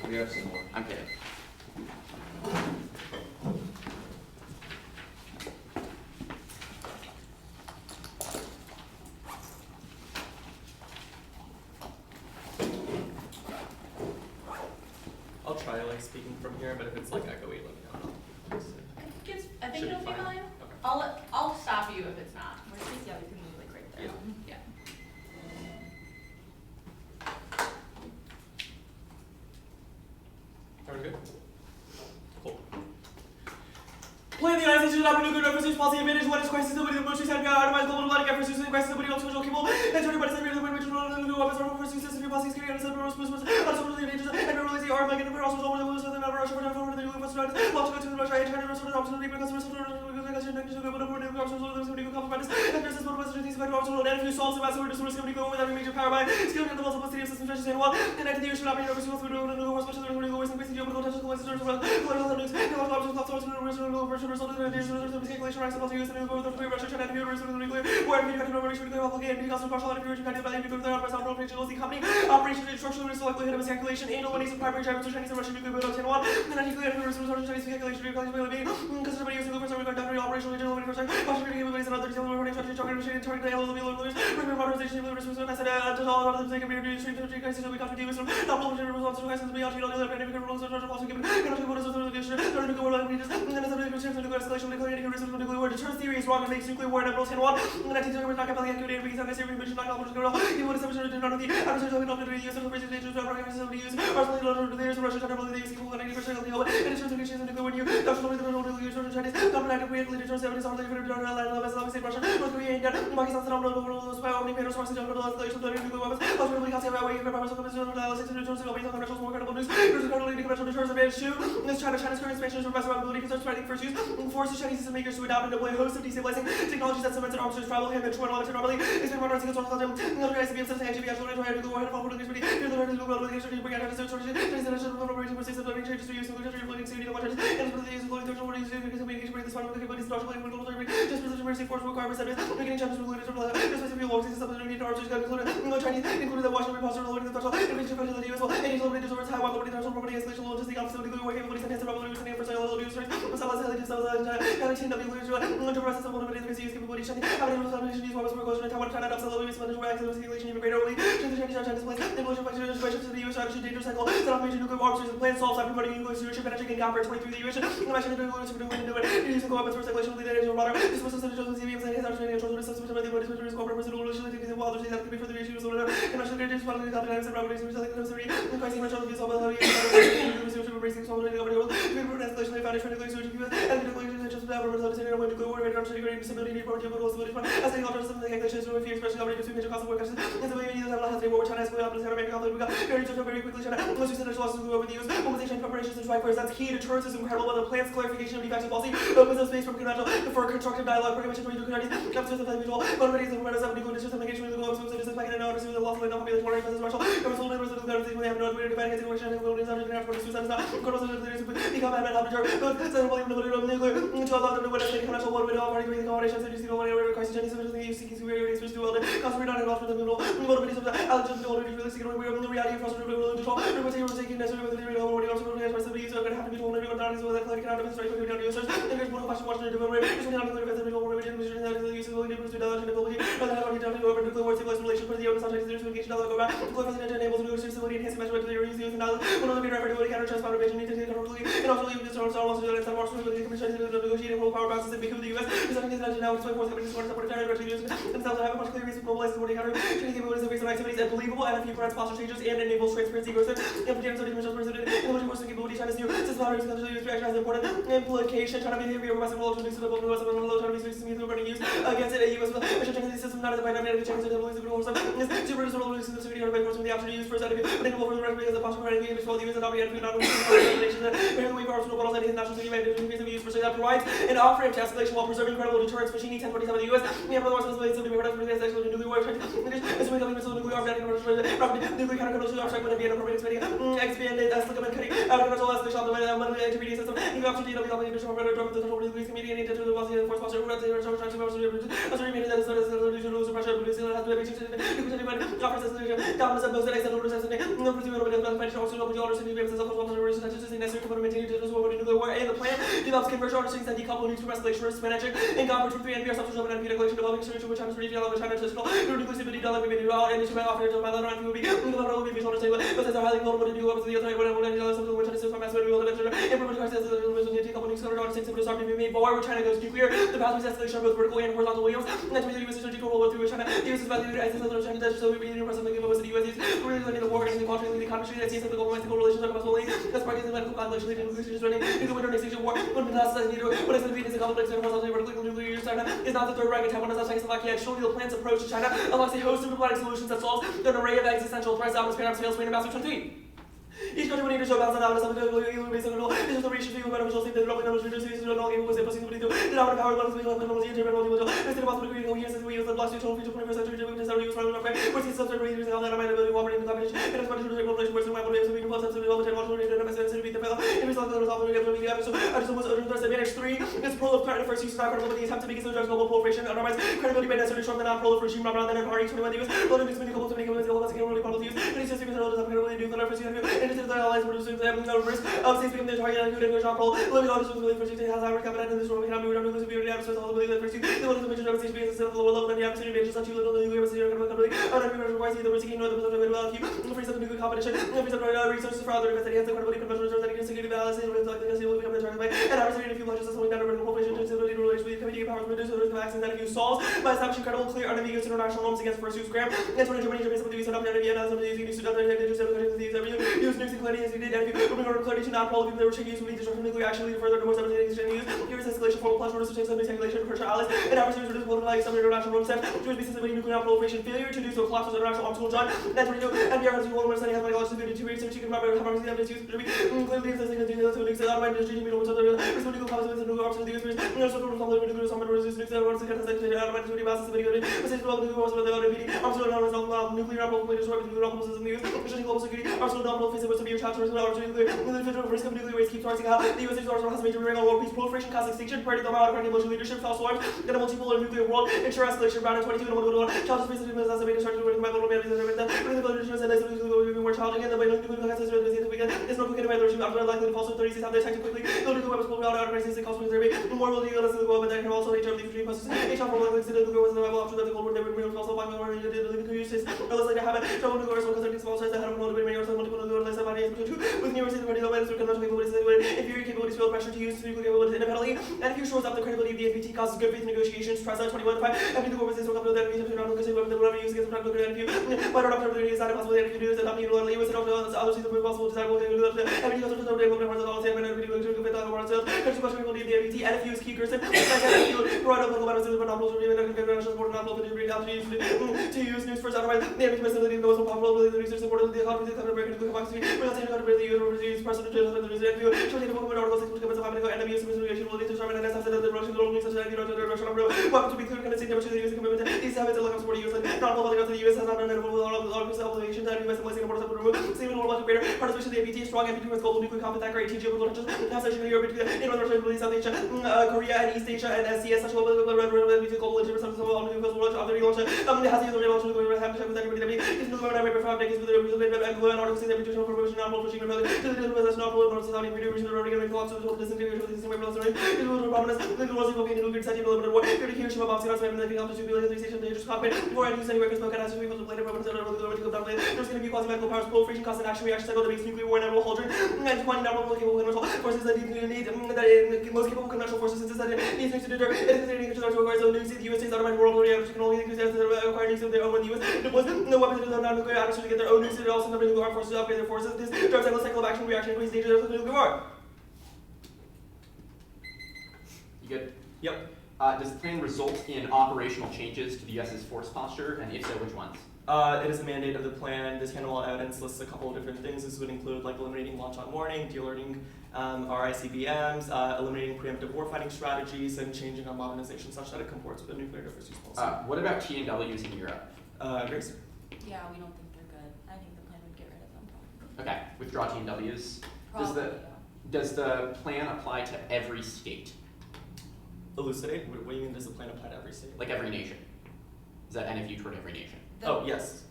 We have some more. I'm kidding. I'll try like speaking from here, but if it's like echoey, let me know. I think Should be it'll be fine. fine. Okay. I'll stop you if it's not. Worst case, yeah, we can move like right there. Yeah. Yeah. Everyone good? Cool. Play the United States should not be nuclear references, policy advantage, what is crisis, nobody, the most recent itemized global diplomatic efforts, using crisis, nobody else control cable, and turning by the same reason, which is one of the new weapons, for success of your policy, security, and several responses, unsolved advantages, and release the arm, like, and also over the moves of the member, Russia, for the new weapons, launch to go to Russia, and China, Russia, opportunity, because the rest of the and if you solve the massive resource going to go with every major power by scaling the multiple city of systems such as San Juan, and I think you should not be nervous with the new special ways and basically open potential consequences of political news, no options, not so much result in the calculation rights about to use the new Russia, China, and Europe, the nuclear, where you can remember nuclear obligation, because of partial energy, kind of value, because there are by South Operation, the company, operation, instruction, risk, likelihood of calculation, and eliminates the primary drivers of Chinese and Russian nuclear build of San Juan, and I nuclear resources of Chinese calculation, because everybody using the first operational, regional, capabilities, and other targeting the lawyers, modernization of the resources, and I said, all of the thing of your stream to the crisis, we got to do with not publishing results of crisis, we actually don't know that any rules are also given, and also what is the issue, starting to go over and then the nuclear escalation, declaring a reason for nuclear war, deterrence theory is wrong and makes nuclear war inevitable. And 19 was not compelling accurate because unnecessary information not published at all. Even when assumption did not of the adversary talking about the use of the presentation of organizations use, arsenal to the use of Russia, China, the use of 90% of the open, and in terms of conditions of nuclear war, you, Dr. Lowry, the nuclear use of Chinese, government active creatively determines evidence of the Russia, North Korea, India, Pakistan, phenomenal rules by opening paper sources, general escalation, nuclear weapons, ultimately causing a way for powers of commission, analysis, and returns to opening conventional more credible news, there's a currently conventional deterrence advantage too. This China's current expansion is for massive ability concerns fighting first use, forces Chinese system makers to adopt and deploy a host of destabilizing technologies that cements and arms travel him and true and limited normally, expand modernizing control of them, organizing the obsessive anti actual to nuclear war and fall with the news, the learners who will bring to bring out of the sources, transition from operating for systems of changes to use nuclear floating security of watches, and for the use of floating third order using communication break this one with the capabilities of social global surgery, just precision mercy force requirements that is making changes with the specific war systems that need to arms included Chinese, including the Washington repository loading the threshold, and reaching the US well, and he's located towards Taiwan, loading the threshold property escalation load just the opposite of nuclear war capabilities and hence the revolution for cellular use rates, having to process of limited use capabilities, having to use weapons for closure in Taiwan, China, absolutely responsible for access to escalation even greater, China's place, implosion factors to the US strategy, dangerous cycle, set off major nuclear arms, the plan solves everybody nuclear stewardship, and actually can operate 23 the US, imagine the nuclear super doing it, using weapons for escalation, leading into water, this was essential to the CVMs and his understanding and control systems, the abilities to scope representative relations, and while there's that could be further issues, and much of the greatest one of the companies and properties, which is like the crisis control of the solve heavy, embracing solve the government, to improve escalation, they found it for nuclear stewardship, and nuclear intentions of the government, when nuclear war, and integrating stability, need for geopolitical stability, as they alter something like this, so if you express government to major cost of work, and so maybe that has a war, China is going up, and American conflict, we got very quickly, China, most percentage losses over the use, mobilization, preparations, and strike force, that's key, deterrence is incredible, whether plans, clarification of defensive policy, opens up space from conventional, for constructive dialogue, programmation, for nuclear countries, comes with the visual, motivating the rebuttal, nuclear disruption, engagement with the global, so just like an hour, so the loss of the population, water, defenses, Russia, governments, all neighbors, they have no way to defend against situation, and global disaster, and after suicide is not, controls of the become bad, not mature, but suddenly, nuclear, to allow them to win, and conventional, one with all parties, the combination, so you see, one area, crisis, Chinese, you seeking superior experience to well, cost not involved with the middle, motivating the allergens, the already really seeking the reality of frustrated, control, everyone taking necessary with the theory, already also really responsibility, so I'm going to have to be told everyone down, so that like an out of his right, down users, and there's one question, watching the development, which will not include the visual religion, which is the use of the difference to knowledge and ability, rather than having to go over nuclear war, civilized relations for the open subjects, there's to engage dialogue about, nuclear president enables nuclear stability, enhancing measurement to the use of knowledge, one of the main reference to counter transport invasion, need to take control, and also leave this on Star Wars, and Star Wars, with the commission to negotiate world power balances and become the US, is something that now is 24 companies want to support the US, themselves have a much clearer reason to mobilize the world counter, training capabilities and based on activities, and believable, and a few current sponsor changes, and enables transparency, growth, and potential commission president, and much more capability, China's new, since powers and countries reaction has important implication, China behavior, Western world, to the global, Western world, China behavior, to burning use, against it, a US mission checking the system, not as a binary checking the abilities of the global system, is super disorderly release of the security, by forcing the option to use first enemy, but enable for the rest because the possible running against all the US and not yet, not only the nations, but the way for arsenal, but also any national security, and use for that provides an off-ramp to escalation while preserving credible deterrence, machining 1047 of the US, we have otherwise possibilities of the reverse for the actual nuclear war, as we missile nuclear arms, nuclear counter control arms, when it be an appropriate expanded as the government cutting out of control escalation of the intermediate system, you have to deal with the additional red drop the total release committee and into the Bosnian force posture, who has the return as remaining that is not as a solution to pressure, but still has to be changed, you could offers as dominance of those that accept orders as a no presume of the necessary to maintain nuclear war, and the plan develops conversion understandings that decouple nukes from escalation risk managing, and government from 3 NPR substitution of an NPR collection developing solution which happens to reach the China traditional, nuclear stability, developing maybe all, and issue by offering to my letter on POV, will be visual understanding, but says are highly notable to do what the other one, something which is from mass will eventually implement our sense of the decouple nukes covered on 6 to start being made, but where China goes nuclear, the pathways escalation both vertical and horizontal wheels, and that's where the US is surging role through China, the US is about to do access to China, so we really impressive making most of the US is really learning the war and the quantitative economy that sees the global relations are possibly that's part of the medical population leading to is running in the winter next war when the last need what is the Venus a complex and horizontal vertical nuclear use China is not the third rank in Taiwan as Czechoslovakia and showing the plan's approach to China unlocks a host of diplomatic solutions that solves an array of existential threats out of the fails Spain and Master 23. Each country will need to show balance and balance of the based on the rule. This is the reason for beneficial state that the numbers reduces the all game was a possibility to the amount of power levels we have in the internal level. Instead of possibly creating years as we use the blast to future 21st century to necessarily use from the fair, which is subject to readers and that amount of cooperating competition. And as much as the population was one way of being plus absolutely all the time, and a to beat the fellow. In result, the result of the episode, I just almost urgent to manage 3. This proliferation first use not credible, but the attempt to make it so global proliferation, otherwise credibility by necessarily short than not proliferation, rather than an RE 21 use. Well, it's many couple to make it really possible to use. And it's just because of credibility do the first use. And it's the allies were just numbers of states become the target and good Jean Paul. Living on this was the first thing has ever come in this world. We have no reason to be able to all the way that first thing. The one of the major states is the lower level and the opportunity is not too little the nuclear city company. And I'm requires the risking no the positive well you the freeze of the nuclear competition. The freeze of resources for other events that he has the credibility conventions that he can security balance and like the will become the target by. And I'm saying if you launch this something down over the population to stability relations with the committee powers reduce the risk of accidents that if you solve by establishing credible, clear, unambiguous international norms against first use gram. And when Germany is able to use it up and Vienna, some of these use nukes and clarity as you did and if you bring over clarity to not all of them that were taking use with destruction nuclear actually further to more substantive exchange use. Here is escalation formal plus orders to change some escalation for allies and adversaries reduce political like some international norms set which would be simply nuclear non-proliferation failure to do so collapses international arms control John. That's what you do. And the arguments world study has my knowledge to be 2 weeks so she can remember how much the evidence used to be clearly if this thing continues to nukes out of my industry you know which other responsible nuclear competence and nuclear arms and the experience and also from some nuclear some resist nukes and once again has out of my industry masses of video but since well nuclear arms with the other PD arms are not as nuclear non-proliferation destroy with nuclear arms in the use especially global security arms are non-proliferation was to be your chapter as well to nuclear the risk of nuclear waste keeps rising out the US arsenal has a major bearing on world peace proliferation causing extinction party the amount of military leadership false alarms in a multipolar nuclear world ensure escalation round in 22 and 1 challenges facing as a major structure with my little man the military and is more challenging and the way nuclear is no quick and military after likely to fall so 36 have they attacked quickly no nuclear weapons will be out of crisis and cause survey more will deal with the world but that can also HM the future process HM will likely consider nuclear was the level option that the gold war never been also by more than the nuclear uses unless like have it trouble nuclear so concerning small size that have no been or multiple nuclear less than with numerous the weapons or conventional capabilities inferior capabilities feel pressure to use nuclear capabilities independently and if you shores up the credibility of the NPT causes good faith negotiations trust 21 5 after the war was will come to that region to not look at weapons that whatever use against nuclear and if you but not up to is not possible if you do is not you know US and other things that possible desirable to do that and because of the global government all the and video to get out of ourselves because much people need the NPT and if you use key cursor like you provide up local battles but not also even international support not local to use news for otherwise the NPT facility the most popular the research support of the economy the American capacity we'll take out the universities president of the review showing the book articles which comes of America and the US administration will determine and assess the Russian global such as the Russian weapons to be clear can see never to the US commitment these habits are like support US not all the US has not done all of the observation that US and Singapore have removed same more about greater participation of the NPT strong NPT with global nuclear conflict that great geopolitical tensions has such in Europe in North Russia South Asia Korea and East Asia and SCS such global global interest of all nuclear world of the launch has used the relaunch of have to check with everybody that is no matter for 5 decades with the and articles in the British promotion not publishing to the possession of all society video reason already collapse of the disintegration of the system of military it was prominence the was invoking nuclear setting limited war here to hear Shima Bob Siras and the opportunity to the station dangerous cockpit before any use anywhere can smoke and as we was played weapons that are going to come down there's going to be quasi-medical powers proliferation cause and action reaction cycle that makes nuclear war inevitable holding and 20 non-local capable conventional forces that need that most capable conventional forces insist that it needs to deter it is considering to require so nukes the USA is automatic world already can only increase as require nukes of their own when the US deploys no weapons to the non-nuclear adversaries to get their own nukes it also never nuclear armed forces to upgrade their forces this drives a cycle of action reaction increase danger of the nuclear war. You good? Yep. Does the plan result in operational changes to the US's force posture, and if so, which ones? It is a mandate of the plan. This handle evidence lists a couple of different things. This would include like eliminating launch on warning, de-alerting our ICBMs, eliminating preemptive warfighting strategies, and changing our modernization such that it comports with the nuclear difference use policy. What about T&Ws in Europe? Grace? Yeah, we don't think they're good. I think the plan would get rid of them. Okay, withdraw T&Ws. Probably, Does the plan apply to every state? Elucidate? What do you mean does the plan apply to every state? Like every nation? Is that NFU toward every nation? Oh, yes.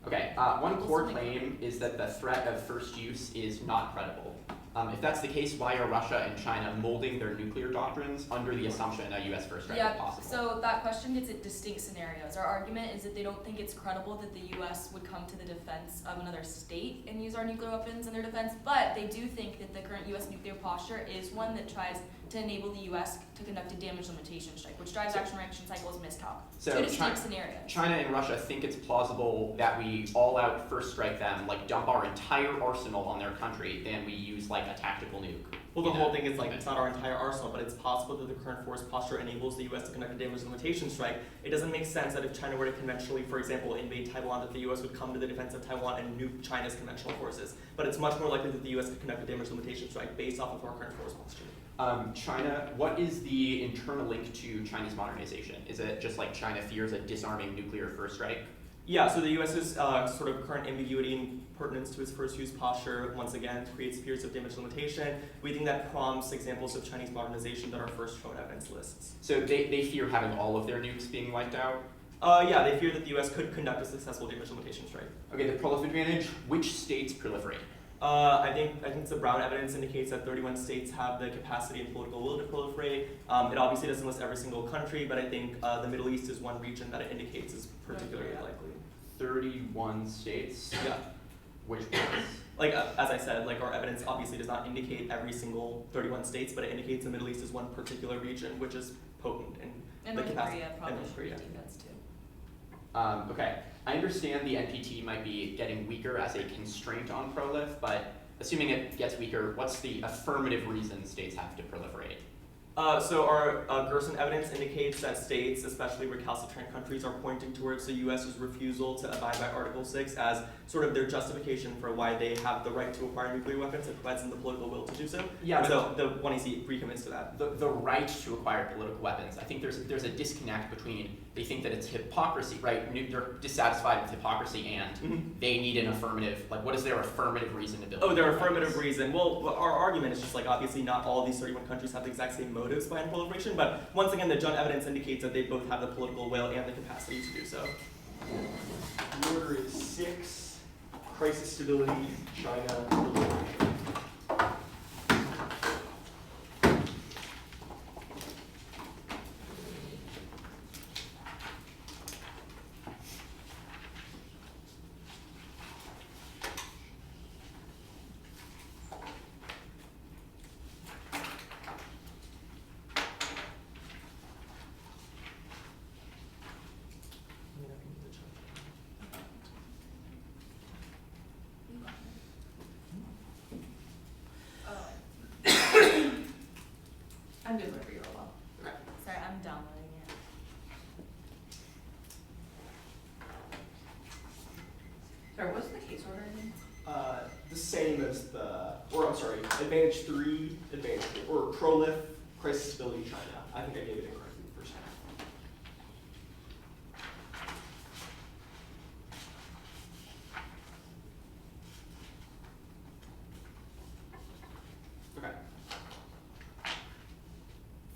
Okay, one core claim is that the threat of first use is not credible. If that's the case, why are Russia and China molding their nuclear doctrines under the assumption a U.S. first strike is possible? So that question gets at distinct scenarios. Our argument is that they don't think it's credible that the U.S. would come to the defense of another state and use our nuclear weapons in their defense, but they do think that the current U.S. nuclear posture is one that tries to enable the U.S. to conduct a damage limitation strike, which drives action-reaction cycles miscalc. So Two distinct scenarios. China and Russia think it's plausible that we all-out first strike them, like dump our entire arsenal on their country, than we use like a tactical nuke. Well, the whole thing is like, it's not our entire arsenal, but it's possible that the current force posture enables the U.S. to conduct a damage limitation strike. It doesn't make sense that if China were to conventionally, for example, invade Taiwan, that the U.S. would come to the defense of Taiwan and nuke China's conventional forces. But it's much more likely that the U.S. could conduct a damage limitation strike based off of our current force posture. China, what is the internal link to Chinese modernization? Is it just like China fears a disarming nuclear first strike? Yeah, so the U.S.'s sort of current ambiguity and pertinence to its first use posture, once again, creates fears of damage limitation. We think that prompts examples of Chinese modernization that our first shown evidence lists. So they fear having all of their nukes being wiped out? Yeah, they fear that the U.S. could conduct a successful damage limitation strike. Okay, the prolif advantage, which states proliferate? I think the Brown evidence indicates that 31 states have the capacity and political will to proliferate. It obviously doesn't list every single country, but I think the Middle East is one region that it indicates is particularly likely. 31 states? Yeah. Which ones? Like, as I said, like our evidence obviously does not indicate every single 31 states, but it indicates the Middle East is one particular region, which is potent in the capacity. Korea probably and North Korea. defense too. Okay, I understand the NPT might be getting weaker as a constraint on prolif, but assuming it gets weaker, what's the affirmative reason states have to proliferate? So our Gerson evidence indicates that states, especially recalcitrant countries, are pointing towards the U.S.'s refusal to abide by Article 6 as sort of their justification for why they have the right to acquire nuclear weapons. It provides them the political will to do so. Yeah, so the one EC recommits to that. The right to acquire political weapons. I think there's a disconnect between they think that it's hypocrisy, right? They're dissatisfied with hypocrisy and they need an affirmative, like what is their affirmative reason to build? Oh, their affirmative reason. Well, our argument is just like obviously not all these 31 countries have the exact same motives behind proliferation, but once again, the joint evidence indicates that they both have the political will and the capacity to do so. The order is 6, crisis stability, China, proliferation. I'm good wherever you roll. Sorry, I'm downloading it. Sorry, what's the case order again? The same as advantage 3, advantage 4, or prolif, crisis stability, China. I think I gave it incorrectly the first time. Okay.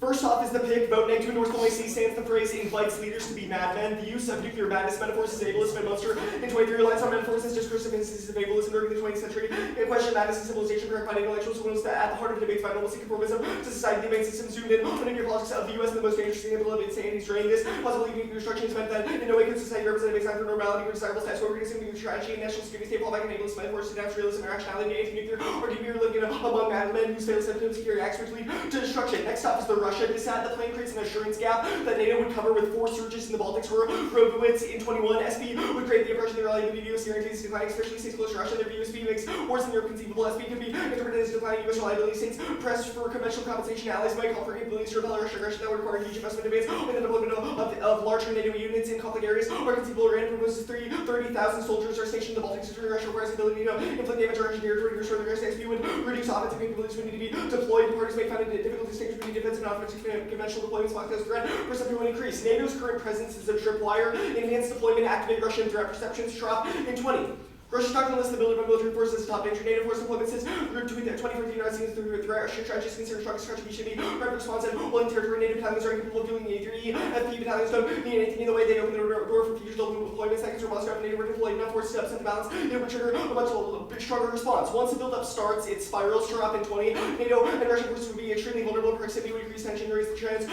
First off is the pick. Vote nay to endorse the only C stands the phrase invites leaders to be madmen. The use of nuclear madness metaphors is ableist by Munster in 23 lines on metaphors as discursive instances of ableism during the 20th century. In question, madness and civilization correct by intellectuals who was at the heart of debates about normalcy conformism to society. The main system zoomed in on the nuclear politics of the U.S. and the most dangerous example of insanity straying this. Possibly nuclear destruction meant that in no way could society represent a baseline for normality or desirable status. We're reducing nuclear strategy and national security state fallback and ableist metaphors to denounce realism or rationality anti-nuclear or deviant living among madmen whose failed symptoms carry acts which lead to destruction. Next up is the Russia. This had the plan creates an assurance gap that NATO would cover with 4 surges in the Baltics where Robowitz in 21 SP would create the impression that reliability of guarantees declining, especially states close to Russia. Their VUSP makes worse than Europe conceivable. SP can be interpreted as declining US reliability. States pressed for conventional compensation. Allies might call for capabilities to repel Russian aggression that would require huge investment debates in the deployment of larger NATO units in conflict areas or conceivable. Iran proposes 30,000 soldiers are stationed in the Baltics. Russia requires the ability to inflict damage or engineer to reduce further risk. SP would reduce offensive capabilities would need to be deployed. The parties may find it difficult to distinguish between defensive and offensive conventional deployments. Moscow's threat for something will increase. NATO's current presence is a tripwire. Enhanced deployment, activate Russian threat perceptions. Drop in 20. Russia's doctrine lists the ability of military forces as a top danger. NATO force deployment says Group 2014 United States through threat. Russian strategies considered strongest contribution to be rapid response and one territory. NATO battalions are incapable of doing A3. FP battalions don't need anything in the way. They open the door for future deployments. That can Moscow and NATO were deployed enough forces to upset the balance. It would trigger a much stronger response. Once the buildup starts, it spirals to up in 20. NATO and Russian forces would be extremely vulnerable. Proximity would increase tension, raise the chance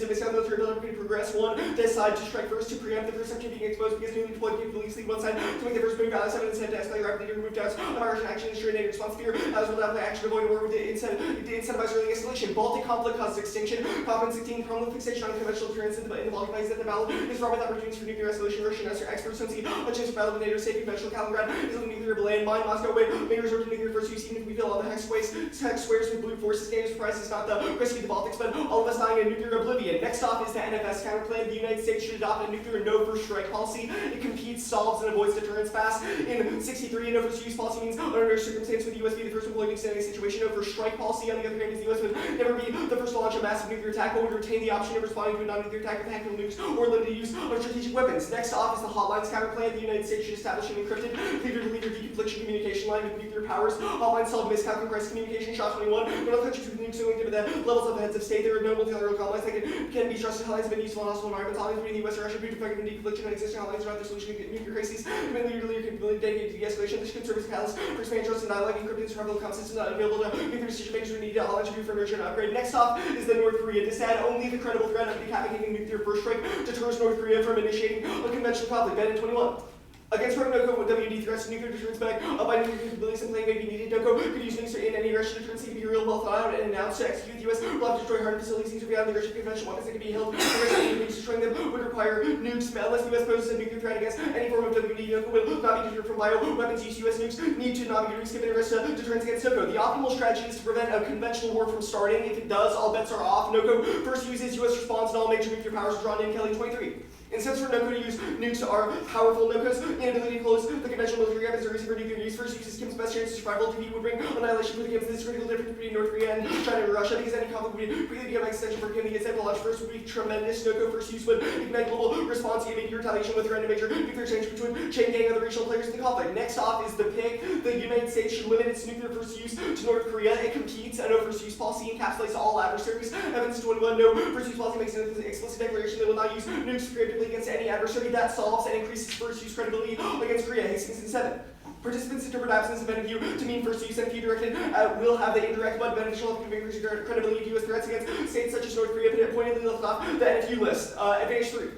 of missile military buildup could progress. One decide to strike first to preempt the perception being exposed because newly deployed capabilities lead one side to make the first move. Allies have an incentive to escalate rapidly to remove doubts of Russian action, ensure NATO response fear. Allies will apply action to avoid war with the incentivize early escalation. Baltic conflict causes extinction. Confidence 16. Permanent fixation on conventional deterrence in the Baltic implies that the battle is fraught with opportunities for nuclear escalation. Russian experts don't see a chance for battle with NATO safe conventional Kaliningrad is a nuclear delay in mind. Moscow way may resort to nuclear first use even if we feel all the hex squares with blue forces. Games price is not the rescue the Baltics, but all of us dying in nuclear oblivion. Next off is the NFS counterplan. The United States should adopt a nuclear no first strike policy. It competes, solves, and avoids deterrence fast. In 63, a no first use policy means under no circumstance would the US be the first to employ an extending situation. No first strike policy, on the other hand, is the US would never be the first to launch a massive nuclear attack, but would retain the option of responding to a non-nuclear attack with tactical nukes or limited use of strategic weapons. Next off is the hotlines counterplan. The United States should establish an encrypted leader-to-leader deconfliction communication line with nuclear powers. Hotlines solve miscalculated crisis communication. Shot 21. When all countries with nukes are linked to the levels of the heads of state, there are no multilateral hotlines that can be trusted. Hotlines have been useful in hostile environments. Hotlines between the US and Russia due to effective deconfliction and existing hotlines around the solution of nuclear crises. Command leader-to-leader capability dedicated to de-escalation. This can serve as a catalyst for expanding trust and dialogue. Encrypted survival account systems not available to nuclear decision makers who need to hotlines for nurture and upgrade. Next off is the North Korea dissent. Only the credible threat of decapitating nuclear first strike deters North Korea from initiating a conventional conflict. Ban in 21. Against NOCO with WD threats, nuclear deterrence back by nuclear capabilities and playing may be needed. NOCO could use nukes in any Russian deterrence to be real, well thought out, and announced to execute the US will have to destroy hardened facilities. These are beyond the Russian conventional weapons that can be held. The Russian nukes destroying them would require nukes unless the US poses a nuclear threat against any form of WD. NOCO will not be deterred from bioweapons use. US nukes need to not be used given the Russian deterrence against NOCO. The optimal strategy is to prevent a conventional war from starting. If it does, all bets are off. NOCO first uses US response and all major nuclear powers are drawn in. Kelly 23. Incentives for NOCO to use nukes are powerful. NOCO's inability to close the conventional military gap is a reason for nuclear use. First uses Kim's best chance to survival. Defeat would bring annihilation for the Kims. This is critical difference between North Korea and China and Russia because any conflict would quickly become an extension for Kim. The example launch first would be tremendous. NOCO first use would ignite global response, immediate retaliation with threat and major nuclear exchange between chain gang other regional players in the conflict. Next off is the PIG. The United States should limit its nuclear first use to North Korea. It competes. A no first use policy encapsulates all adversaries. Evidence 21. No first use policy makes an explicit declaration they will not use nukes preemptively against any adversary. That solves and increases first use credibility against Korea. Hastings in 7. Participants interpret absence of NFU to mean first use. NFU directed will have the indirect but beneficial effect of increasing credibility of US threats against states such as North Korea, but it pointedly left off the NFU list. Advantage 3.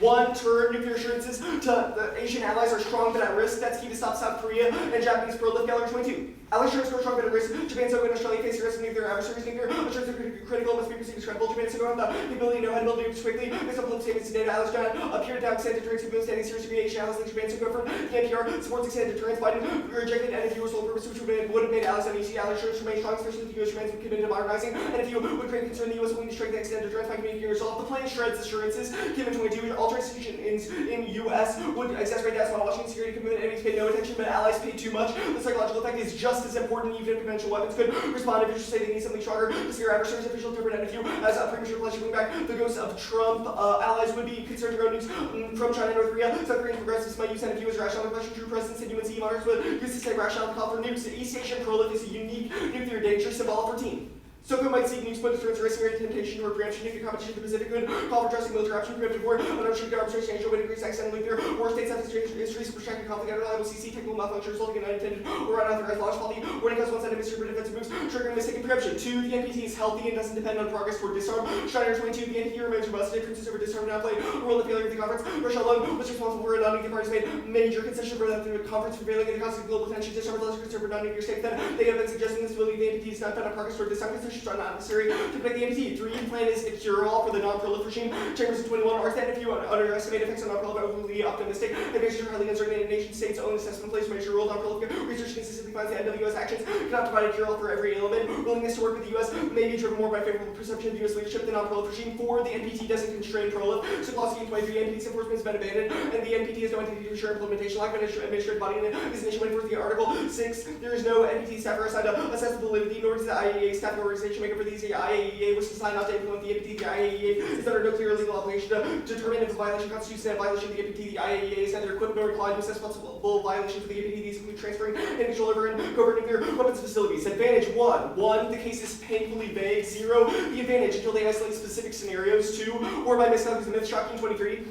One, turn nuclear assurances to the Asian allies are strong but at risk. That's key to stop South Korea and Japanese prolific. Gallery 22. Allies assurances are strong but at risk. Japan, Soviet, and Australia face the risk of nuclear adversaries. Nuclear assurances are critical, must be perceived as credible. Japan, Soviet, have the ability to know how to build nukes quickly. Based on political statements today, allies do not appear to have extended deterrence capabilities standing serious degree. Asian allies like Japan, Soviet, from the NPR supports extended deterrence. Biden rejected NFU for sole purpose, which would have made allies uneasy. Allies assurances remain strong, especially if the US remains committed to modernizing. NFU would create concern the US willing to strengthen extended deterrence by communicating resolve. The plan shreds assurances. Given 22, alternate institutions in US would exacerbate doubts about Washington security commitment. Enemies pay no attention, but allies pay too much. The psychological effect is just as important, even if conventional weapons could respond. Officials say they need something stronger to scare adversaries. Officials interpret NFU as a premature pledge to bring back the ghosts of Trump. Allies would be concerned to grow nukes from China and North Korea. South Korean progressives might use NFU as rational question. True presidents and UNC monarchs would use this same rationale to call for nukes. The East Asian prolif is a unique nuclear danger symbol for team. SOCO might seek nukes, but deterrence risking great temptation or preemption. Nuclear competition in the Pacific would call for trusting military option, preemptive war, unrestricted arms exchange, would increase accidental nuclear war. States have histories of protracted conflict, unreliable CC, technical malfunction resulting in unintended or unauthorized launch faulty. Warning comes one-sided mystery for defensive moves, triggering mistaken preemption. 2. The NPT is healthy and doesn't depend on progress toward disarm. Steiner 22. The NPT remains robust. Differences over disarm now play a role in the failure of the conference. Russia alone was responsible for non-nuclear parties made major concession for that through the conference prevailing in the constant global tension. Disarm is less concerned for non-nuclear states. Then they have been suggesting the stability of the NPT is not found on progress toward disarm. Concessions are not necessary to protect the NPT. 3. Plan is the cure-all for the non-proliferation. Chambers of 21 are that if you underestimate effects on non-proliferation, overly optimistic, and make sure highly uncertain nation states' own assessment place measure rule non-proliferation. Research consistently finds that NWS actions cannot provide a cure-all for every element. Willingness to work with the US may be driven more by favorable perception of US leadership than non-proliferation. 4. The NPT doesn't constrain prolif. So Klosky in 23, NPT's enforcement has been abandoned, and the NPT has no entity to ensure implementation. Like administrative body is an issue for the Article 6. There is no NPT staff assigned to assess the validity, nor does the IAEA staff organization organization makeup for these, the IAEA was decided not to implement the APT. The IAEA is under no clear legal obligation to determine if a violation constitutes a violation of the APT. The IAEA is neither equipped nor inclined to assess possible violations of the APT. These include transferring and control over and covert nuclear weapons facilities. Advantage 1, the case is painfully vague. 0, the advantage until they isolate specific scenarios. 2, or by misconduct, myth shocking. 23.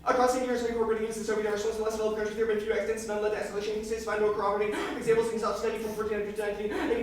Across the years, incorporating use of Soviet arsenals in less developed countries, there have been few accidents, none led to escalation cases, find no corroborating examples in self-study from 1400 to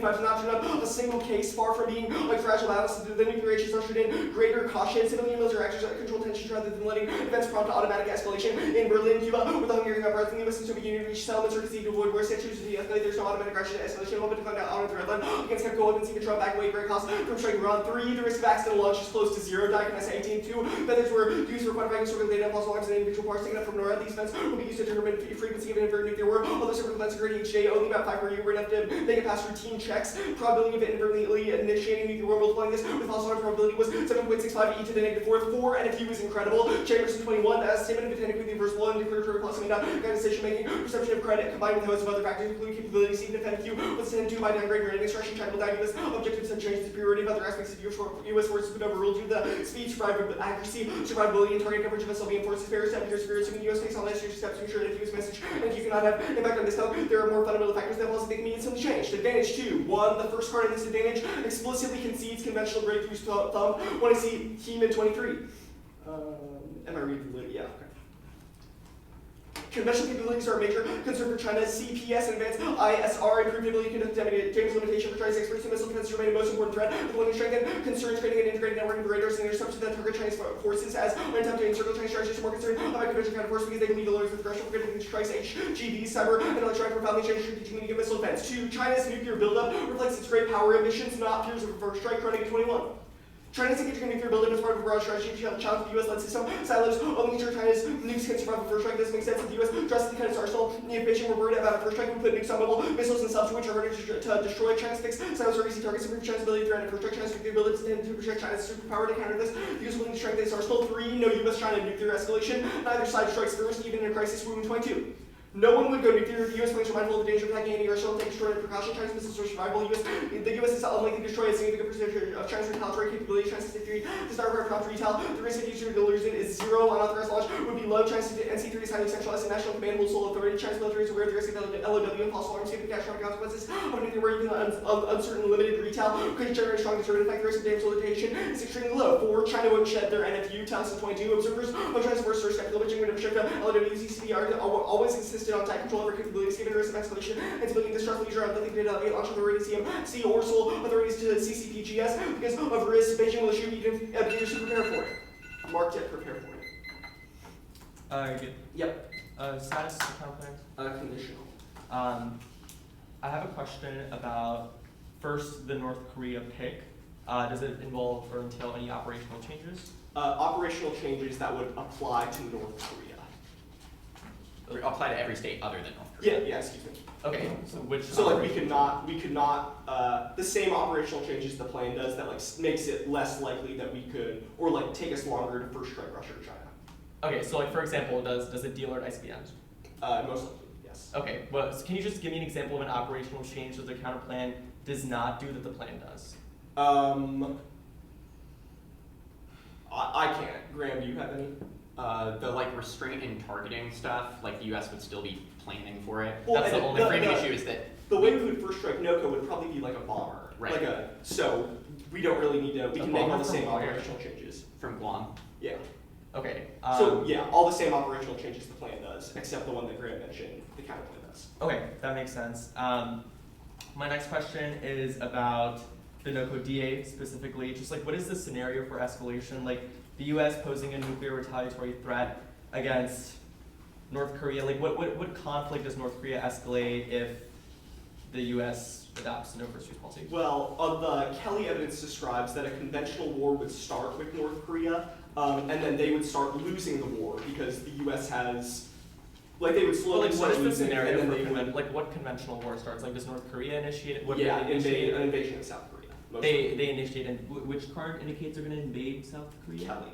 1985 to not turn up a single case, far from being like fragile balance. The nuclear age has ushered in greater caution. Civilian military actors control tensions rather than letting events prompt automatic escalation. In Berlin, Cuba, where the Hungarian uprising, the U.S. and Soviet Union reached settlements or conceived to avoid worse situations to de-escalate. There's no automatic action to escalation. Open to find out on the red line against chemical weapons, even Trump back away great cost from striking around. 3, the risk of accidental launch is close to 0. Diagnosed 18. 2, methods were used for quantifying historical data, possible arms and individual parts taken up from NORAD. These events will be used to determine the frequency of an inadvertent nuclear war. Although several events occurring each day, only about 5 per year were enough to make it past routine checks. Probability of inadvertently initiating nuclear war, multiplying this with possible probability was 7.65 e to the negative 4th. 4, and if U is incredible. Chambers in 21, as statement of technically reversible and declaratory plus guided decision making, perception of credit combined with a host of other factors, including capability to defend Q was 10 2 by downgrade rating instruction. China will down U.S. objectives and change the superiority of other aspects of U.S. forces would overrule due to the speed, survivability, accuracy, survivability, and target coverage of SLV forces. Various years, assuming the U.S. takes all necessary steps to ensure that Q's message and Q cannot have impact on this code. There are more fundamental factors that also think mean something changed. Advantage 2. 1, the first card in this advantage explicitly concedes conventional breakthroughs thumb. Want to see Heme in 23. Am I reading the yeah, okay. Conventional capabilities are a major concern for China. CPS and advanced ISR improved ability to conduct James limitation for Chinese experts in missile defense remain the most important threat. The one strengthen concerns creating an integrated network of radars and interceptors that target Chinese forces as when attempting to encircle Chinese strategies are more concerned about conventional counterforce because they can lead to lowers with aggression for getting strikes HGV, cyber, and electronic profoundly changed strategic meaning of missile defense. 2, China's nuclear buildup reflects its great power ambitions, not fears of a first strike. Chronically 21. China's significant nuclear buildup is part of a broad strategy to challenge the U.S.-led system. Silos only ensure China's nukes can survive a first strike. This makes sense if the U.S. drastically cut its arsenal. The information we're worried about a first strike would put nukes on mobile missiles and subs, which are harder to destroy. China's fixed silos are easy targets, improve China's ability to threaten a first strike. China's nuclear buildup is intended to protect China's superpower to counter this. The U.S. willing to strengthen its arsenal. 3, no U.S.-China nuclear escalation. Neither side strikes first, even in a crisis. Room 22. No one would go nuclear. The U.S. planes are mindful of the danger of attacking any arsenal and take extraordinary precaution. China's missiles are survival. The U.S. is unlikely to destroy a significant percentage of China's retaliatory capability. China's victory does not require prompt retaliation. The risk of future delusion is 0. Unauthorized launch would be low. China's NC-3 is highly centralized and national command will sole authority. China's military is aware of the risk of LOW and possible arms given catastrophic consequences of nuclear war. Even uncertain limited retail could generate a strong deterrent effect. The risk of damage limitation is extremely low. 4, China won't shed their NFU. 2022 observers of China's forces are skeptical, but genuine obstruction LOW are always insisted on tight control over capabilities given risk of escalation and civilian distrust. Leisure are likely to delegate launch authorities, CMC or sole authorities to CCPGS because of risk. Beijing will issue leaders to prepare for it. Marked it, prepare for it. Good. Yep. Status of counter plans? Conditional. I have a question about first the North Korea pick. Does it involve or entail any operational changes? Operational changes that would apply to North Korea. Apply to every state other than North Korea. Yeah, excuse me. Okay, so which? So like we could not the same operational changes the plan does that like makes it less likely that we could or like take us longer to first strike Russia or China. Okay, so like for example, does it deal or ICBMs? Most likely, yes. Okay, well, so can you just give me an example of an operational change that the counter plan does not do that the plan does? I can't. Graham, do you have any? The like restraint and targeting stuff, like the U.S. would still be planning for it. Well, That's the only framing issue is that the way we would first strike NOCO would probably be like a bomber. Right. So we don't really need to. We can make all the same bomber from where? operational changes. from Guam. Yeah. Okay. So yeah, all the same operational changes the plan does, except the one that Graham mentioned, the counter plan does. Okay, that makes sense. My next question is about the NOCO DA specifically. Just like, what is the scenario for escalation? Like, the U.S. posing a nuclear retaliatory threat against North Korea. Like, what conflict does North Korea escalate if the U.S. adopts no first response? Well, the Kelly evidence describes that a conventional war would start with North Korea, and then they would start losing the war because the U.S. has, like, they would slowly Well, like, start what is the losing, scenario and for then they would, like what conventional war starts? Like, does North Korea initiate it? What yeah, do they initiate? an invasion of South Korea. They initiate, and which card indicates they're going to invade South Korea? Kelly.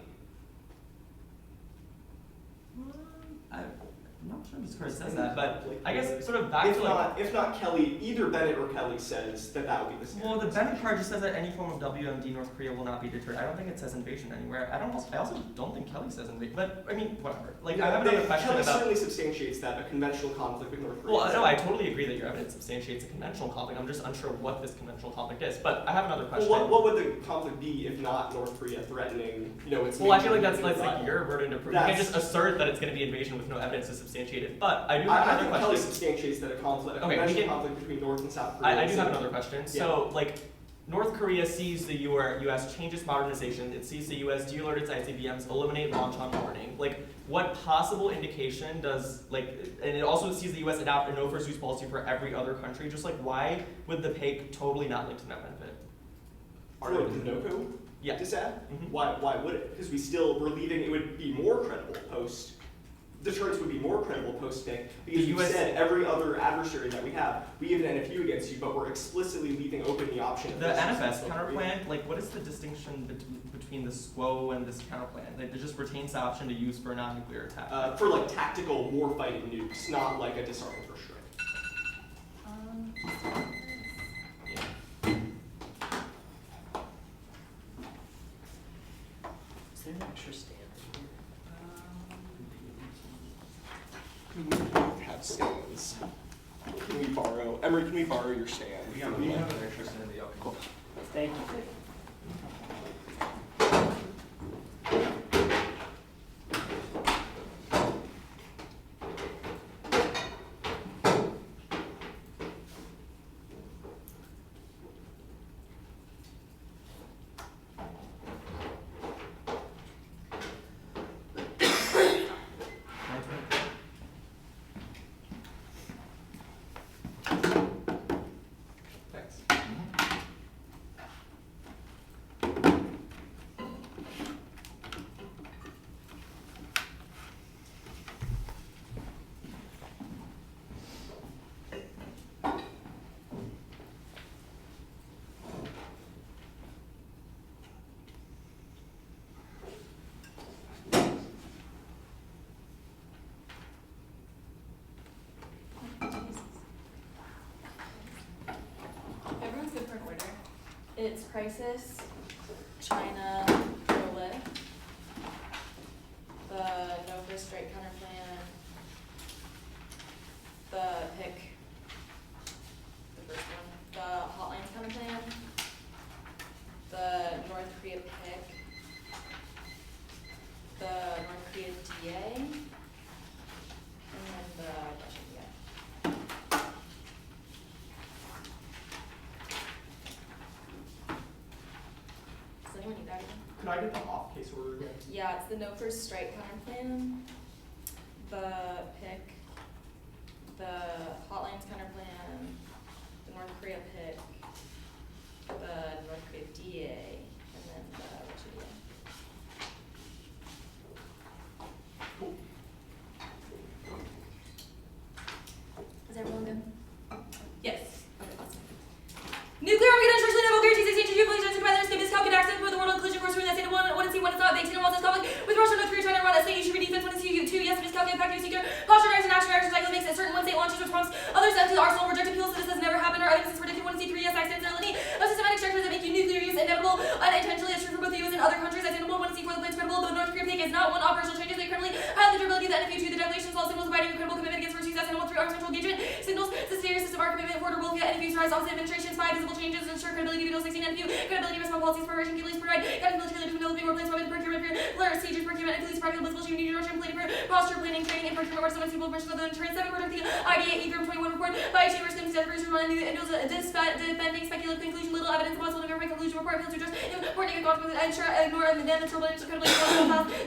I'm not sure if Mr. Curtis says that, but I guess sort of back to like... If not Kelly, either Bennett or Kelly says that would be the scenario. Well, the Bennett part just says that any form of WMD North Korea will not be deterred. I don't think it says invasion anywhere. I also don't think Kelly says invasion, but I mean, whatever. Like, I have another question Kelly about... certainly substantiates that a conventional conflict with North Korea. Well, no, I totally agree that your evidence substantiates a conventional conflict. I'm just unsure what this conventional conflict is. But I have another question. Well, what would the conflict be if not North Korea threatening, its... Well, I feel like that's like your burden to prove. You That's... can't just assert that it's going to be invasion with no evidence to substantiate it. But I do have I another think question. Kelly substantiates that a conventional conflict between North and South Korea. I do have another question. Yeah. So, like, North Korea sees the U.S. change its modernization. It sees the U.S. de-alert its ICBMs, eliminate launch on warning. Like, what possible indication does, like, and it also sees the U.S. adopt a no first use policy for every other country. Just like, why would the PAIC totally not link to net benefit? For the NOCO? Yeah. Dissad? Mm-hmm. Why would it? Because we're leaving, it would be more credible post. Deterrence would be more credible post-PAIC because you said every other adversary that we have, we have an NFU against you, but we're explicitly leaving open the option of the NFS counterplan, like, what is the distinction between the SQO and this counterplan? Like, it just retains the option to use for a non-nuclear attack. For like tactical war-fighting nukes, not like a disarming first strike. Is there an extra stand in here? We both have stands. Can we borrow, Emory, can we borrow your stand? We have an extra stand in the oven. Cool. Thank you. Thanks. Everyone's good for an order. It's crisis, China, Prolif, the no first strike counter plan, the PIC, the first one, the hotlines counter plan, the North Korea PIC, the North Korea DA, and then the Russian DA. Does anyone need that again? Could I get the off case order again? Yeah, it's the no first strike counter plan, the PIC, the hotlines counter plan, the North Korea PIC, the North Korea DA, and then the Russia DA. Cool. Is everyone good? Yes. Okay, awesome. Nuclear armed destruction level guarantees exchange of nuclear by their statements calculate accident for the world inclusion course that state one and see one is not the extent of this conflict with Russia, North Korea, China, Iran, SAE should be defense one and see two yes miscalculate factor secure posture reaction action cycle makes a certain one state launches response others sent to the arsenal reject appeals so this has never happened or evidence is predicted one and see three yes accidentally of systematic structures that make you nuclear use inevitable unintentionally as true for both the US and other countries accidentable one and see for the plans credible though North Korea PIC is not one operational changes they currently highlight the durability of the NFU two the declaration all signals abiding a credible commitment against first use accidental three arms control engagement signals the serious system our commitment for durable via NFU's rise opposite administrations five visible changes ensure credibility of 16 NFU credibility response policies preparation police provide accountability to developing more plans weapons procurement procedures procurement and police practical blissful unity direction planning posture planning training and procurement order summons people permission of the insurance 7 protect the IDA EGRM 21 report by chambers things separation on the individuals defending speculative conclusion little evidence possible to verify conclusion report fails to address important negative consequences ensure ignore and then the trouble credibility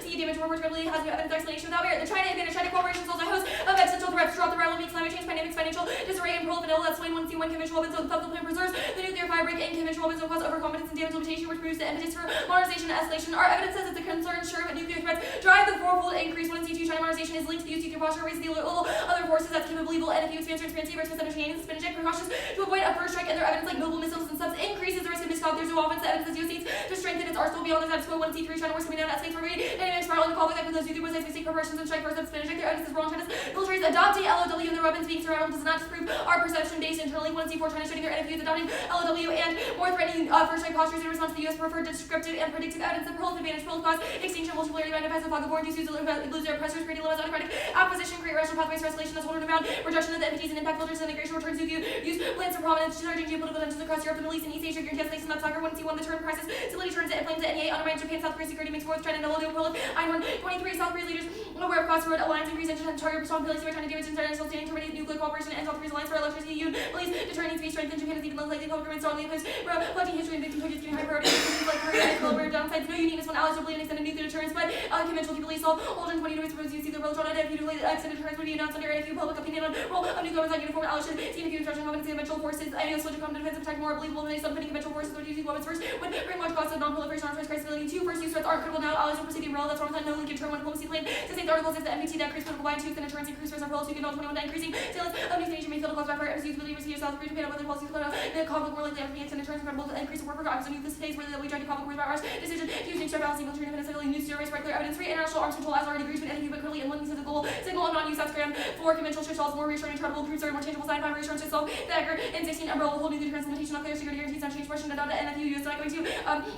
see damage report credibility has no evidence explanation without merit the China advantage China cooperation solves a host of existential threats throughout the realm of climate change pandemics financial disarray and proliferation that's when 1C1 conventional weapons so the plan preserves the nuclear fire break and conventional weapons will cause overconfidence and damage limitation which produce the impetus for modernization and escalation our evidence says that the concern sure that nuclear threats drive the fourfold increase when C2 China modernization is linked to the use of nuclear posture raises the little other forces that's capable evil NFU expands transparency versus misunderstanding suspicion precautions to avoid a first strike and their evidence like mobile missiles and subs increases the risk of misconduct there's to offense the evidence that U.S. needs to strengthen its arsenal beyond the status quo. 1C3 China wars coming down escalates for me. Dynamics spiral in the conflict with those nuclear weapons, mistake preparations and strike first and Spanish. Their evidence is wrong. China's militaries adopting LOW and their weapons being surrounded does not disprove our perception based internally. 1C4 China showing their NFUs adopting LOW and more threatening first strike postures in response to the U.S. preferred descriptive and predictive evidence. The pearl of advantage, pearl of cause, extinction, multipolarity, manifest, fog of war, induce, lose their pressures, creating limits, autocratic acquisition, create rational pathways for escalation that's holding around, reduction of the entities and impact filters, and integration returns to view, use plans for prominence, charging geopolitical tensions across Europe, the Middle East, and East Asia, guarantees place in that soccer, 1C1, the term crisis, stability turns to inflames, the NEA, undermines Japan, South Korea, security makes war with China, and the pearl of Einhorn, 23, South Korea leaders, aware of crossroad alliance, increase and target responsibility by China, damage, international standing, terminate nuclear cooperation, and South Korea's alliance for electricity, union, police, deterrent needs to be strengthened, Japan is even less likely, public government strongly opposed, reflecting history and victim targets giving high priority, like Korea, and global downsides, no uniqueness when allies will bleed and extended nuclear deterrence, but conventional people solve, hold in 20 to propose use either relative and if you delay the extended deterrence would be announced under NFU public opinion on role of nuclear weapons on uniform allies should see NFU instruction competency conventional forces, any of switch common defense and protect more believable than some conventional forces would using weapons first, when bring much cost of non-proliferation arms crisis ability, 2, first use threats aren't critical now, allies will proceed to that's wrong with no link in term 1 diplomacy plan, sustains articles if the MPT that creates political line 2, then deterrence increase first article 2 can 21 increasing salience of new nation may fill the cause back for MCU's ability to receive South Korea, Japan, other policies, the conflict more likely to be extended terms incredible increase of war for acts of nuclear states where we try to conflict with our decision to use extra balancing military independence, civilian news, race, right clear evidence, free international arms control as already agreed with NFU, but currently in limiting to the goal, signal of non-use South Korea, 4, conventional ship shells, more reassuring, incredible cruise, more changeable sign, 5, reassurance itself, Dagger, and 16, umbrella, whole nuclear defense limitation, not clear security guarantees, not change question, adopted NFU, US not going to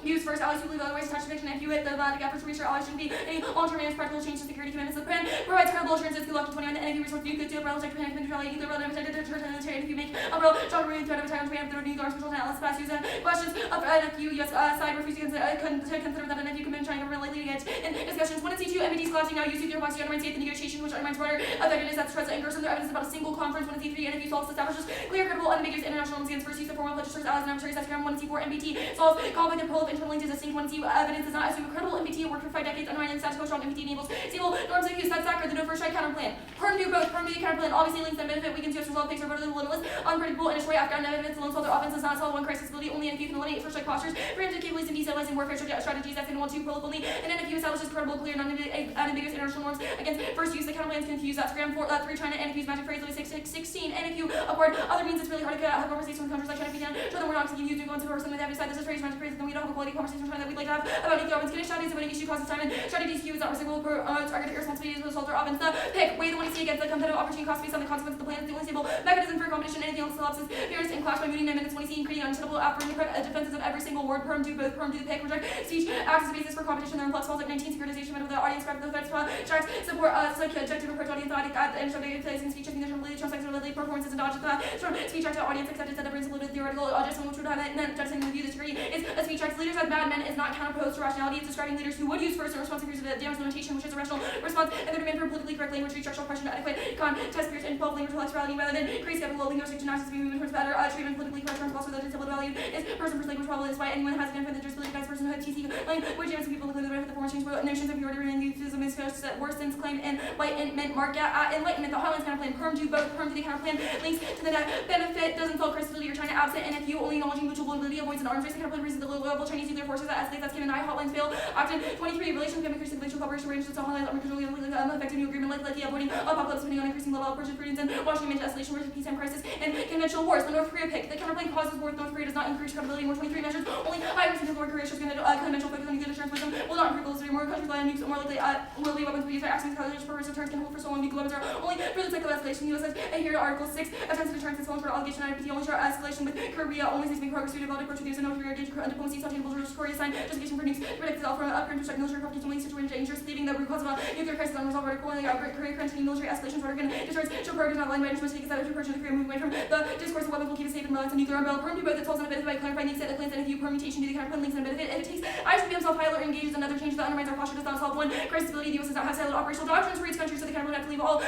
use first allies who believe otherwise, attach conviction, NFU with the efforts to reassure allies shouldn't be any long-term managed practical change to security commitments of the plan, provides credible assurances, good luck to 21, the NFU resource view, good deal, umbrella, protect Japan, neutrality, nuclear, relevant, protected, deterrent, if you make umbrella, John Marine, threat of attack on Japan, the nuclear arms control, and Atlas pass, use questions of NFU, US side refusing to consider that NFU commitment China government likely to get in discussions. 1 and C2, MPTs collapsing now, use nuclear box to undermine state the negotiation, which undermines broader effectiveness that threats and some evidence about a single conference. 1 and C3, NFU solves establishes clear, credible, unambiguous international norms against first use of formal legislators, allies, and arbitrary South Korea. 1 and C4, MPT solves conflict and pearl of internally distinct. 1 and C evidence does not assume a credible MPT worked for 5 decades, undermining the status quo. Strong MPT enables stable norms of use. That's sacred, the no first strike counter plan. Perm do both, perm do the counter plan, obviously links and benefit, weakens US resolve, takes over the limitless, unpredictable, and destroy after evidence alone solve their offense does not solve one crisis ability, only NFU can eliminate first strike postures, preemptive capabilities and destabilizing warfare strategies, that's in 1, 2, proliferate only, and NFU establishes credible, clear, unambiguous international norms against first use. The counter plans confuse that's gram 4, 3 China, NFU's magic phrase, 16, NFU upward, other means it's really hard to have conversations with countries like China, down, show them we're not taking you to go into person with that beside this is phrase, magic phrase, then we don't have a quality conversation with China that we'd like to have about nuclear weapons, getting strategies, avoiding issue causes time, and strategies use that reciprocal targeted irresponsibilities with assault or offense. The pick, weigh the 1C against the competitive opportunity cost based on the consequence of the plan is the only stable mechanism for competition. Anything else collapses, appears and clash by moving 9 minutes 1C and creating untenable defenses of every single word. Perm do both, perm do the pick, reject speech, acts as a basis for competition. Their influx falls like 19 securitization with the audience grab the threats, tracks, support, subjective approach, audience, and subjective place and speech, checking the term, translates related performances and dodge the speech track to audience acceptance that brings a theoretical adjustment which would have it, judging the view this degree is a speech track. Leaders as bad men is not counterposed to rationality. It's describing leaders who would use first in response to the damage limitation, which is a rational response, and their demand for politically correct language, structural question to adequate contest periods and involve language intellectuality rather than create skeptical linguistic gymnastics to be moving towards better treatment, politically correct terms, also the disability value is person first language problem is why anyone has an infinite disability guys personhood, TC language, and some people include the benefit the former change notions of purity and euphemism is that worse since claimed enlightenment, mark enlightenment, the Highlands counter plan, perm do both, perm do the counter plan, links to the benefit, doesn't solve credibility or China absent, and if you only acknowledging mutual vulnerability avoids an arms race, the counter plan raises the global Chinese nuclear forces that escalate, that's given I hotlines fail. Option 23, relations become increasing glacial cooperation ranges, so highlights uncontrollably effective new agreement like the avoiding apocalypse depending on increasing level of Persian prudence and Washington into escalation versus peacetime crisis and conventional wars. The North Korea pick, the counter plan causes war with North Korea does not increase credibility. More 23 measures, only high percent of North Korea shows conventional focus on nuclear deterrence wisdom will not improve the more countries rely on nukes, more likely will weapons be used by actions colors for deterrence can hold for so long. Nuclear weapons are only for the cycle of escalation. The U.S. says adhere to Article 6 attempts to deterrence is falling for allegation IPT only show escalation with Korea only sees being progress to develop approach to use and North Korea engage diplomacy sustainable Korea sign justification for nukes to protect itself from upgrade to strike military property only situation dangerous leaving the root cause of a nuclear crisis unresolved article only Korea currently military escalations rhetoric and deterrence show progress not aligned by interest take that approach to the Korea moving away from the discourse of weapons will keep us safe and reliance on nuclear umbrella. Perm do both it solves on a benefit by clarifying the extent of plans and if you permutation do the counter plan links and benefit if it takes ISP himself high alert engages another change that undermines our posture does not solve one crisis ability. The U.S. does not have siloed operational doctrines for each country so the counter plan have to leave all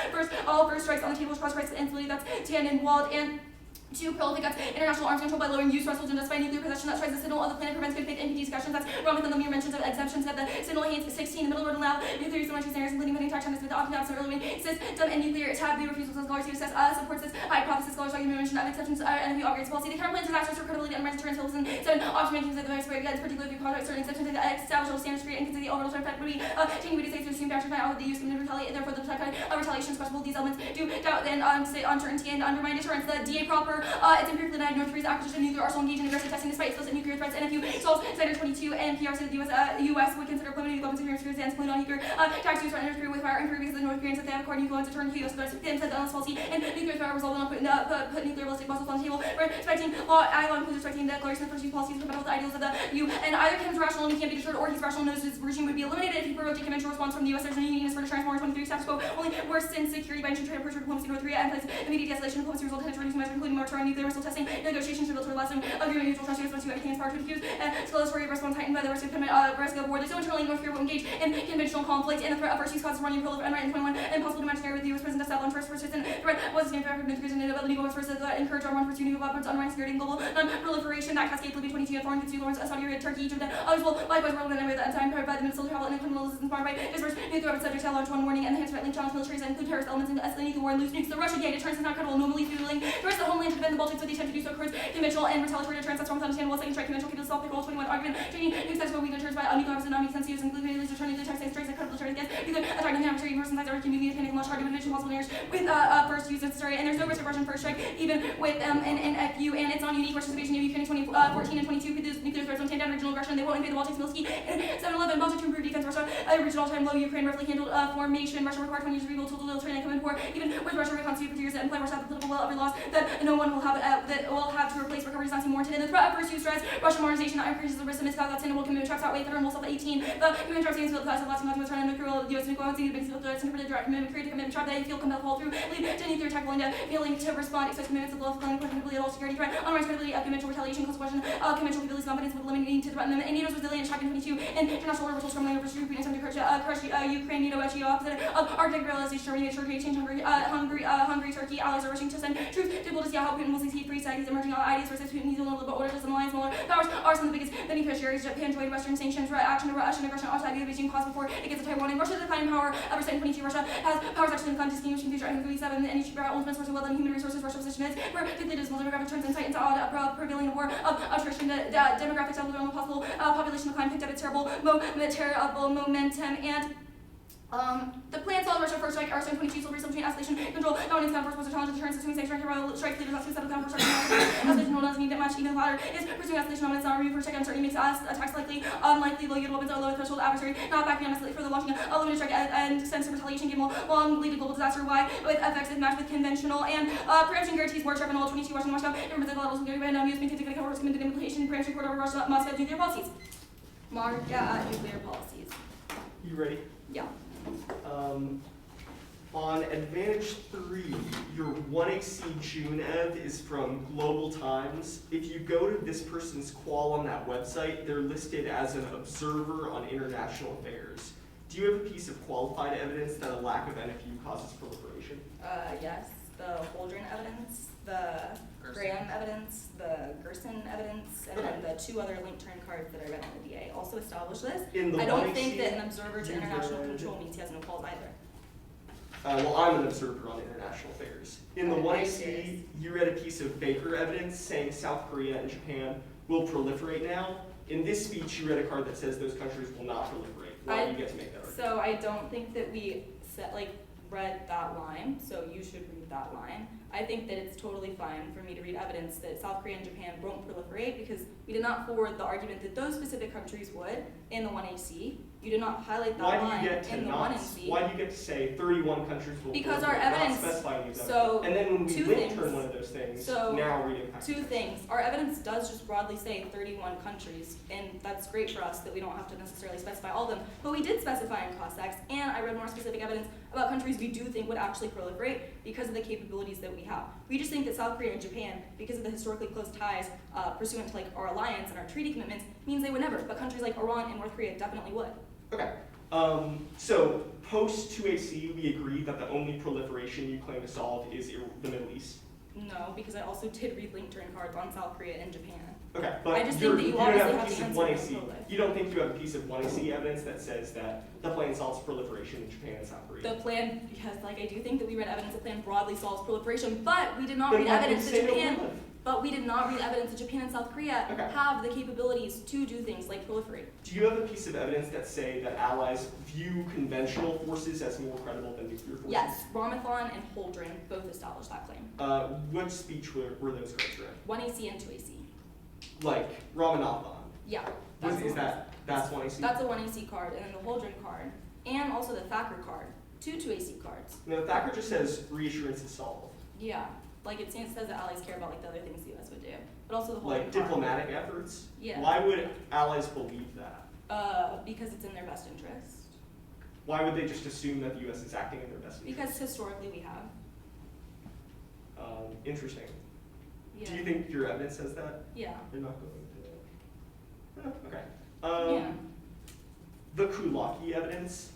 first strikes on the table which cause crisis and instability that's tan and walled and 2. Proliferate international arms control by lowering use thresholds and justifying nuclear possession that strikes the signal of the plan and prevents good faith NPT discussions. That's wrong within the mere mentions of exemptions that the signal hands 16. The middle road allow nuclear use in much scenarios, including putting attack China's with the option opposite early system and nuclear taboo refusals of scholars to assess supports this hypothesis. Scholars like you mentioned that exceptions and the upgrades policy. The counter plan disasters for credibility undermines unrest, deterrence, listen, 7, option mechanisms that the vice against particular view contract, certain exceptions to the established standards create and consider the overall term effect would be taking would say to assume factors by all of the use of retaliate, and therefore the retaliation is questionable. These elements do doubt and say uncertainty and undermine deterrence. The DA proper, it's empirically denied North Korea's acquisition of nuclear arsenal engaged in aggressive testing despite explicit nuclear threats. NFU solves Standard 22 and PR said the US would consider preliminary weapons of nuclear and include on nuclear tax use threat North Korea with fire and because the North Koreans that they have according to turn to US them said the honest policy and nuclear threat result will not put nuclear ballistic missiles on the table. Respecting law, law includes respecting the declaration of the first policies compatible with the ideals of the EU. And either Kim's rational and he can't be deterred, or he's rational knows his regime would be eliminated if he provoked a conventional response from the US. There's no union for deterrence. More 23 status quo only worse since security by trade approach diplomacy in North Korea and place immediate de-escalation diplomacy result in reducing measures including moratorium on nuclear missile testing, negotiations to build to lasting agreement, mutual trust, US to everything is power to diffuse, and escalatory response heightened by the risk of war. There's no internally North Korea will engage in conventional conflict, and the threat of first use causes running proliferation and right in 21 and impossible to match with the US president to launch first persistent threat was the fact of North Korea's inability to go first that encourage our one pursuit new weapons, undermine security and global non-proliferation that cascades Libya 22 and foreign goods to Lawrence, Saudi Arabia, Turkey, Egypt, and others will likewise relevant and with the time powered by the missile travel and criminal inspired by dispersed nuclear weapons subject to launch one warning and the threatening challenge militaries and include terrorist elements into escalating the war and loose nukes. The Russian DA deterrence is not credible, normally fueling the rest of the homeland to defend the Baltics with the attempt to do so occurs conventional and retaliatory deterrence. That's wrong with understandable. Second strike conventional people self-control 21 argument training nukes that's where we deterrence by nuclear weapons and non-nuke sense use including release return nuclear text strikes that credible deterrence against nuclear attacking the adversary person sides are community attending launch hard to division possible errors with first use necessary and there's no risk of Russian first strike even with an FU and it's non unique Russian situation of Ukraine 2014 and 22 with nuclear threats on down regional aggression. They won't invade the Baltics, Milski, and 7-11 Baltic to improve defense. Russia original time low Ukraine roughly handled formation. Russia required 20 years of rebuild to little training and come in war. Even with Russia reconstituted for years that imply Russia the political will of every loss that no one will have that will have to replace recovery is not warranted. And the threat of first use threats Russian modernization that increases the risk of miscalculation that's sustainable commitment traps outweigh federal self 18. The commitment traps against the class of lasting not to return and nuclear the US nuclear weapons the basic threats interpreted direct commitment create a commitment trap that you feel compelled to fall through lead to nuclear attack Linda failing to respond accept commitments of love feeling questionably at all security threat unright credibility of conventional retaliation cause question conventional capabilities competence with limiting to threaten them and NATO's resilient shock in 22 and international order which scrambling over Ukraine attempt to crush Ukraine NATO actually opposite of Arctic realization Germany Turkey change Hungary Turkey allies are rushing to send troops to able to see how Putin will succeed free side these emerging ideas versus Putin needs a little bit order to some alliance smaller powers are some of the biggest beneficiaries. Japan joined Western sanctions action to Russian aggression outside the Beijing cause before it gets to Taiwan and Russia's declining power ever since 22 Russia has powers actually in the distinguishing future and 37 and each ultimate source of wealth and human resources Russia's position is where quickly dismal demographic trends insight into odd prevailing war of attrition the demographics of the possible population decline picked up its terrible momentum and the plan solves Russia first strike, arson 22, silver between escalation, control, dominance, counter force, challenge, deterrence, assuming safe strike, strike leaders, not suicide, counter force, escalation, doesn't need that much, even louder, is pursuing escalation, dominance, not review, first strike, uncertainty, makes attacks likely, unlikely, low yield weapons, or low threshold adversary, not backing on escalate, further launching a limited strike, and extensive retaliation, game long, lead to global disaster, why, with effects if matched with conventional, and preemption guarantees war, sharp and all 22, Russian, Moscow, different physical levels, and use maintains a cover, committed implication, preemption, court over Russia, Moscow, nuclear policies. Nuclear policies. You ready? Yeah. On Advantage 3, your 1AC Junev is from Global Times. If you go to this person's qual on that website, they're listed as an observer on international affairs. Do you have a piece of qualified evidence that a lack of NFU causes proliferation? Yes. The Holdren evidence, the Graham evidence, the Gerson evidence, and then the two other linked turn cards that I read on the DA also establish this. I don't think that an observer to international control means he has no calls either. Well, I'm an observer on international affairs. In the 1AC, you read a piece of Baker evidence saying South Korea and Japan will proliferate now. In this speech, you read a card that says those countries will not proliferate. Why do you get to make that argument? So I don't think that we read that line, so you should read that line. I think that it's totally fine for me to read evidence that South Korea and Japan won't proliferate because we did not forward the argument that those specific countries would in the 1AC. You did not highlight that line in the 1AC. Why do you get to say 31 countries will because proliferate, our evidence, not specifying these so and then when we two link things. turn one of those things, So now read impact. Two things. Our evidence does just broadly say 31 countries, and that's great for us that we don't have to necessarily specify all of them. But we did specify in Cossacks, and I read more specific evidence about countries we do think would actually proliferate because of the capabilities that we have. We just think that South Korea and Japan, because of the historically close ties pursuant to our alliance and our treaty commitments, means they would never. But countries like Iran and North Korea definitely would. Okay. So post 2AC, we agree that the only proliferation you claim to solve is the Middle East. No, because I also did read linked turn cards on South Korea and Japan. Okay, but I just think that you don't obviously have a have piece to of answer 1AC. You don't think you have a piece of 1AC evidence that says that the plan solves proliferation in Japan and South Korea? The plan, yes, I do think that we read evidence the plan broadly solves proliferation, but we did not Then read why do you evidence say that no Japan. prolif? But we did not read evidence that Japan and South Korea Okay. have the capabilities to do things like proliferate. Do you have a piece of evidence that say that allies view conventional forces as more credible than nuclear forces? Yes, Ramathon and Holdren both established that claim. What speech were those cards read? 1AC and 2AC. Like Ramanathan. Yeah. That's the one. that's 1AC? That's a 1AC card, and then the Holdren card, and also the Thacker card. Two 2AC cards. No, Thacker just says reassurance is solved. Yeah. Like it says that allies care about like the other things the US would do. But also the Holdren Like card. diplomatic efforts? Yeah. Why would allies believe that? Because it's in their best interest. Why would they just assume that the US is acting in their best interest? Because historically we have. Interesting. Yeah. Do you think your evidence says that? Yeah. You're not going to. Oh, okay. Yeah. The Kulaki evidence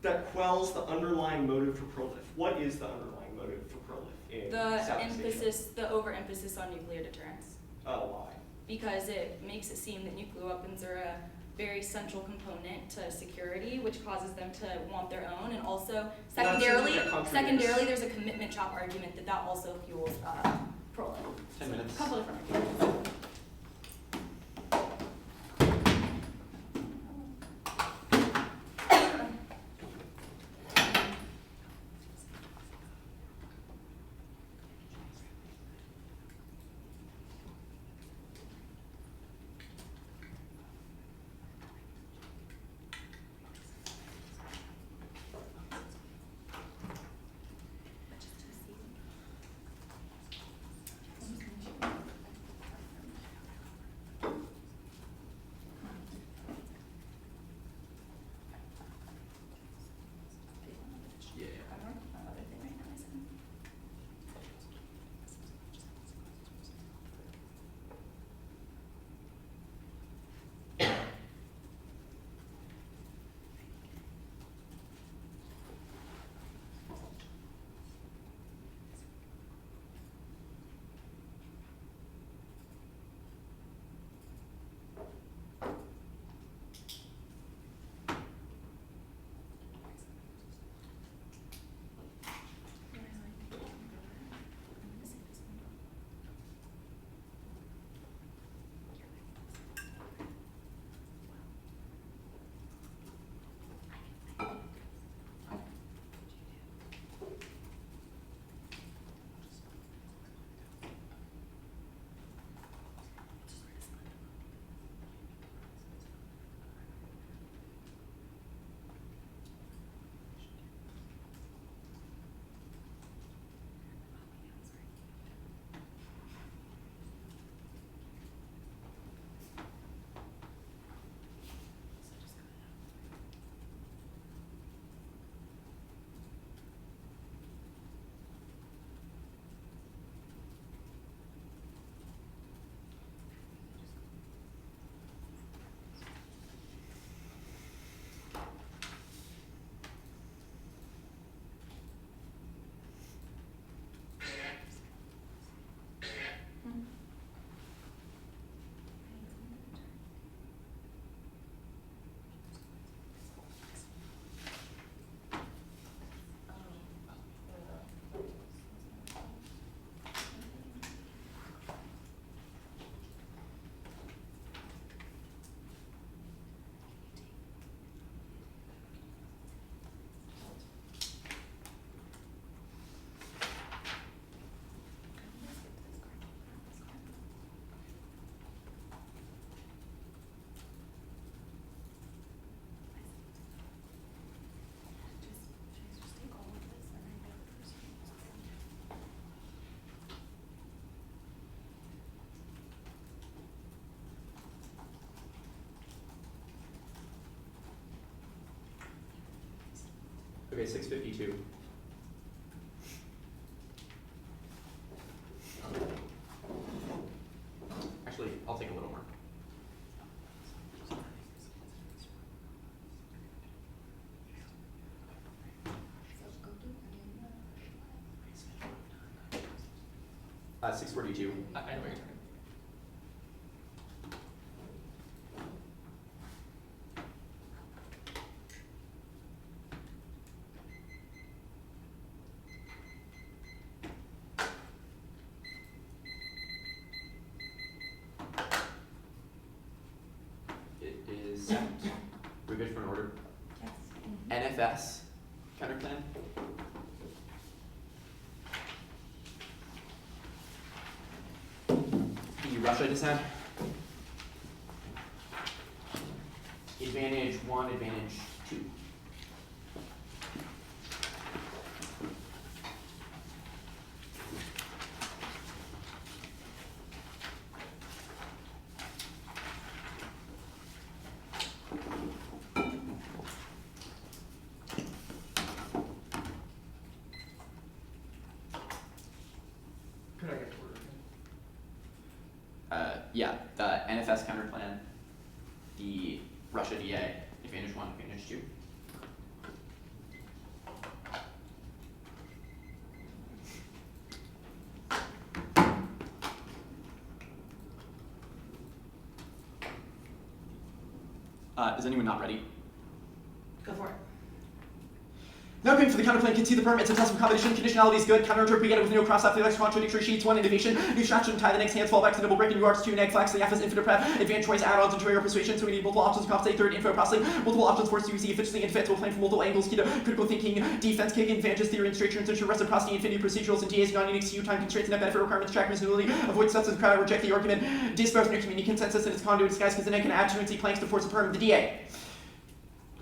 that quells the underlying motive for prolif. What is the underlying motive for prolif in Southeast Asia? The overemphasis on nuclear deterrence. Why? Because it makes it seem that nuclear weapons are a very central component to security, which causes them to want their own, and also secondarily, there's a commitment trap argument that also fuels prolif. 10 minutes. A couple different arguments. Yeah. I'm working on another thing right now, I said. Okay, 6:52. Actually, I'll take a little more. Uh, 6:42. I know what you're talking good for an order? Yes. NFS counterplan. The Russia dissent. Advantage 1, advantage 2. Could I get to order? Yeah, the NFS counterplan, the Russia DA, advantage 1, advantage 2. Is anyone not ready? Go for it. Now going for the counterplan, concede the perm, it's a test of combination, conditionality is good, counter-interpret, we get it with no cross-up, the contradictory sheets, 1 innovation, new strategy, tie the next hands, fall back to double break, and URs, 2 neg flags, the F is infinite prep, advanced choice, add-ons, and trigger persuasion, so we need multiple options to compensate, third info processing, multiple options for UC efficiency, and defense, we'll plan from multiple angles, key to critical thinking, defense, kicking, advantages, theory, and straight turns, ensure reciprocity, infinity procedurals, and DAs, non-unique CU time constraints, net benefit requirements, track reasonability, avoid substance crowd, reject the argument, dispose new community consensus, and its conduit disguise, because then I can add 2 and C planks to force a perm, the DA.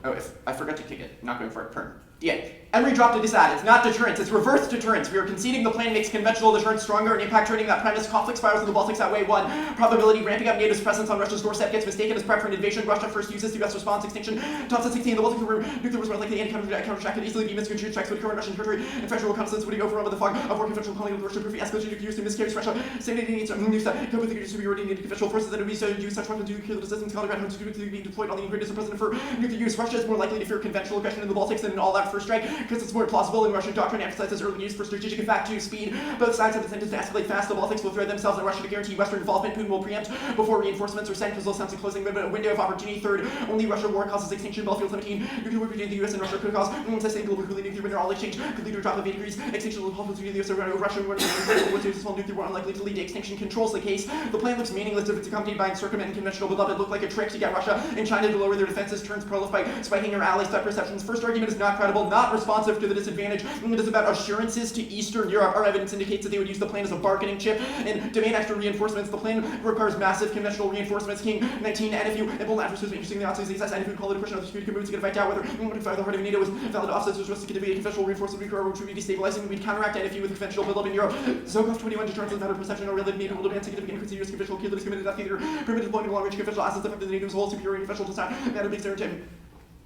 Oh, if I forgot to kick it, not going for it, perm. DA. Emory dropped a disadd. It's not deterrence, it's reverse deterrence. We are conceding the plan makes conventional deterrence stronger and impact turning that premise. Conflict spirals in the Baltics that way. 1. Probability ramping up NATO's presence on Russia's doorstep gets mistaken as prep for an invasion. Russia first uses the US response extinction. Thompson 16, the Baltic nuclear was more likely to counter-attack could easily be misconstrued. Tracks would occur in Russian territory. And French reconnaissance would overrun with the fog of war conventional colonial Russia proof escalation nuclear use to miscarries Russia. Sanity needs news that come with the superiority needed conventional forces that use such weapons to nuclear resistance. Conrad Hunt to being deployed on the greatest president for nuclear use. Russia is more likely to fear conventional aggression in the Baltics than an all-out first strike because it's more plausible in Russian doctrine emphasizes early use for strategic and fact to speed. Both sides have the tendency to escalate fast. The Baltics will thread themselves in Russia to guarantee Western involvement. Putin will preempt before reinforcements are sent because they'll sense a closing window of opportunity. 3rd, only Russia war causes extinction. Belfield 17, nuclear war between the US and Russia could cause unsustainable nuclear mineral exchange could lead to a drop of 8 degrees. Extinction will help between the US and Russia with small nuclear war unlikely to lead to extinction. Controls the case. The plan looks meaningless if it's accompanied by encirclement and conventional buildup. It looked like a trick to get Russia and China to lower their defenses. Turns prolific by spiking our allies' threat perceptions. First argument is not credible, not responsive to the disadvantage. It is about assurances to Eastern Europe. Our evidence indicates that they would use the plan as a bargaining chip and demand extra reinforcements. The plan requires massive conventional reinforcements. King 19, and if you implement adversaries interesting the odds exist, and if you call it a question of the security moves, you can fight out whether the heart of NATO is valid offsets was risky to be a conventional reinforcement which would be destabilizing. We'd counteract NFU with conventional buildup in Europe. Zokov 21 deterrence is matter of perception or relative NATO will demand significant increase in US conventional kill that is committed to that theater. Permitted deployment of long-range conventional assets affected the NATO's whole superior conventional design. Matter big stereotype.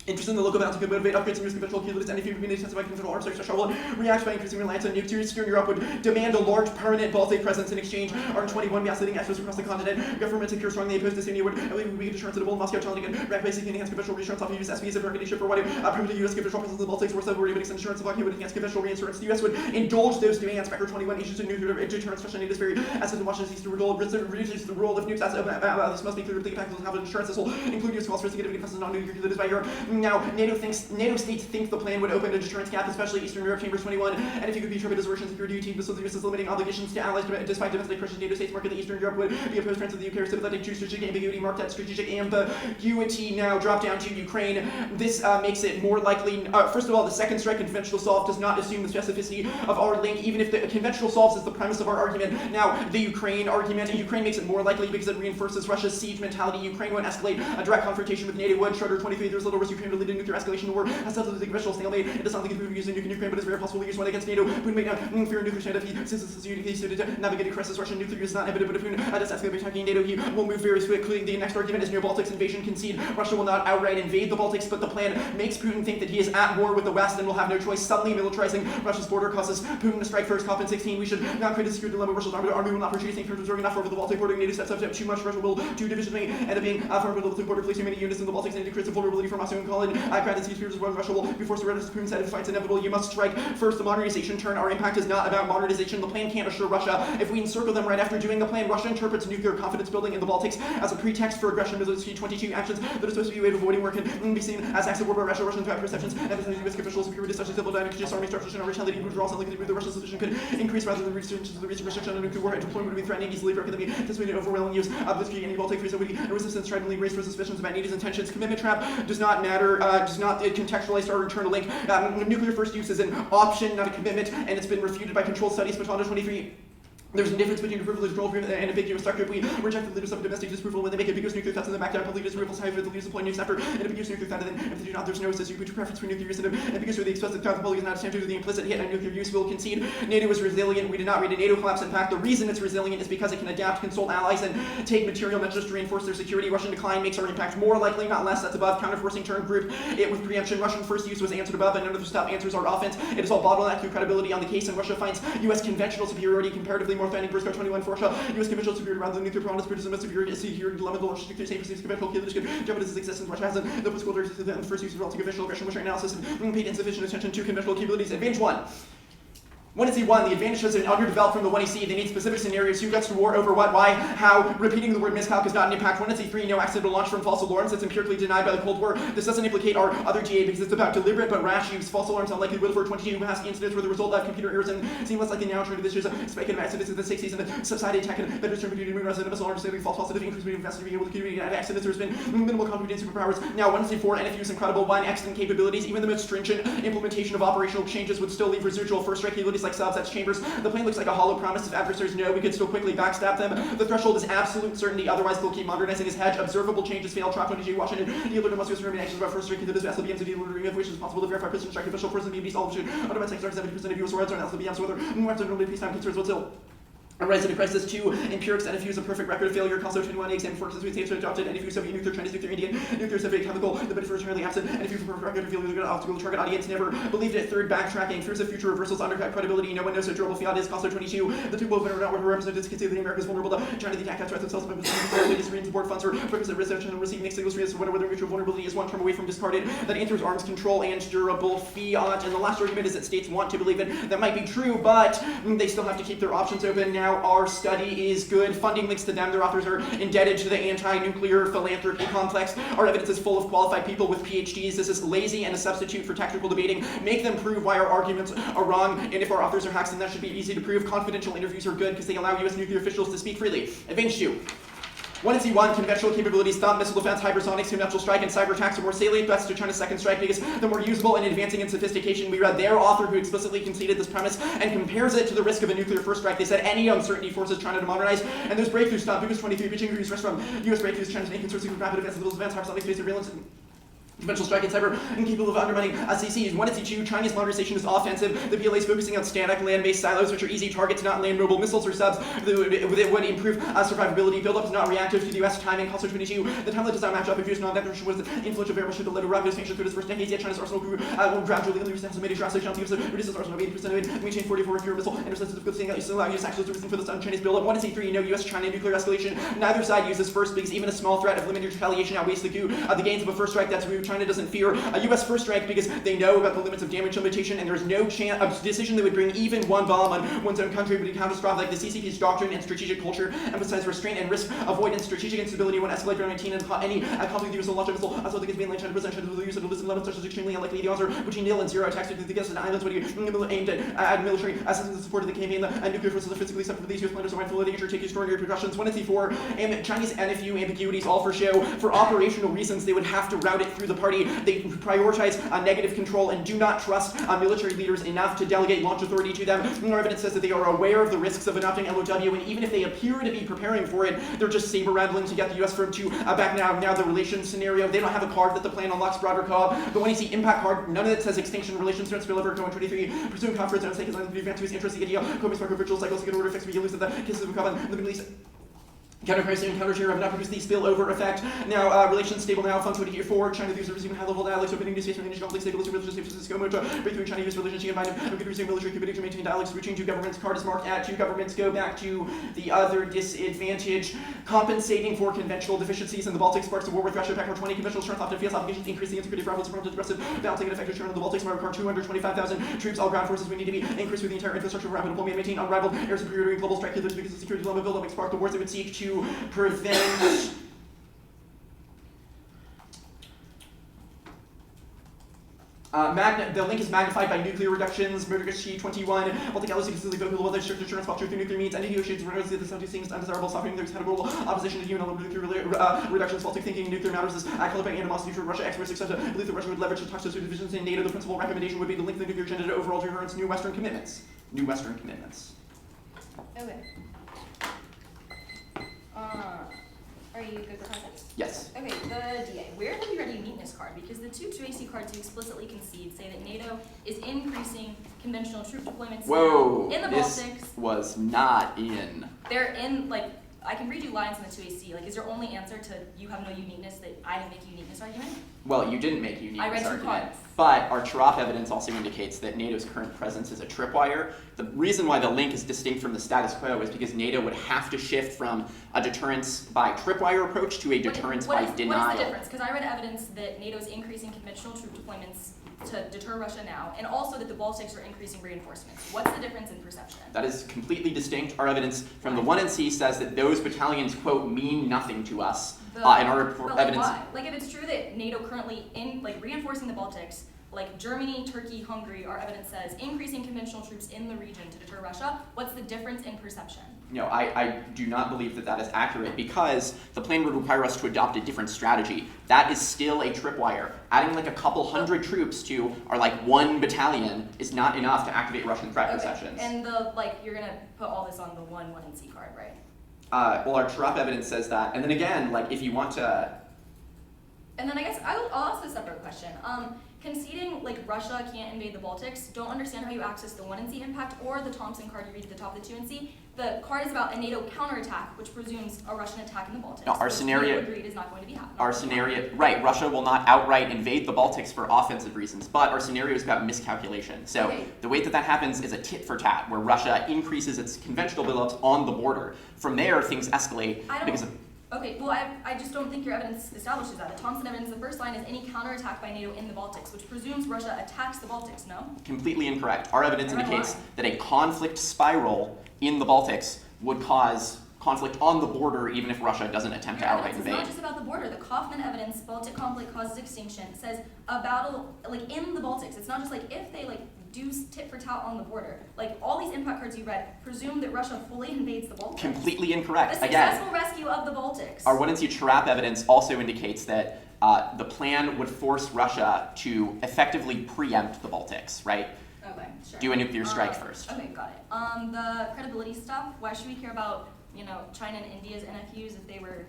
Interest in the local balance could motivate upgrades in US conventional killers, and if you remain intensified conventional arms structure will react by increasing reliance on nuclear. Eastern Europe would demand a large permanent Baltic presence in exchange. R21 gaslighting experts across the continent. Government secure strongly opposed to Syria would be deterrence to Moscow challenging and rank basically enhanced conventional reassurance off US SB as a bargaining chip for what permitted US conventional presence in the Baltics were so worried about assurance of Blockade would enhance conventional reassurance. The US would indulge those demands. Becker 21 issues a nuclear deterrence question in this very as in Washington seeks to reduce the role of nukes as this must be clear the impact will have an insurance. This will include US calls for significant presence on nuclear killers by Europe. Now NATO states think the plan would open a deterrence gap, especially Eastern Europe, Chambers 21, and if you could be interpreted as Russian security duty, so the US is limiting obligations to allies despite domestic pressures. NATO states market that Eastern Europe would be opposed friends of the UK or sympathetic to strategic ambiguity, marked at strategic ambiguity. Now drop down to Ukraine. This makes it more likely, first of all, the second strike conventional solve does not assume the specificity of our link, even if the conventional solves is the premise of our argument. Now, the Ukraine argument, Ukraine makes it more likely because it reinforces Russia's siege mentality. Ukraine won't escalate a direct confrontation with NATO would. Schroeder 23, there's little risk Ukraine will lead to nuclear escalation war. As to the conventional stalemate, it does not think it's moving using Ukraine, but it's very possible to use one against NATO. Putin may not fear nuclear standoff. Since this is uniquely suited to navigate a crisis, Russian nuclear is not inevitable. But Putin does escalate by attacking NATO. He will move very swiftly. The next argument is Baltics invasion concede. Russia will not outright invade the Baltics, but the plan makes Putin think that he is at war with the West and will have no choice. Suddenly militarizing Russia's border causes Putin to strike first. COP in 16. We should not create a security dilemma. Russia's army will not purchase anything for enough over the Baltic border. NATO steps up too much. Russia will do division end up being formidable to border, placing many units in the Baltics and it creates a vulnerability for Moscow and Colin. Granted, these fears when Russia will be forced to register Putin's side of the fight's inevitable. You must strike first the modernization turn. Our impact is not about modernization. The plan can't assure Russia. If we encircle them right after doing the plan, Russia interprets nuclear confidence building in the Baltics as a pretext for aggression. Military 22 actions that are supposed to be a way of avoiding war can be seen as acts of war by Russia. Russian threat perceptions, emphasizing US officials, superiority, such as civil dynamics, army structures, and retaliatory withdrawals, and likely the Russian position could increase rather than restrictions to the restriction of nuclear war. Deployment would be threatening easily for academy, anticipating overwhelming use of this key and Baltic resistance stridently raised for suspicions about NATO's intentions. Commitment trap does not matter. letter does not contextualize our internal link. Nuclear first use is an option, not a commitment, and it's been refuted by controlled studies. But 23. There's a difference between a privileged control agreement and ambiguous structure. We reject the leaders of domestic disapproval when they make ambiguous nuclear threats and then back down public disapproval. However, the leaders employ nukes after an ambiguous nuclear threat, and then if they do not, there's no associated preference for nuclear use. And ambiguous or the explicit threat, the public is not attempted to the implicit hit on nuclear use will concede. NATO is resilient. We did not read a NATO collapse. In fact, the reason it's resilient is because it can adapt, consult allies, and take material measures to reinforce their security. Russian decline makes our impact more likely, not less. That's above. Counterforcing turn group it with preemption. Russian first use was answered above, and none of the stop answers are offense. It is all bottleneck through credibility on the case, and Russia finds U.S. conventional superiority comparatively more threatening. Briscoe 21 for Russia. U.S. conventional superiority rather than nuclear promise criticism of superiority dilemma. The Russian nuclear safety conventional capabilities could jeopardize its existence. Russia has the political the first use of relative conventional aggression, which analysis and paid insufficient attention to conventional capabilities. Advantage 1. 1AC1, the advantages are underdeveloped from the 1AC. They need specific scenarios. Who gets to war over what, why, how. Repeating the word miscalc is not an impact. 1AC3, no accidental launch from false alarms. That's empirically denied by the Cold War. This doesn't implicate our other GA because it's about deliberate but rash use. False alarms unlikely will for 22 past incidents were the result of computer errors and seem less likely now. This year's speculative accidents in the 60s and the subsided tech and better term computer moon resident alarms saying false positive increase in investigating able to communicate accidents. There's been minimal computing superpowers. Now 1AC4, NFU is incredible. 1, excellent capabilities. Even the most stringent implementation of operational changes would still leave residual first strike capabilities like subsets chambers. The plan looks like a hollow promise. If adversaries know, we could still quickly backstab them. The threshold is absolute certainty, otherwise they'll keep modernizing his hedge. Observable changes fail. Trap 22, Washington. Dealer to Moscow remain anxious about first strike into this vessel BMs of which is possible to verify prison strike official person BBs all of should automatic 70% of US words are now BMs whether weapons are peacetime concerns will still. A rise in a crisis 2, empirics, NFUs, a perfect record of failure. Also 21, exam forces we states adopted. NFU, Soviet, nuclear, Chinese, nuclear, Indian, nuclear, Soviet, chemical. The benefit is rarely absent. NFU for perfect record of failure. The optical target audience never believed it. 3rd, backtracking. Fears of future reversals undercut credibility. No one knows what durable fiat is. Also 22, the two both are not what representatives consider the Americas vulnerable to China. The attack threats themselves by disagreeing support funds for requisite research and receiving mixed signals for whether mutual vulnerability is one term away from discarded. That answers arms control and durable fiat. And the last argument is that states want to believe it. That might be true, but they still have to keep their options open. Now our study is good. Funding links to them. Their authors are indebted to the anti-nuclear philanthropy complex. Our evidence is full of qualified people with PhDs. This is lazy and a substitute for technical debating. Make them prove why our arguments are wrong, and if our authors are hacks, then that should be easy to prove. Confidential interviews are good because they allow U.S. nuclear officials to speak freely. Advantage 2. 1AC1, conventional capabilities, thought, missile defense, hypersonics, conventional strike, and cyber attacks are more salient threats to China's second strike because they're more usable and advancing in sophistication. We read their author who explicitly conceded this premise and compares it to the risk of a nuclear first strike. They said any uncertainty forces China to modernize, and those breakthroughs stop. Because 23, pitching reviews rest from U.S. breakthroughs, China's making consortium with rapid advance, missiles advance, hypersonic space surveillance, conventional strike and cyber incapable of undermining CCs. 1AC2, Chinese modernization is offensive. The PLA is focusing on static land-based silos, which are easy targets, not land mobile missiles or subs. That would improve survivability. Build-up is not reactive to the U.S. timing. Also 22, the timeline does not match up. If U.S. non-declaration was the influential variable should have led to rapid expansion through its first decades, yet China's arsenal grew will gradually reduce estimated drastic chance to reduce its arsenal of 80% of it, maintain 44 pure missile intercepts of good thing that used to allow U.S. actually to reason for the Chinese build-up. 1AC3, no U.S.-China nuclear escalation. Neither side uses first because even a small threat of limited retaliation outweighs the the gains of a first strike. That's who China doesn't fear. A U.S. first strike because they know about the limits of damage limitation, and there's no chance of decision that would bring even one bomb on one's own country would be catastrophic. The CCP's doctrine and strategic culture emphasize restraint and risk avoidance. Strategic instability when escalated around 19 and any conflict use of launch missile. Also, because mainland China presents the use of the list 11 such as extremely unlikely. The odds are between nil and 0 attacks to the guests islands when you aimed at military assistance and support of the campaign. The nuclear forces are physically separate from these U.S. planners are mindful of the nature take extraordinary precautions. 1AC4 and Chinese NFU ambiguities all for show. For operational reasons, they would have to route it through the party. They prioritize negative control and do not trust military leaders enough to delegate launch authority to them. Our evidence says that they are aware of the risks of adopting LOW, and even if they appear to be preparing for it, they're just saber-rattling to get the U.S. firm to back now the relations scenario. They don't have a card that the plan unlocks broader co-op. But when you see impact card, none of it says extinction, relations, threats, spillover, going 23, pursuing conference, and sake is advance to his interest, the idea, Kobe Spark, virtual cycles, get order, fix, we lose the kisses of a coven, the Middle East. Counter-crisis and counter-terror have not produced the spillover effect. Now, relations stable now, fun 24, China users receiving high-level dialogues, opening new states from Indian conflict, stability, religious states, Cisco, Mocha, breakthrough China-US relations, combined with resume military committing to maintain dialogues between two governments. Card is marked at two governments. Go back to the other disadvantage. Compensating for conventional deficiencies in the Baltic sparks of war with Russia. Factor 20, conventional strength, often field obligations, increase the integrative rivals, promoted aggressive, balancing and effective turn of the Baltic smart card 225,000 troops, all ground forces we need to be increased with the entire infrastructure of rapid deployment, maintain unrivaled air superiority, global strike capabilities because the security dilemma build-up makes spark the wars that would seek to prevent The link is magnified by nuclear reductions, Murdergashi 21, Baltic galaxy consistently vocal whether strict deterrence while through nuclear means, and negotiations regardless of the something seems undesirable, suffering there's heritable opposition to human nuclear reductions, Baltic thinking, nuclear matters is colored by animosity for Russia, experts accept believe that Russia would leverage the toxic divisions in NATO. The principal recommendation would be to link the nuclear agenda to overall deterrence, new Western commitments. New Western commitments. Okay. Are you good for context? Yes. Okay, the DA. Where have you read a uniqueness card? Because the two 2AC cards you explicitly concede say that NATO is increasing conventional troop deployments in the this Baltics. was not in. They're in, like, I can read you lines in the 2AC. Like, is your only answer to you have no uniqueness that I didn't make a uniqueness argument? Well, you didn't make a uniqueness I read two argument. cards. But our Charop evidence also indicates that NATO's current presence is a tripwire. The reason why the link is distinct from the status quo is because NATO would have to shift from a deterrence by tripwire approach to a deterrence by denial. What is the difference? Because I read evidence that NATO is increasing conventional troop deployments to deter Russia now, and also that the Baltics are increasing reinforcements. What's the difference in perception? That is completely distinct. Our evidence from the 1NC says that those battalions, quote, mean nothing to us. And our evidence. Why? Like, if it's true that NATO currently reinforcing the Baltics, like Germany, Turkey, Hungary, our evidence says increasing conventional troops in the region to deter Russia. What's the difference in perception? No, I do not believe that that is accurate because the plan would require us to adopt a different strategy. That is still a tripwire. Adding like a couple hundred troops to our like one battalion is not enough to activate Russian threat perceptions. And you're gonna put all this on the 1NC card, right? Well, our Charop evidence says that. And then again, like if you want to. And then I guess I'll ask a separate question. Conceding like Russia can't invade the Baltics, don't understand how you access the 1NC impact or the Thompson card you read at the top of the 2NC. The card is about a NATO counterattack, which presumes a Russian attack in the Baltics. No, our scenario agreed is not going to be happening. Our scenario, right? Russia will not outright invade the Baltics for offensive reasons, but our scenario is about miscalculation. So the way that happens is a tit for tat, where Russia increases its conventional buildups on the border. From there, things escalate because of. Okay, well, I just don't think your evidence establishes that. The Thompson evidence, the first line is any counterattack by NATO in the Baltics, which presumes Russia attacks the Baltics, no? Completely incorrect. Our evidence indicates that a conflict spiral in the Baltics would cause conflict on the border even if Russia doesn't attempt to outright invade. It's not just about the border. The Kaufman evidence, Baltic conflict causes extinction, says a battle, like, in the Baltics. It's not just like if they, like, do tit for tat on the border. Like, all these impact cards you read presume that Russia fully invades the Baltics. Completely incorrect. The successful rescue of the Baltics. Our 1NC Charop evidence also indicates that the plan would force Russia to effectively preempt the Baltics, right? Okay, sure. Do a nuclear strike first. Okay, got it. The credibility stuff, why should we care about, China and India's NFUs if they were,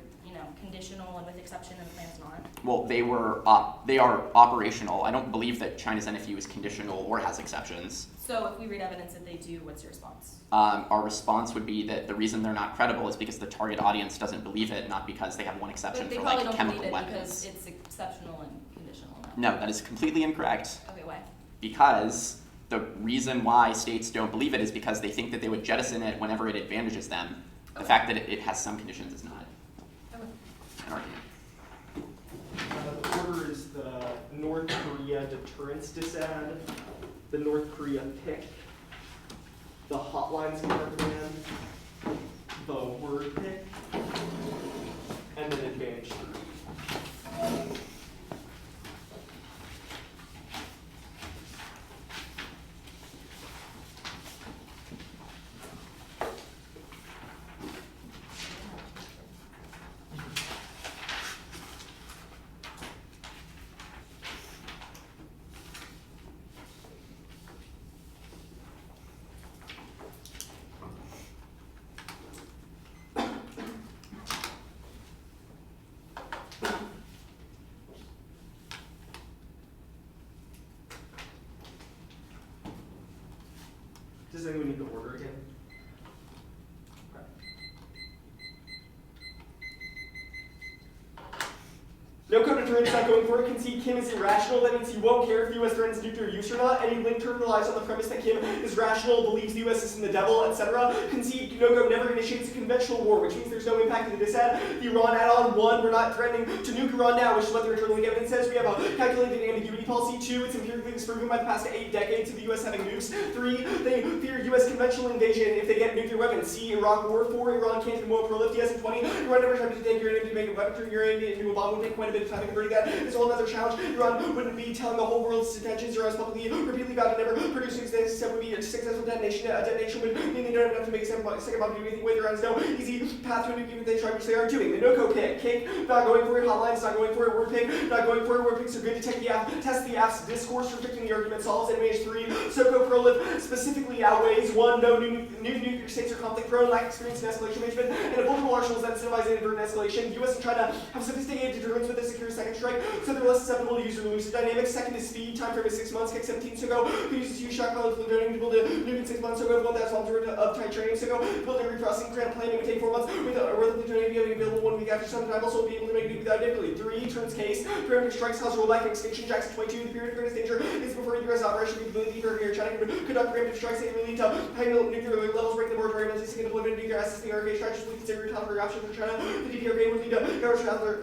conditional and with exception and the plan's not? Well, they are operational. I don't believe that China's NFU is conditional or has exceptions. So if we read evidence that they do, what's your response? Our response would be that the reason they're not credible is because the target audience doesn't believe it, not because they have one exception for like chemical weapons. Because it's exceptional and conditional. No, that is completely incorrect. Okay, why? Because the reason why states don't believe it is because they think that they would jettison it whenever it advantages them. The fact that it has some conditions is not an argument. The order is the North Korea deterrence disad, the North Korea pick, the hotlines command, the word pick, and then advantage 3. Does anyone need the order again? No code deterrence not going for it. Concede Kim is irrational. That means he won't care if the U.S. threatens nuclear use or not. Any link term relies on the premise that Kim is rational, believes the U.S. is in the devil, etc. Concede no code never initiates a conventional war, which means there's no impact to the disad. The Iran add-on 1, we're not threatening to nuke Iran now, which is what their internal evidence says. We have a calculated ambiguity policy. 2, it's empirically disproven by the past 8 decades of the U.S. having nukes. 3, they fear U.S. conventional invasion if they get nuclear weapons. C, Iraq war. 4, Iran can't do more prolific. Yes, in 20, Iran never attempted to take uranium to make a weapon. Turn uranium into a bomb would take quite a bit limited time in converting that is a whole other challenge. Iran wouldn't be telling the whole world's intentions or as publicly repeatedly about it, never producing this step would be a successful detonation. A detonation would mean they don't have enough to make a second bomb do anything with. Iran's no easy path to a nuclear they try, which they are doing. The no-co pick, cake, not going for it, hotlines, not going for it, word pick, not going for it, word picks are good to test the app's discourse, rejecting the argument solves, and manage 3. SOCO prolif specifically outweighs 1. No new nuclear states are conflict prone, lack experience in escalation management, and a vulnerable arsenals that incentivize inadvertent escalation. The US and China have sophisticated deterrence with a secure second strike, so they're less susceptible to user elusive dynamics. Second is speed, time frame is 6 months, kick 17 SOCO, who uses huge shock pilot for learning to build a nuke in 6 months, SOCO, 1,000 uptight training SOCO, building a reprocessing grant planning would take 4 months, with a relatively training being available 1 week after some time, also be able to make nuke without difficulty. 3 turns case, preemptive strikes cause rollback and extinction, Jackson 22, the period of greatest danger is before egress operation, the ability for China to conduct preemptive strikes that really to high nuclear levels, break the moratorium, as seeking to limit nuclear assets, the RFA strategically consider retaliatory option for China. The DPRK would lead to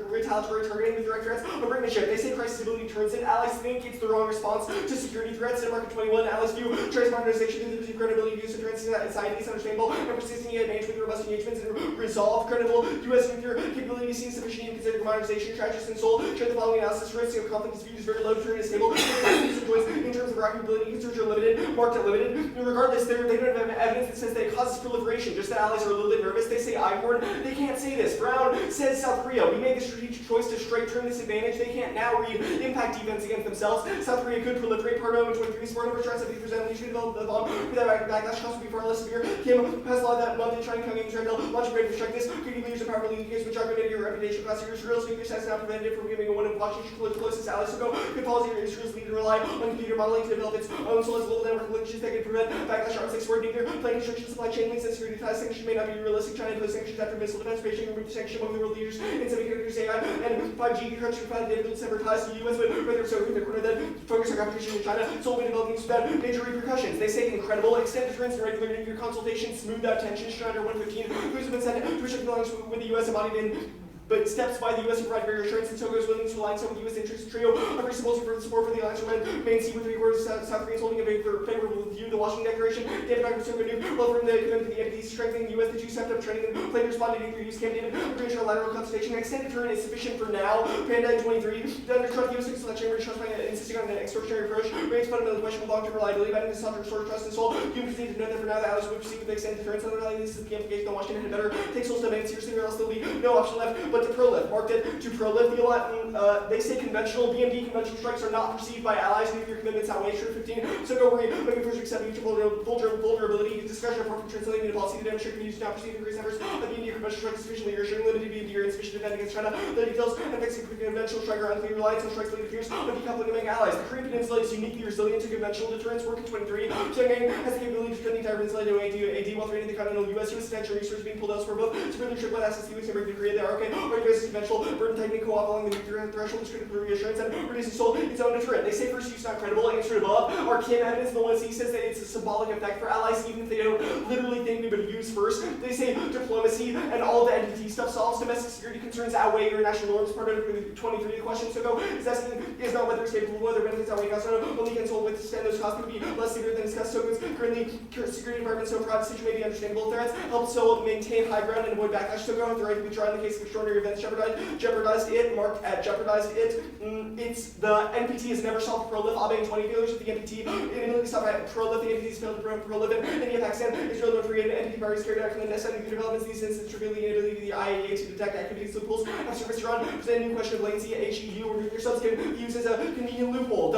retaliatory targeting with direct threats of bringing the ship. They say crisis ability turns it. Allies think it's the wrong response to security threats. In Market 21, allies view China's modernization through the credibility of use of threats anxiety is understandable and persisting in managed with robust engagements and resolve credible U.S. nuclear capability seems sufficient even considering modernization, strategist and soul. Share the following analysis risk of conflict is viewed as very low, turn is stable. In terms of rocket ability, users are limited, marked at limited. Regardless, they don't have evidence that says that it causes proliferation, just that allies are a little bit nervous. They say Ihorn, they can't say this. Brown says South Korea, we made the strategic choice to straight turn this advantage. They can't now read impact events against themselves. South Korea could proliferate. Part of 23 sport over tries to be presented to develop the bomb without backlash. Cost would be far less severe. Kim passed a law that month in trying to come in Israel, launch a great strike this. Could you leaders of power leading case which argumented your reputation class years? Israel's nuclear stats now prevented from giving a one of watching closest allies to go. Could policy Israel's leader rely on computer modeling to develop its own soulless global network glitches that could prevent backlash arms export nuclear plan construction supply chain links and security ties. Sanctions may not be realistic. China imposed sanctions after missile defense, Beijing removed sanction among the world leaders in semiconductors, AI, and 5G countries provided difficult separate ties to the U.S. But whether so in the corner that focus on competition in China, solely developing without major repercussions. They say incredible extended deterrence and regular nuclear consultation, smooth out tensions. Schneider 115, who's been sent to restrict alliance with the U.S. embodied in but steps by the U.S. to provide greater assurance and SOCO's willingness to align some with U.S. interests. Trio of principles for the support for the alliance from main seat with 3/4 South Koreans holding a favorable view. The Washington Declaration, David Dr. SOCO knew well from the commitment to the entities strengthening the U.S. The Jews stepped up training and played responded to nuclear use. Camp David, agreed lateral consultation. Extended deterrent is sufficient for now. Panda 23, the undercut U.S. select chamber trust by insisting on an extortionary approach. Raised fundamental question of long-term reliability, betting this to restore trust and soul. Humans need to know that for now the allies will proceed with the extended deterrence. Other this is the implication that Washington had better take Seoul's demand seriously or else there'll be no option left but to prolift. Marked it to prolift the they say conventional BMD conventional strikes are not perceived by allies. Nuclear commitments outweigh. Sure 15. So go worry. Looking for accept mutual vulnerability. Discussion of forfeit translating into policy to demonstrate can use not perceived increased efforts of BMD conventional strikes sufficiently reassuring. Limited BMD or insufficient defend against China. The details and fixing conventional strike are unclear. Reliance on strikes later fears of decoupling among allies. The Korean Peninsula is uniquely resilient to conventional deterrence. Work in 23. Pyongyang has the capability to turn the entire peninsula into AD while threatening the continental U.S. U.S. attention resources being pulled elsewhere. Both to further trip access to U.S. and Korea. The RK or U.S. conventional burden tightening co-op along the nuclear threshold is critical reassurance and reducing Seoul its own deterrent. They say first use not credible. Answer above. Our Kim evidence, the one he says that it's a symbolic effect for allies, even if they don't literally think they would use first. They say diplomacy and all the NPT stuff solves domestic security concerns outweigh international norms. Part of 23 the question so go is asking is not whether it's capable, whether benefits outweigh costs. Only can Seoul withstand those costs would be less severe than discussed. So it's currently security department so fraud situation may be understandable threats. Help Seoul maintain high ground and avoid backlash. So go the right to withdraw in the case of extraordinary events jeopardized it. Marked at jeopardized it. It's the NPT has never solved prolif. Abe 20 failures with the NPT. It immediately stopped at prolif. The NPT has failed to prolif it. And the Pakistan, Israel, North Korea, and NPT parties carried out clandestine nuclear developments. These instances trivially inability of the IAEA to detect activities of pools of surface Iran. Present a new question of latency. HEU or nuclear subs can be used as a convenient loophole.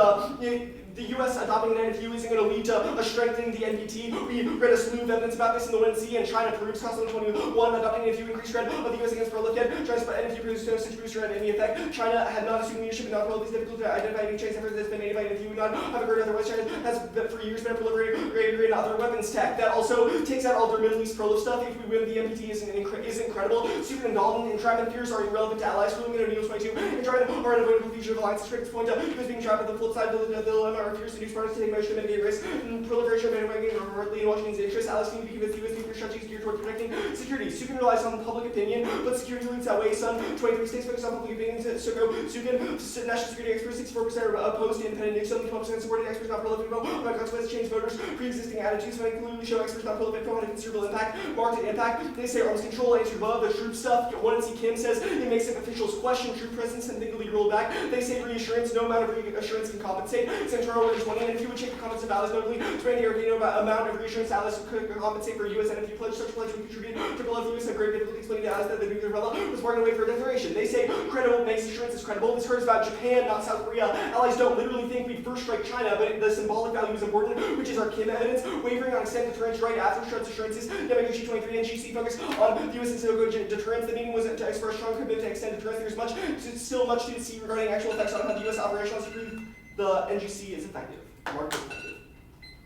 The U.S. adopting an NFU isn't going to lead to a strengthening the NPT. We read a slew of evidence about this in the WNC, and China proves Consul 21 adopting an NFU increased threat of the U.S. against Prolif. China's NFU produced no such booster had any effect. China had not assumed leadership in non-prolif. It's difficult to identify any Chinese effort that's been made by NFU. Not have heard otherwise. China has for years been proliferating other weapons tech. That also takes out all their Middle East prolif stuff. If we win, the NPT is incredible. Super and Dalton entrapment fears are irrelevant to allies. Ruling in O'Neill's 22 and trying to are an avoidable future of alliances. Critics point out who's being trapped at the flip side of the dilemma or fears to do Spartans to take motion to mitigate risk. Proliferation of bandwagoning or in Washington's interest. Allies need to be convinced the U.S. clear strategies geared toward protecting security. Sukin relies on public opinion, but security leads that way, son. 23 states focus on public opinion. Sukin, national security experts, 64% are opposed to independent Nixon, 12% supported experts not prolific vote. By consequence, change voters' pre-existing attitudes, when clearly show experts not prolific vote had a considerable impact, marked impact. They say arms control, answered above, the troop stuff. One and C. Kim says it makes officials question troop presence and legally rolled back. They say reassurance, no amount of reassurance can compensate. Central order 20, and if you would check the comments of Alice, notably, to any amount of reassurance Alice could compensate for U.S. NFU pledge, such pledge would contribute to below the U.S. had great difficulty explaining to Alice that the nuclear umbrella was bargaining away for a declaration. They say credible makes assurances credible. This hurts about Japan, not South Korea. Allies don't literally think we'd first strike China, but the symbolic value is important, which is our Kim evidence. Wavering on extent deterrence right after Shred's assurances. Yamaguchi 23 and GC focus on the U.S. and Sinogo deterrence. The meaning was to express strong commitment to extend deterrence. There's still much to see regarding actual effects on how the U.S. operationalizes to prove the NGC is effective. Mark is effective.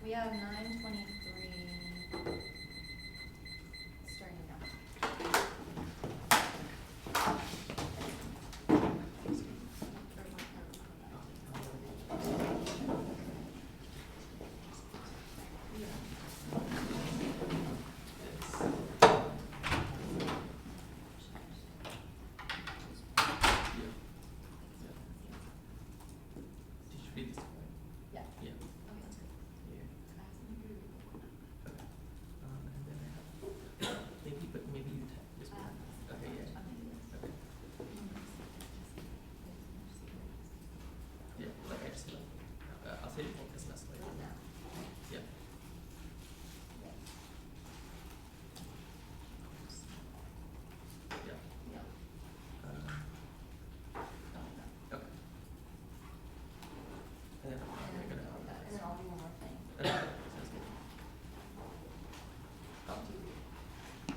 We have 9:23. Starting now.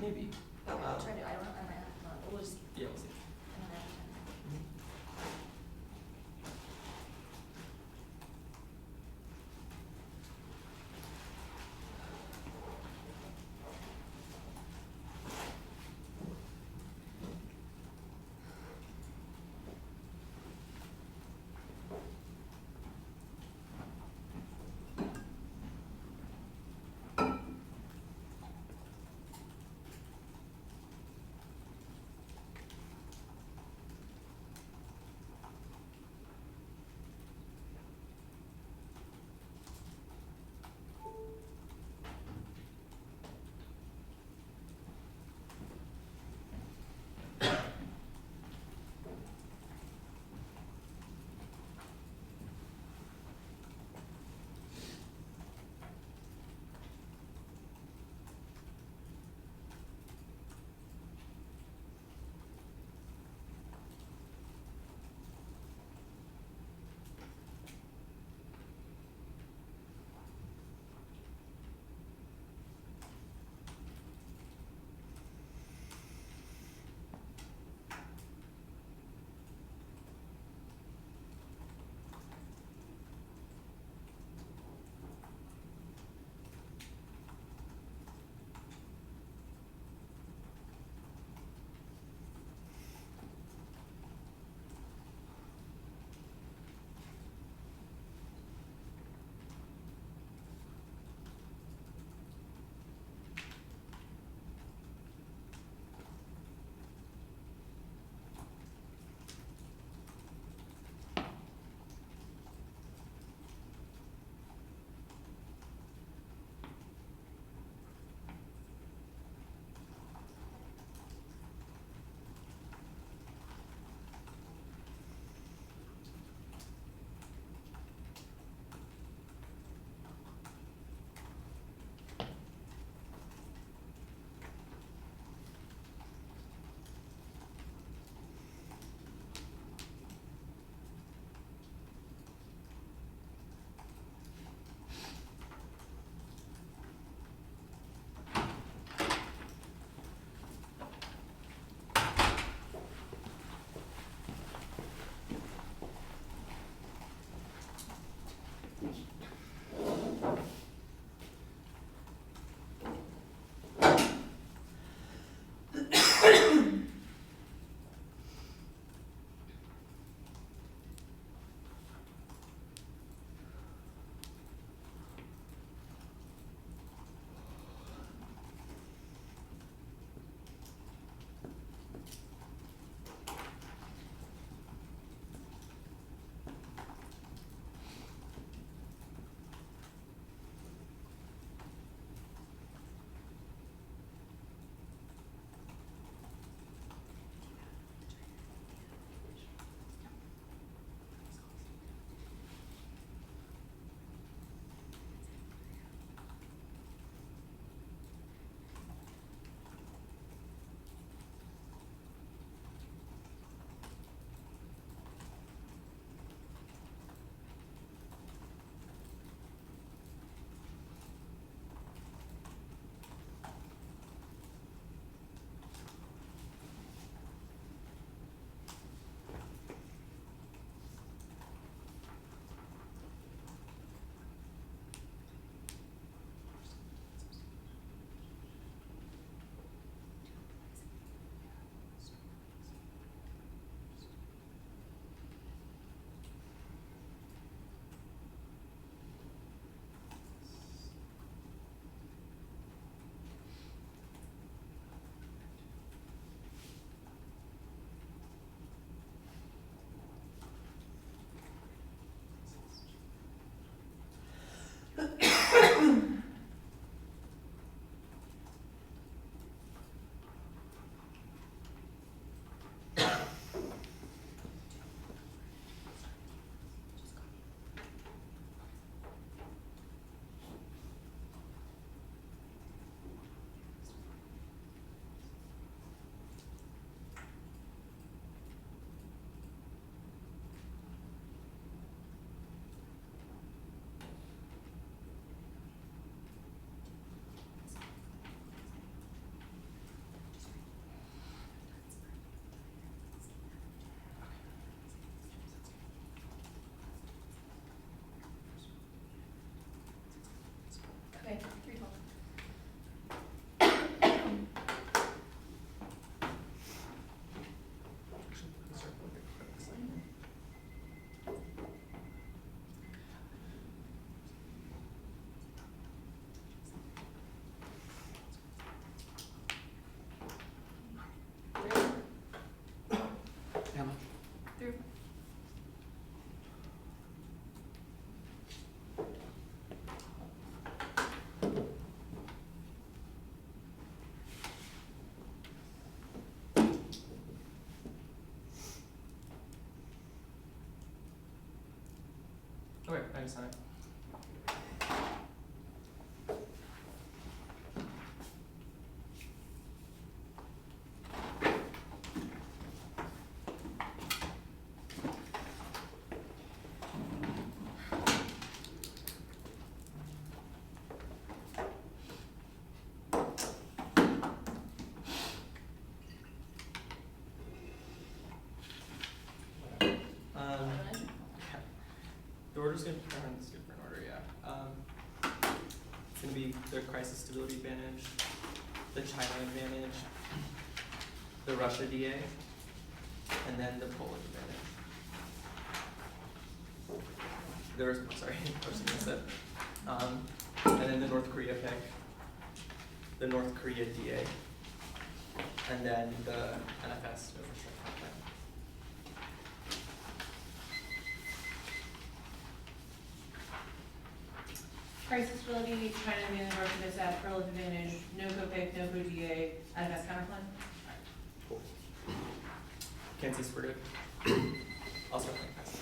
Maybe. I'll try to. I don't know. I might have to. We'll just. Yeah, we'll see. Okay, I just signed it. The order's gonna be this good for an order, yeah. It's gonna be the crisis stability advantage, the China advantage, the Russia DA, and then the Poland advantage. Sorry, I was gonna say. And then the North Korea pick, the North Korea DA, and then the NFS infrastructure pick. Crisis stability, China advantage, Russia disaster, Pearl advantage, no co-pick, no co-DA, NFS counterclaim. Cool. Can't see super good. I'll start playing fast.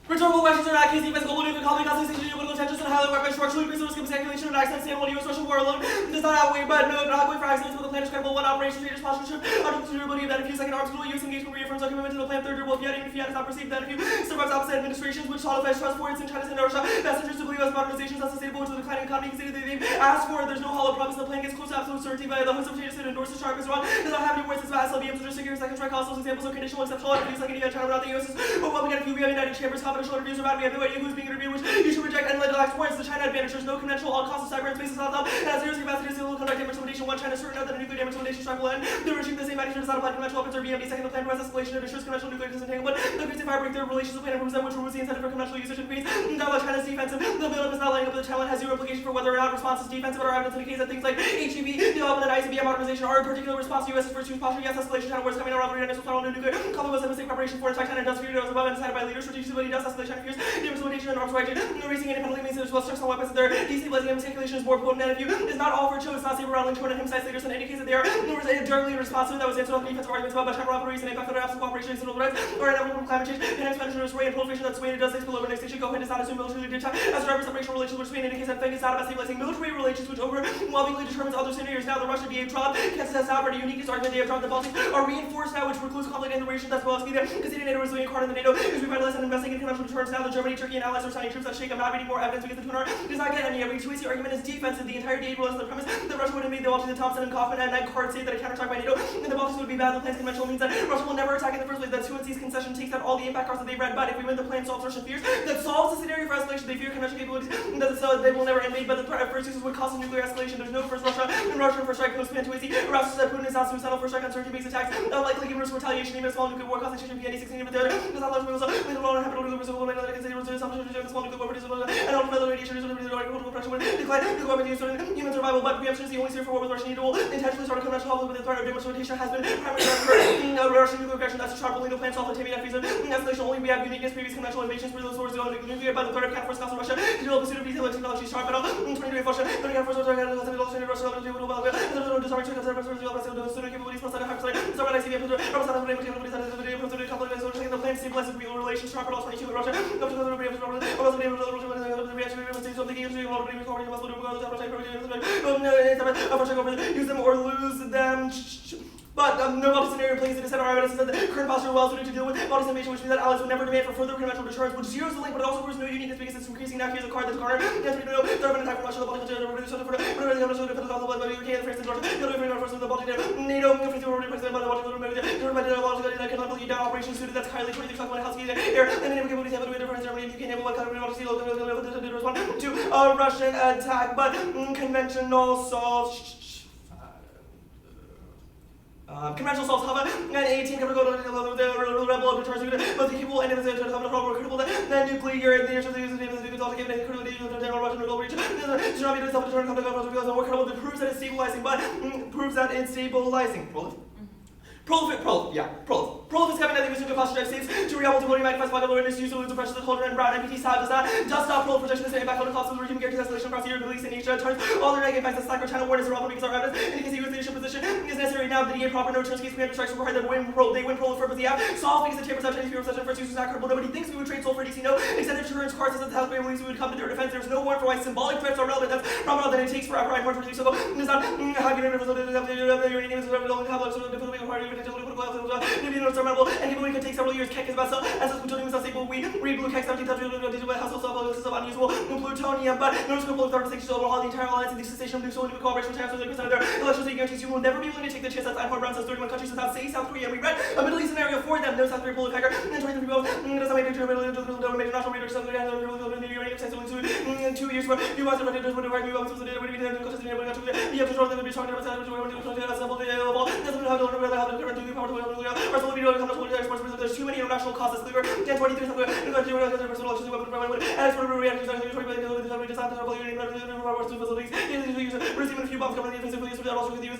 Rhetorical questions are not case defense, global nuclear conflict, constitution, geopolitical tensions, and highly weapons, structural resource calculation, and accidents, and U.S. Russian war alone does not outweigh, but no, not outweigh for accidents with the plan is credible. One operation, leaders, posture, article durability of that if you second arms, U.S. engagement reaffirms our commitment to the plan, third durable, if yet, even if yet is not perceived, that if you survives opposite administrations, which solidifies trust for its in China's and Russia, best interest of U.S. modernizations are sustainable to the declining economy, consider they've asked for, there's no hollow promise, the plan gets close to absolute certainty by the host of changes that endorse the sharp is wrong, does not have any words as vast, LBMs, or secure second strike, also examples of conditional exceptional interviews like India, China, without the U.S. But what we get if we have United Chambers, confidential interviews about, we have no idea who's being interviewed, which you should reject and let the acts warrants the China advantage. There's no conventional all costs of cyber and space is not up, and has zero capacity to civil conduct damage limitation. One China is certain that a nuclear damage limitation strike will end. The regime the same magnitude does not apply to conventional weapons or BMD. Second, the plan prevents escalation and ensures conventional nuclear disentanglement. The creates a fire break third relations the plan improves them, which removes the incentive for conventional usage and creates double China's defensive. The buildup is not lining up with the challenge, has zero implication for whether or not response is defensive, but our evidence indicates that things like HEV development and ICBM modernization are in particular response to U.S.'s first use posture. Yes, escalation, China wars coming around the readiness with final nuclear. Coupled with a mistake preparation for attack, China does fear those above and decided by leaders. Strategic stability does escalation fears. Damage limitation and arms right. Racing independently means there's less stress on weapons that they're destabilizing and miscalculation is more potent than if you is not all for chose, not saber rattling toward him size leaders and indicates that they are directly responsive. That was answered on the defensive arguments about China robberies and impact of absent cooperation and civil rights or inevitable climate change and expansion of spray and proliferation that Spain does things below next station. Go ahead does not assume military leadership as a separation relations which Spain indicates that Spain is not about stabilizing military relations which overwhelmingly determines other scenarios. Now the Russian DA dropped can test out for the uniqueness argument they have dropped the Baltics are reinforced now which precludes conflict in the region as well as be there because the NATO resilient card in the NATO is revitalized and investing in conventional deterrence. Now the Germany, Turkey and allies are signing troops that shake. I'm not reading more evidence because the tuner does not get any. Every Twitchy argument is defensive. The entire DA rules on the premise that Russia would have made the Baltics, Thompson and Kaufman and then Card say that a counterattack by NATO and the Baltics would be bad. The plan's conventional means that Russia will never attack in the first place. That 2NC's concession takes out all the impact cards that they read. But if we win, the plan solves Russian fears. That solves the scenario for escalation. They fear conventional capabilities. That so they will never invade. But the threat of first uses would cause a nuclear escalation. There's no first Russia and Russia first strike post plan 2NC. Russia said Putin is not suicidal first strike on certain based attacks. Unlikely given risk retaliation. Even a small nuclear war concentration PND 16 but there does not large moves. We don't know happen to the Brazil and small nuclear war and all the radiation is decline nuclear weapons used in human survival, but preemption is the only safe for war with Russian will intentionally start a conventional conflict with the threat of demonstration has been primary for Russian nuclear aggression. That's a sharp legal plan solved Tabby reason. Escalation only we have uniqueness previous conventional invasions for those wars go nuclear by the threat of counterforce cost in Russia to develop a suit of detailed technology sharp battle 20 Russia 30 counterforce Russia disarming capabilities plus start by ICBM the plan stabilizes real relations sharp battle 22 Russia use them or lose them. But no multi-scenario plays into our evidence that the current posture well suited to deal with multi-invasion, which means that allies would never demand for further conventional deterrence, which zeroes the link, but it also proves no uniqueness because it's increasing. Now here's a card that's corner. Yes, we know there have been attack from Russia, the Baltic, the UK, the France, the Baltic, NATO, President, the cannot believe down operations suited that's highly 23 talk about health air, and naval capabilities have a way difference. Germany, UK, naval, to a Russian attack, but conventional solves. Conventional solves Hava and 18 can go to the rebel returns but the people and the critical the nuclear the issue of the name of the all given critical the general Russian global region does not mean self determined more credible that proves that it's stabilizing but proves that it's stabilizing. Proliferate, yeah, proliferate. Proliferation coming at the use of posture drive states to real to magnifies by awareness use of oppression the culture and brown MPT style does stop proliferation the same back on the cost of the human character isolation across Europe, Middle East, and Asia turns all the negative impacts of slack or China awareness are relevant because our evidence indicates the US leadership position is necessary now that the proper no turns case we have strikes required that they win proliferate with the app solve because the taper Chinese people such first use is not credible. Nobody thinks we would trade soul for DC no extended deterrence cards as the South Korean police we would come to their defense. There's no warrant for why symbolic threats are relevant. That's probably that it takes forever and more to so is not how can and even we could take several years. Keck is about cell as a plutonium is unstable. We read blue Keck 17 household cell unusable plutonium, but no scope of third station overhaul the entire alliance and the cessation of new solar cooperation with chance with their electricity guarantees you will never be willing to take the chance that Einhorn Brown says 31 countries without say South Korea. We read a Middle East scenario for them. No South Korea pull hacker and 23 people does not make major national readers South Korea in 2 years where you must have read what we want to do we didn't go to the neighborhood to you have to draw them to be talking about there's too many international causes. There 23 a few bombs coming in the also with use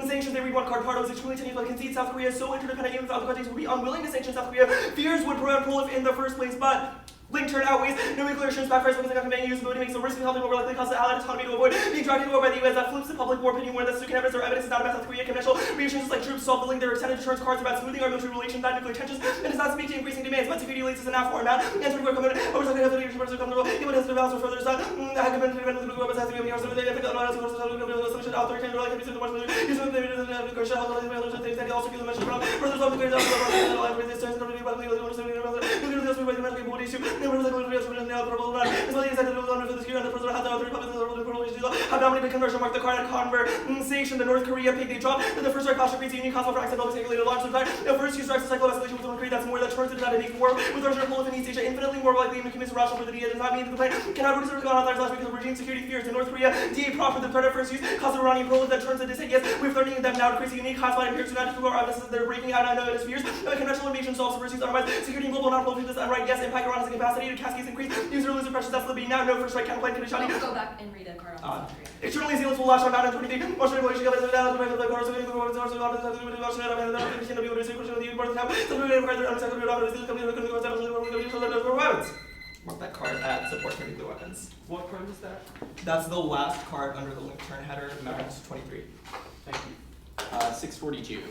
sanctions they read one card part of extremely tiny but concede South Korea is so interdependent even other countries would be unwilling to sanction South Korea. Fears would proliferate in the first place, but link turn outweighs no nuclear assurance backfires because the government use ability makes the risk of helping more likely cause the allied economy to avoid being dragged into war by the US. That flips the public war opinion where the Sukin evidence or evidence is not about South Korea. Conventional reassurance like troops solve the link their extended deterrence cards about smoothing our military relations, not nuclear tensions, and does not speak to increasing demands, but security links is an app format. And 24 coming over something has the leadership versus comfortable. Even as the balance or further is that I can benefit the weapons has to be so they pick up on us or solution out there can like be so much use of the commercial things that also give the message from further of the great resistance to the body of how dominated conversion marked the card at conversation. The North Korea pig they drop. Then the first strike posture creates a unique cost for accidental calculated launch. The first two strikes, the cycle of escalation with one Korea. That's more that turns into that make war with Russia and East Asia infinitely more likely to commit rational for the DA does not mean the complaint cannot reduce the unauthorized last because of regime security fears. In North Korea, DA proper the threat of first use cause the Iranian probe that turns into dissent. Yes, we're learning them now to create a unique hotspot appears to not to our evidence they're breaking out. I know it is fears. Conventional invasion solves the first use otherwise security and global non-politics is right. Yes, impact Iran has a capacity to cascades increase. User lose pressures. That's the being now. No first strike counterplay condition. Go back and read a card on South Korea. Externally zealous will lash on 923. More regulation of the mark that card at support for nuclear weapons. What card is that? That's the last card under the link turn header, Max 23. Thank you. 642.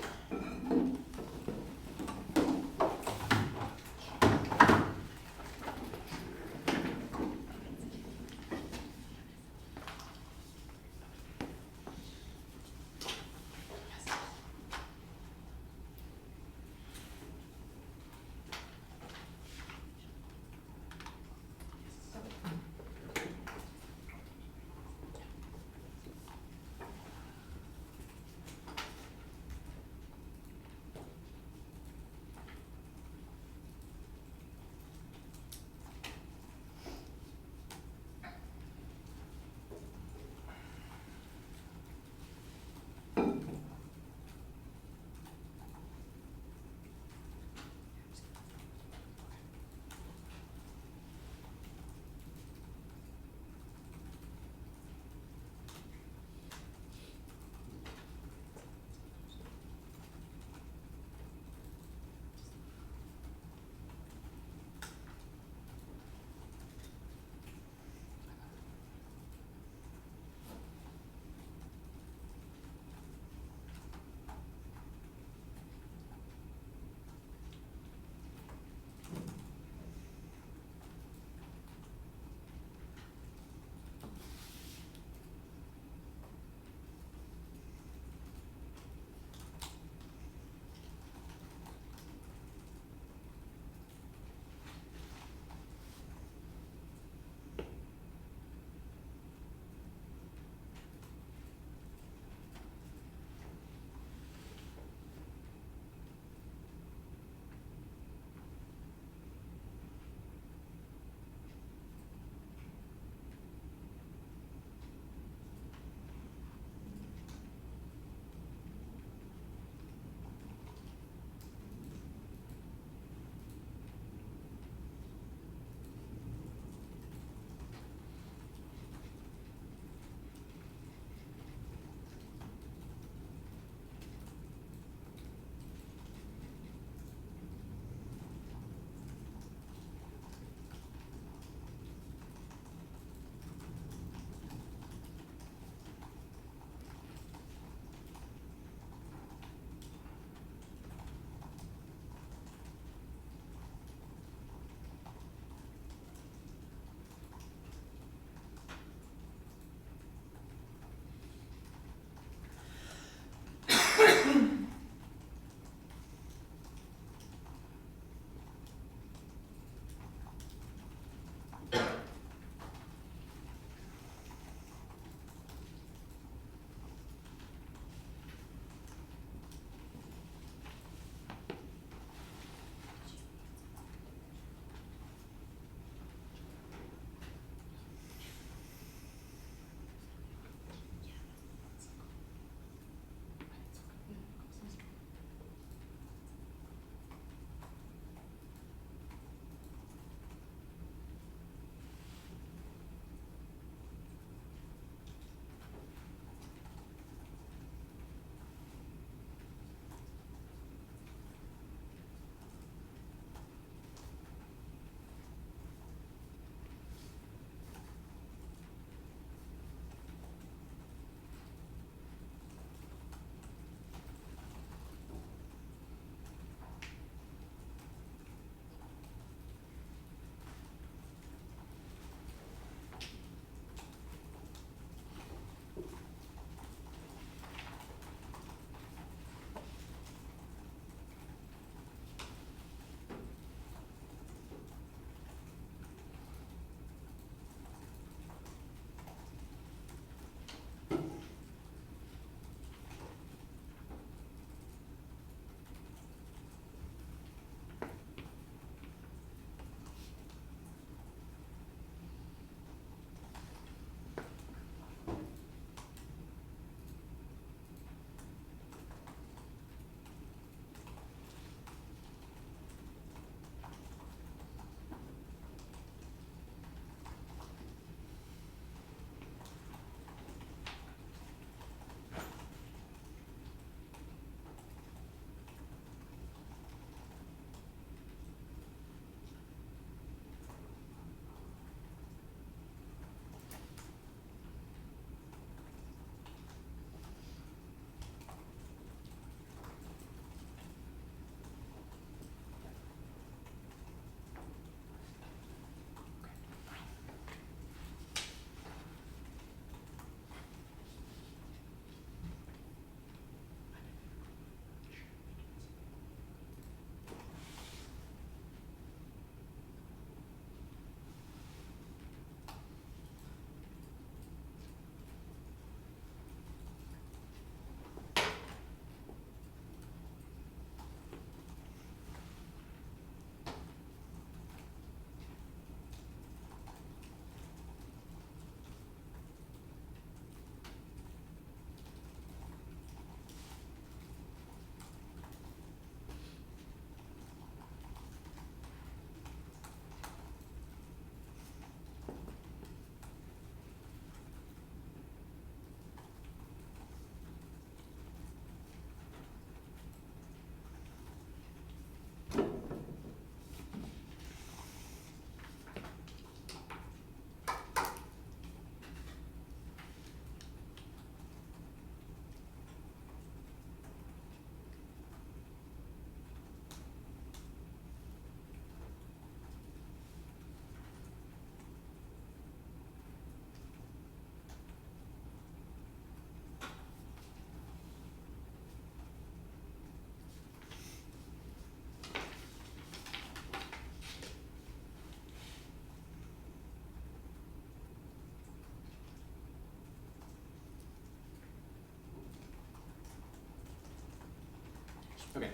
Okay.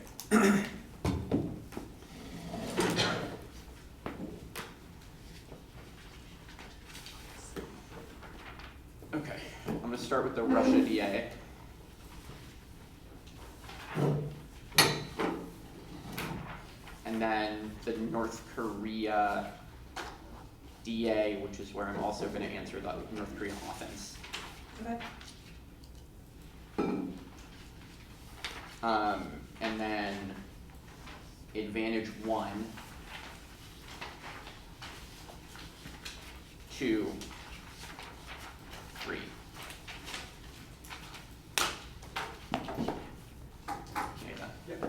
Okay, I'm going to start with the Russia DA. And then the North Korea DA, which is where I'm also going to answer the North Korean offense. Okay. And then advantage 1, 2, 3. Okay, then. Yep.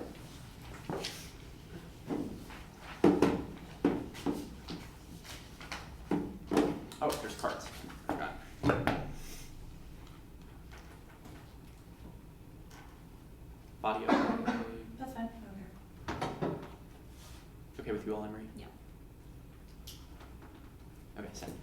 Oh, there's cards. Forgot. Body okay. That's fine. Okay with you all, Emory? Yeah. Okay, send.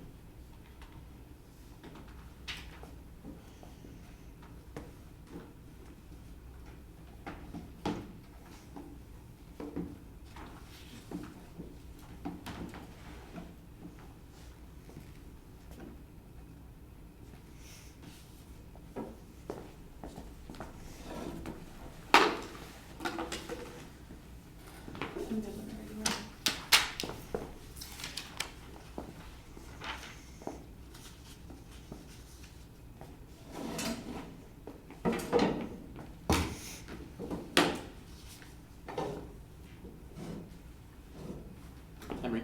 I'm good whenever you are. Emory?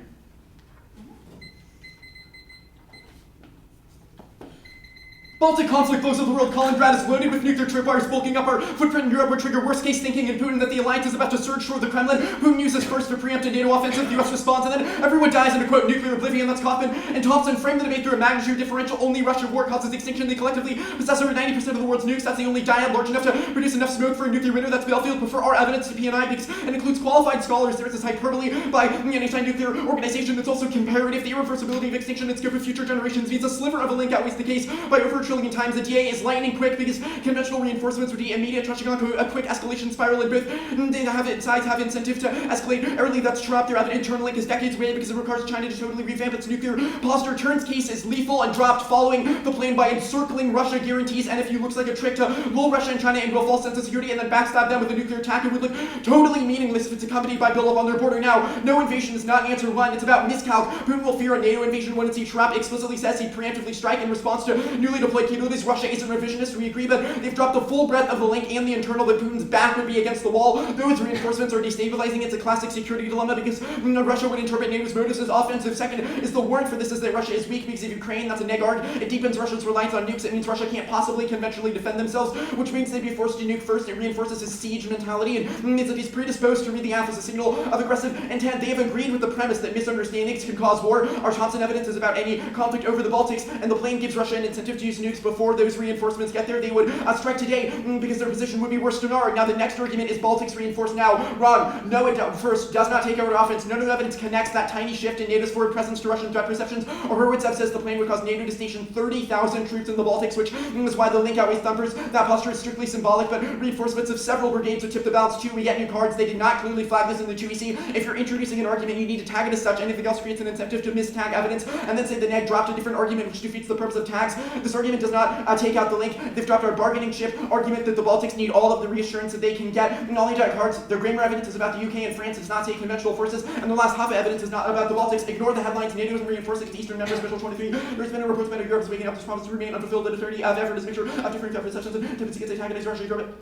Baltic conflict blows of the world. Kaliningrad is loaded with nuclear tripwires, bulking up our footprint in Europe would trigger worst-case thinking in Putin that the alliance is about to surge toward the Kremlin. Putin uses first to preempt a NATO offensive, the US responds, and then everyone dies in a quote nuclear oblivion. That's Kaufman and Thompson frame the debate through a magnitude differential. Only Russian war causes extinction. They collectively possess over 90% of the world's nukes. That's the only dyad large enough to produce enough smoke for a nuclear winter. That's Belfield. Prefer our evidence to PNI because it includes qualified scholars. There is this hyperbole by the anti-nuclear organization that's also comparative. The irreversibility of extinction and scope of future generations means a sliver of a link outweighs the case by over a trillion times. The DA is lightning quick because conventional reinforcements would be immediate, touching onto a quick escalation spiral, and both sides have incentive to escalate early. That's true. Their internal link is decades away because it requires China to totally revamp its nuclear posture. Turns case is lethal and dropped following the plan by encircling Russia. Guarantees NFU looks like a trick to lull Russia and China into a false sense of security and then backstab them with a nuclear attack. It would look totally meaningless if it's accompanied by buildup on their border. Now, no invasion is not answer 1. It's about miscalc. Putin will fear a NATO invasion when Trump explicitly says he'd preemptively strike in response to newly deployed capabilities. Russia isn't revisionist. We agree, but they've dropped the full breadth of the link and the internal that Putin's back would be against the wall. Those reinforcements are destabilizing. It's a classic security dilemma because Russia would interpret NATO's motives as offensive. Second is the warrant for this is that Russia is weak because of Ukraine. That's a neg-arg. It deepens Russia's reliance on nukes. It means Russia can't possibly conventionally defend themselves, which means they'd be forced to nuke first. It reinforces his siege mentality and means that he's predisposed to read the app as a signal of aggressive intent. They have agreed with the premise that misunderstandings can cause war. Our Thompson evidence is about any conflict over the Baltics, and the plan gives Russia an incentive to use nukes before those reinforcements get there. They would strike today because their position would be worse than ours. Now the next argument is Baltics reinforced now. Wrong. No, it first does not take over offense. None of the evidence connects that tiny shift in NATO's forward presence to Russian threat perceptions. Or Hurwitz says the plan would cause NATO to station 30,000 troops in the Baltics, which is why the link outweighs thumpers. That posture is strictly symbolic, but reinforcements of several brigades would tip the balance too. We get new cards. They did not clearly flag this in the 2EC. If you're introducing an argument, you need to tag it as such. Anything else creates an incentive to mistag evidence, and then say the neg dropped a different argument which defeats the purpose of tags. This argument does not take out the link. They've dropped our bargaining chip argument that the Baltics need all of the reassurance that they can get. And all the cards, their grammar evidence is about the UK and France. It's not say conventional forces, and the last half of evidence is not about the Baltics. Ignore the headlines. NATO is reinforcing its eastern members. Special 23. There's been a report that Europe is waking up to promise to remain unfulfilled. The 30 of effort is mixture of different perceptions and tendency against antagonized Russia. Europe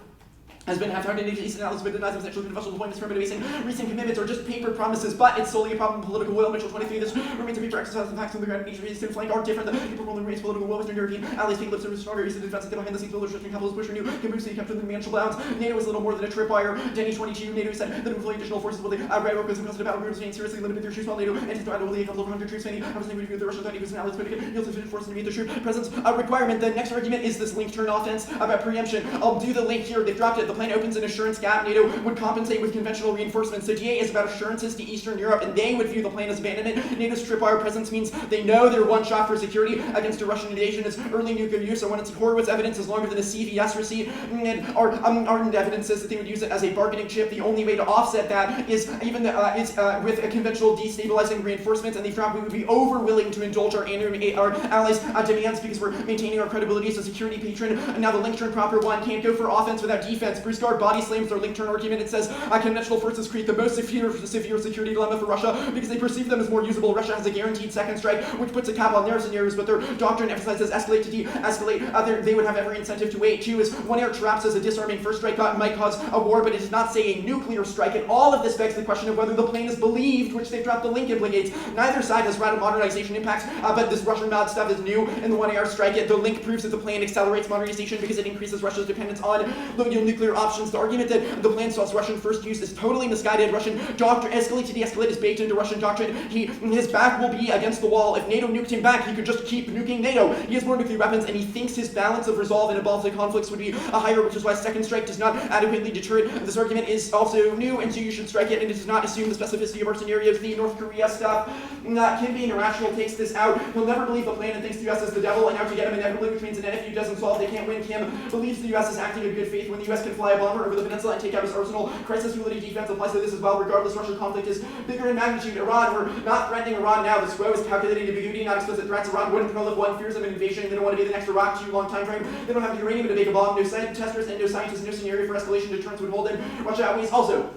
has been half-hearted in East analysis, but denies essential conventional deployments, primitive recent commitments, or just paper promises, but it's solely a problem of political will. Mitchell 23, this remains a future exercise, and facts on the ground, each region flank are different. The people rolling race political will, Western European allies take lips and stronger, Eastern defense, behind the scenes, builders, shifting capitals, push renew, can move, kept within the manageable bounds. NATO is little more than a tripwire. Denny 22, NATO said that employ additional forces will they outgrade workers and present battle groups, being seriously limited their troops while NATO anticipated will a couple of hundred troops, many, I was thinking with the Russians, that even allies, but yields sufficient forces to meet the troop presence requirement. The next argument is this link turn offense about preemption. I'll do the link here. They've dropped it. The plan opens an assurance gap, NATO would compensate with conventional reinforcements. So DA is about assurances to Eastern Europe, and they would view the plan as abandonment. NATO's tripwire presence means they know they're one shot for security against a Russian invasion. Its early nuclear use, or when its Horowitz evidence is longer than a CVS receipt, and ardent evidence says that they would use it as a bargaining chip. The only way to offset that is with a conventional destabilizing reinforcements, and they found we would be over willing to indulge our allies' demands because we're maintaining our credibility as a security patron. And now the link turn proper one can't go for offense without defense. Bruce Gard body slams their link turn argument. It says conventional forces create the most severe security dilemma for Russia because they perceive them as more usable. Russia has a guaranteed second strike, which puts a cap on their scenarios, but their doctrine emphasizes escalate to de-escalate. They would have every incentive to wait. Two is one air traps as a disarming first strike might cause a war, but it does not say a nuclear strike. And all of this begs the question of whether the plan is believed, which they've dropped the link implicates. Neither side has radical modernization impacts, but this Russian mod stuff is new, and the one air strike, the link proves that the plan accelerates modernization because it increases Russia's dependence on nuclear options. The argument that the plan solves Russian first use is totally misguided. Russian doctrine, escalate to de-escalate, is baked into Russian doctrine. His back will be against the wall. If NATO nuked him back, he could just keep nuking NATO. He has more nuclear weapons, and he thinks his balance of resolve in a Baltic conflicts would be higher, which is why second strike does not adequately deter it. This argument is also new, and so you should strike it, and it does not assume the specificity of our scenarios. The North Korea stuff, Kim being irrational takes this out. He'll never believe the plan and thinks the US is the devil, and out to get him inevitably, which means an NFU doesn't solve, they can't win. Kim believes the US is acting in good faith when the US can fly a bomber over the peninsula and take out his arsenal. Crisis reality defense applies to this as well. Regardless, Russian conflict is bigger in magnitude. Iran, we're not threatening Iran now. The SWO is calculating to be not explicit threats. Iran wouldn't proliferate. One fears of an invasion. They don't want to be the next Iraq. Too long time frame. They don't have the uranium to make a bomb. No testers and no scientists. No scenario for escalation deterrence would hold them. Russia outweighs also.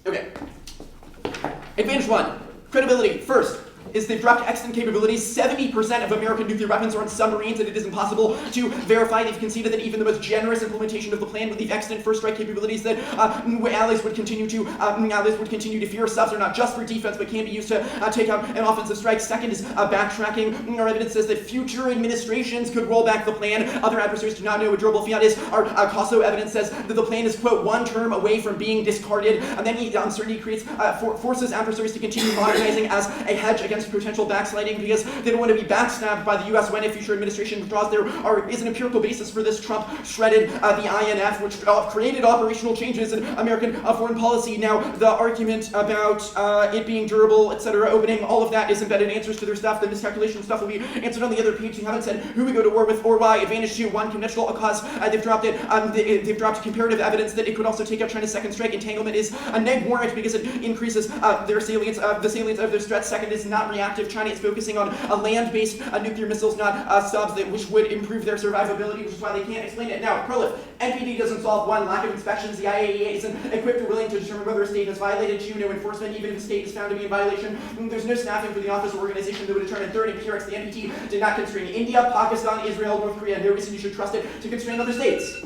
Okay. Advantage one. Credibility. First is they've dropped extant capabilities. 70% of American nuclear weapons are on submarines, and it is impossible to verify. They've conceded that even the most generous implementation of the plan would leave extant first strike capabilities that allies would continue to fear. Subs are not just for defense, but can be used to take out an offensive strike. Second is backtracking. Our evidence says that future administrations could roll back the plan. Other adversaries do not know what durable fiat is. Our COSO evidence says that the plan is, quote, one term away from being discarded. And then the uncertainty creates forces adversaries to continue modernizing as a hedge against potential backsliding because they don't want to be backstabbed by the U.S. when a future administration withdraws. There is an empirical basis for this. Trump shredded the INF, which created operational changes in American foreign policy. Now, the argument about it being durable, etc., opening, all of that is embedded answers to their stuff. The miscalculation stuff will be answered on the other page. You haven't said who we go to war with or why. Advantage 2, one, conventional cause. They've dropped it. They've dropped comparative evidence that it could also take out China's second strike. Entanglement is a neg warrant because it increases their salience, the salience of their threats. Second is not reactive. China is focusing on land-based nuclear missiles, not subs, which would improve their survivability, which is why they can't explain it. Now, Prolif. NPD doesn't solve one, lack of inspections. The IAEA isn't equipped or willing to determine whether a state has violated. Two, no enforcement, even if a state is found to be in violation. There's no staffing for the office or organization that would determine. Third, empirics. The NPT did not constrain India, Pakistan, Israel, North Korea. No reason you should trust it to constrain other states.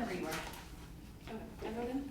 whenever you are. Okay, I wrote in.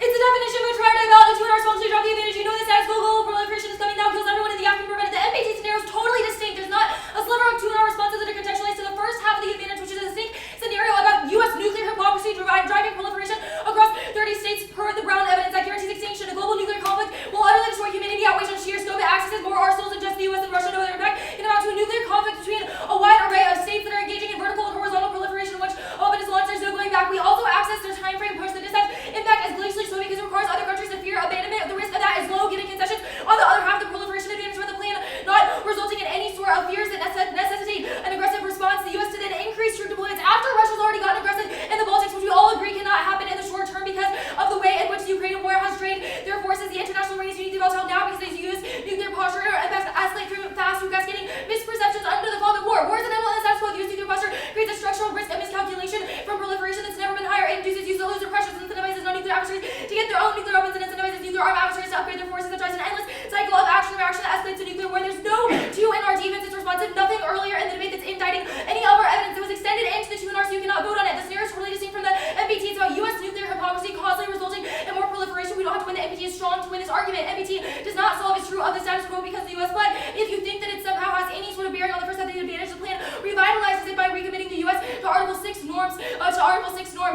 It's a definition of a triad about the two and our responsibility to drop the advantage. You know the status quo, global proliferation is coming now, kills everyone in the African permanent. The MBT scenario is totally distinct. There's not a sliver of two and our responses that are contextualized to the first half of the advantage, which is a distinct scenario about U.S. nuclear hypocrisy driving proliferation across 30 states per the Brown evidence that guarantees extinction. A global nuclear conflict will utterly destroy humanity, outweighs on sheer scope. It accesses more arsenals than just the U.S. and Russia. No other impact can amount to a nuclear conflict between a wide array of states that are engaging in vertical and horizontal proliferation, in which open is launched. There's no going back. We also access their time frame push. The distance impact is glacially slow because it requires other countries to fear abandonment. The risk of that is low, giving concessions on the other half. The proliferation advantage with the plan not resulting in any sort of fears that necessitate an aggressive response. The U.S. to then increase troop deployments after Russia's already gotten aggressive in the Baltics, which we all agree cannot happen in the short term because of the way in which the Ukrainian war has trained their forces. The international marines need to develop now because they use nuclear posture and escalate through fast through cascading misperceptions under the fog of war. War is inevitable in the status quo. The use nuclear posture creates a structural risk of miscalculation from proliferation that's never been higher. It induces use of loser pressures and incentivizes non-nuclear adversaries to get their own nuclear weapons and incentivizes nuclear armed adversaries to upgrade their forces. That drives an endless cycle of action and reaction that escalates to nuclear war. There's no 2NR defense is responsive. Nothing earlier in the debate that's indicting any of our evidence that was extended into the 2NR, so you cannot vote on it. The scenario is totally distinct from the MBT. It's about U.S. nuclear hypocrisy causally resulting in more proliferation. We don't have to win. The MBT is strong to win this argument. MBT does not solve its true of the status quo because of the U.S. But if you think that it somehow has any sort of bearing on the first half of the advantage, the plan revitalizes it by recommitting the U.S. to Article 6 norms.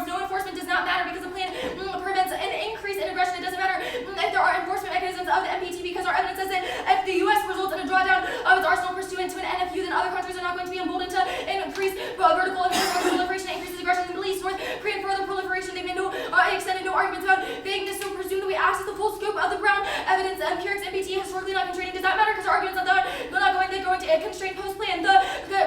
No enforcement does not matter because the plan prevents an increase in aggression. It doesn't matter if there are enforcement mechanisms of the MBT because our evidence says that if the U.S. results in a drawdown of its arsenal pursuant to an NFU, then other countries are not going to be emboldened to increase vertical and horizontal proliferation, increases aggression in the Middle East, North Korean further proliferation. They've made no extended no arguments about vagueness, so presume that we access the full scope of the Brown evidence. Empirics MBT historically not constraining does not matter because our arguments on that they go into a constrained post-plan. The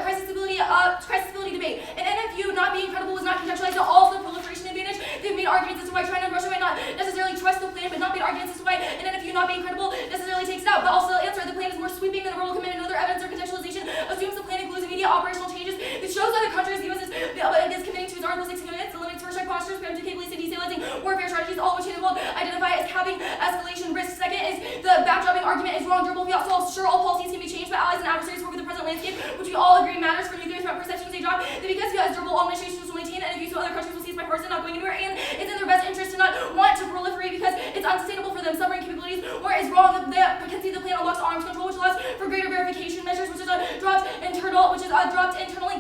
crisis stability debate. An NFU not being credible was not contextualized at all for the proliferation advantage. They've made arguments as to why China and Russia might not necessarily trust the plan, but not made arguments as to why an NFU not being credible necessarily takes it out. But also answer the plan is more sweeping than a verbal commitment. Other evidence or contextualization assumes the plan includes immediate operational changes. It shows other countries the U.S. is committing to its Article 6 commitments, eliminates first strike postures, preemptive capabilities, and destabilizing warfare strategies, all of which involve identify as capping escalation risks. Second is the backdropping argument is wrong, durable, sure all policies can be changed, but allies and adversaries work with the present landscape, which we all agree matters for nuclear threat perceptions. They drop that because U.S. durable, all administrations will maintain and abuse, so other countries will cease by force and not going anywhere, and it's in their best interest to not want to proliferate because it's unsustainable for them. Submarine capabilities, or is wrong that concede the plan unlocks arms control, which allows for greater verification measures, which is dropped internally.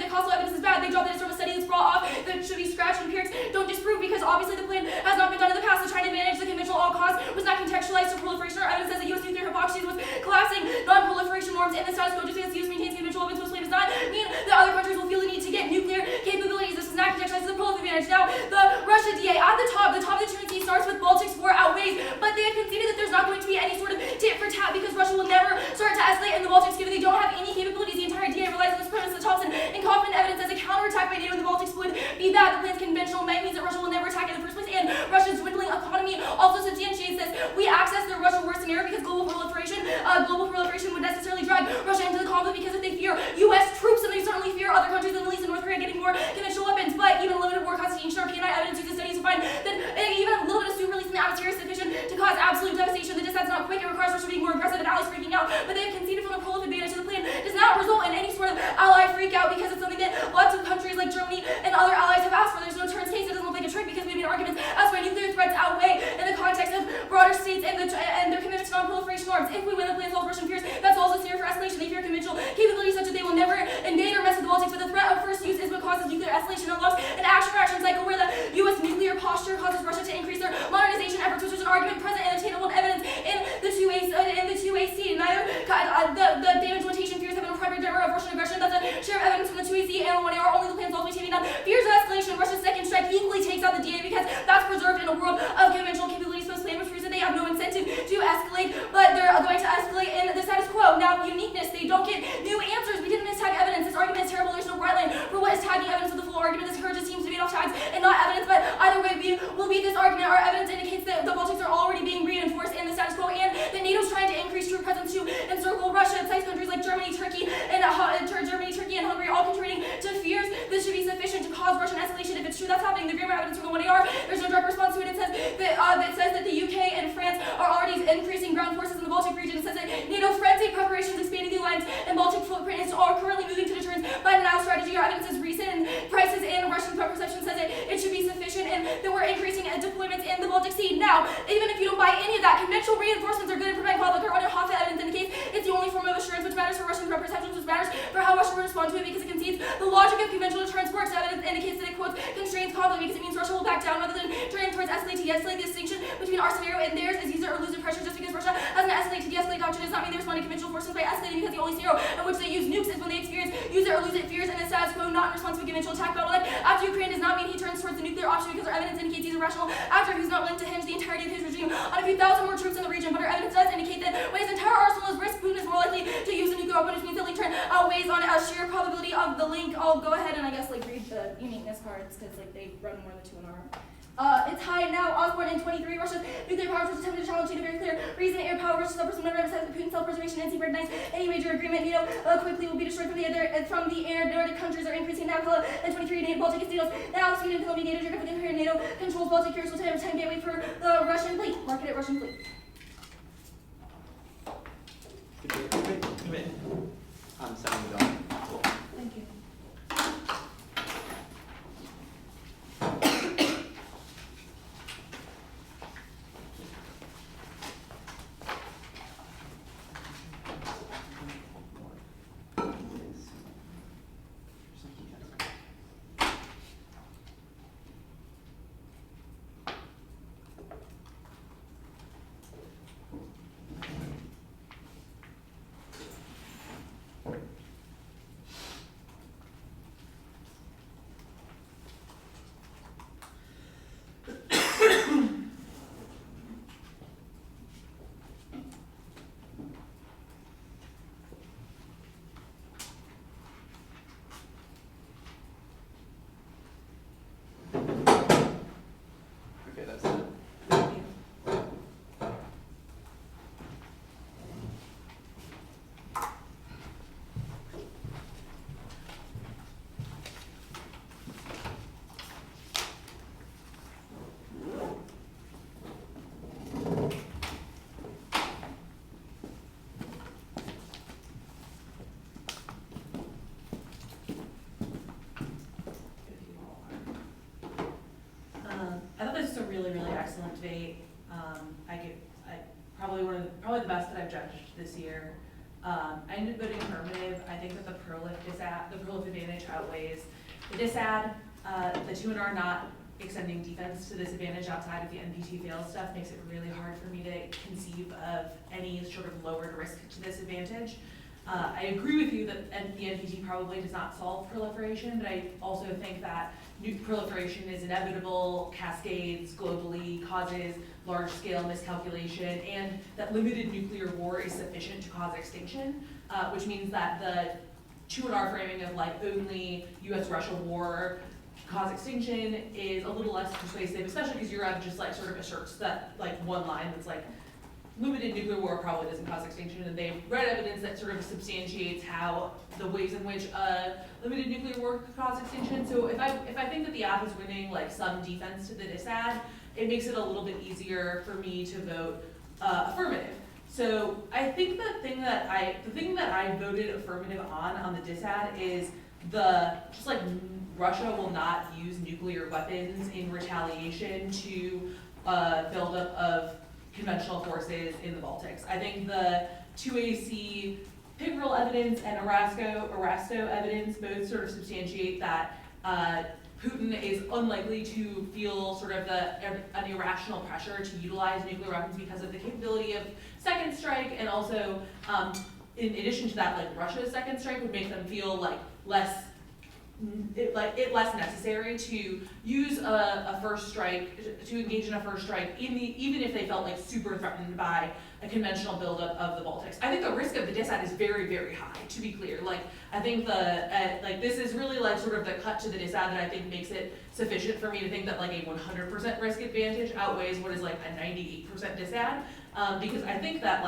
The causal evidence is bad. They drop that it's from a study that's brought off that should be scratched, and empirics don't disprove because obviously the plan has not been done in the past. The China advantage, the conventional all cause, was not contextualized to proliferation. Our evidence says that U.S. nuclear hypocrisy was collapsing non-proliferation norms in the status quo. Just because the U.S. maintains conventional weapons to does not mean that other countries will feel the need to get nuclear capabilities. This is not contextualized as a proliferation advantage. Now, the Russia DA at the top of the 2 starts with Baltics war outweighs, but they have conceded that there's not going to be any sort of tit for tat because Russia will never start to escalate in the Baltics given they don't have any capabilities. The entire DA relies on this premise. The Thompson and Kaufman evidence as a counterattack by NATO in the Baltics would be bad. The plan's conventional might means that Russia will never attack in the first place, and Russia's dwindling economy also substantiates this. We access the Russia war scenario because global proliferation would necessarily drive Russia into the conflict because if they fear U.S. troops, and they certainly fear other countries in the Middle East and North Korea getting more conventional weapons. But even limited war constitution or PNI evidence uses studies to find that even a little bit of soup release in the atmosphere is sufficient to cause absolute devastation. The distance not quick. It requires Russia being more aggressive and allies freaking out. But they have conceded from the prolific advantage. So the plan does not result in any sort of ally freak out because it's something that lots of countries like Germany and other allies have asked for. There's no turns case. It doesn't look like a trick because we made arguments as why nuclear threats outweigh in the context of broader states and their commitment to non-proliferation norms. If we win the plan solves Russian fears, that's also a scenario for escalation. They fear conventional capabilities such that they will never invade or mess with the Baltics. But the threat of first use is what causes nuclear escalation and unlocks an action-reaction cycle where the U.S. nuclear posture causes Russia to increase their modernization efforts, which is an argument present and attainable evidence in the 2AC. Neither the damage limitation fears have been a primary driver of Russian aggression. That's a share of evidence from the 2AC and 1AR. Only the plan solves maintaining them. Fears of escalation. Russia's second strike equally takes out the DA because that's preserved in a world of conventional capabilities post-plan, which proves that they have no incentive to escalate, but they're going to escalate in the status quo. Now, uniqueness. They don't get new answers. We didn't mistag evidence. This argument is terrible. There's no bright line for what is tagging evidence with the full argument. This just seems to be off tags and not evidence, but either way, we will beat this argument. Our evidence indicates that the Baltics are already being reinforced in the status quo and that NATO's trying to increase troop presence to encircle Russia. It cites countries like Germany, Turkey, and Hungary all contributing to fears. This should be sufficient to cause Russian escalation. If it's true that's happening, the grammar evidence from the 1AR, there's no direct response to it. It says that the UK and France are already increasing ground forces in the Baltic region. It says that NATO frenzy preparations expanding the alliance and Baltic footprint is all currently moving to deterrence by the now strategy. Our evidence is recent and prices and Russian threat perception says that it should be Now, even if you don't buy any of that, conventional reinforcements are good at preventing conflict, or what Hoffa evidence indicates, it's the only form of assurance which matters for Russian threat perceptions, which matters for how Russia will respond to it, because it concedes the logic of conventional deterrence works. Evidence indicates that it, quote, constrains conflict, because it means Russia will back down rather than turn towards escalate to de-escalate. The distinction between our scenario and theirs is use it or lose it pressure. Just because Russia has an escalate to de-escalate doctrine does not mean they respond to conventional forces by escalating, because the only scenario in which they use nukes is when they experience use it or lose it fears and a status quo, not in response to a conventional attack battle. After Ukraine does not mean he turns towards the nuclear option, because our evidence indicates he's a rational actor who's not willing to hinge the entirety of his regime on a few thousand more troops in the region. But our evidence does indicate that when his entire arsenal is risk, Putin is more likely to use a nuclear weapon, which means the link turn outweighs on a sheer probability of the link. I'll go ahead and I guess read the uniqueness cards, because they run more than 2 an hour. It's high now. Osborne in 23. Russia's nuclear powers was attempted to challenge NATO. Very clear reason. Air power versus upper never emphasized Putin's self-preservation and recognize any major agreement. NATO quickly will be destroyed from the air. Nordic countries are increasing now. And 23. NATO Baltic Estados. Now Sweden, Finland, NATO, geographically impaired. NATO controls Baltic. Curious will time gateway for the Russian fleet. Marketed Russian fleet. I'm sending it on. Thank you. Okay, that's it. Thank you. I thought this was a really, really excellent debate. Probably the best that I've judged this year. I ended up voting affirmative. I think that the Prolif advantage outweighs the disad. The 2 and R not extending defense to this advantage outside of the NPT fail stuff makes it really hard for me to conceive of any sort of lowered risk to this advantage. I agree with you that the NPT probably does not solve proliferation, but I also think that nuke proliferation is inevitable, cascades globally, causes large-scale miscalculation, and that limited nuclear war is sufficient to cause extinction, which means that the 2 and R framing of only US-Russia war cause extinction is a little less persuasive, especially because Europe just sort of asserts that one line that's limited nuclear war probably doesn't cause extinction, and they've read evidence that sort of substantiates how the ways in which limited nuclear war could cause extinction. So if I think that the app is winning some defense to the disad, it makes it a little bit easier for me to vote affirmative. So I think the thing that I voted affirmative on the disad is Russia will not use nuclear weapons in retaliation to buildup of conventional forces in the Baltics. I think the 2AC Pickerel evidence and Erasto evidence both sort of substantiate that Putin is unlikely to feel sort of an irrational pressure to utilize nuclear weapons because of the capability of second strike, and also in addition to that, Russia's second strike would make them feel less necessary to use a first strike, to engage in a first strike, even if they felt super threatened by a conventional buildup of the Baltics. I think the risk of the disad is very, very high, to be clear. I think this is really sort of the cut to the disad that I think makes it sufficient for me to think that a 100% risk advantage outweighs what is a 98% disad, because I think that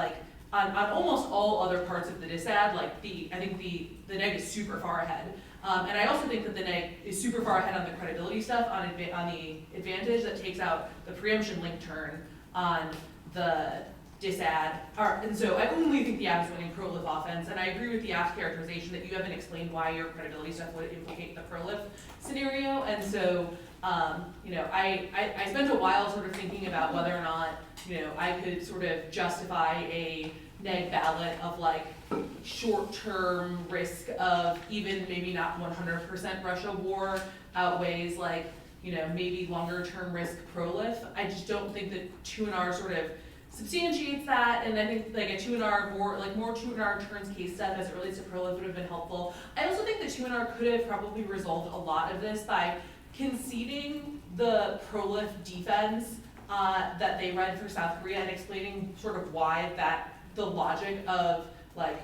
on almost all other parts of the disad, I think the neg is super far ahead. And I also think that the neg is super far ahead on the credibility stuff, on the advantage that takes out the preemption link turn on the disad. And so I only think the app is winning Prolif offense, and I agree with the app's characterization that you haven't explained why your credibility stuff would implicate the Prolif scenario. And so I spent a while sort of thinking about whether or not, I could sort of justify a neg ballot of like short-term risk of even maybe not 100% Russia war outweighs like, maybe longer-term risk prolif. I just don't think that 2NR sort of substantiates that, and I think like a 2NR more 2NR turns case stuff as it relates to prolif would have been helpful. I also think that 2NR could have probably resolved a lot of this by conceding the prolif defense that they read for South Korea and explaining sort of why the logic of like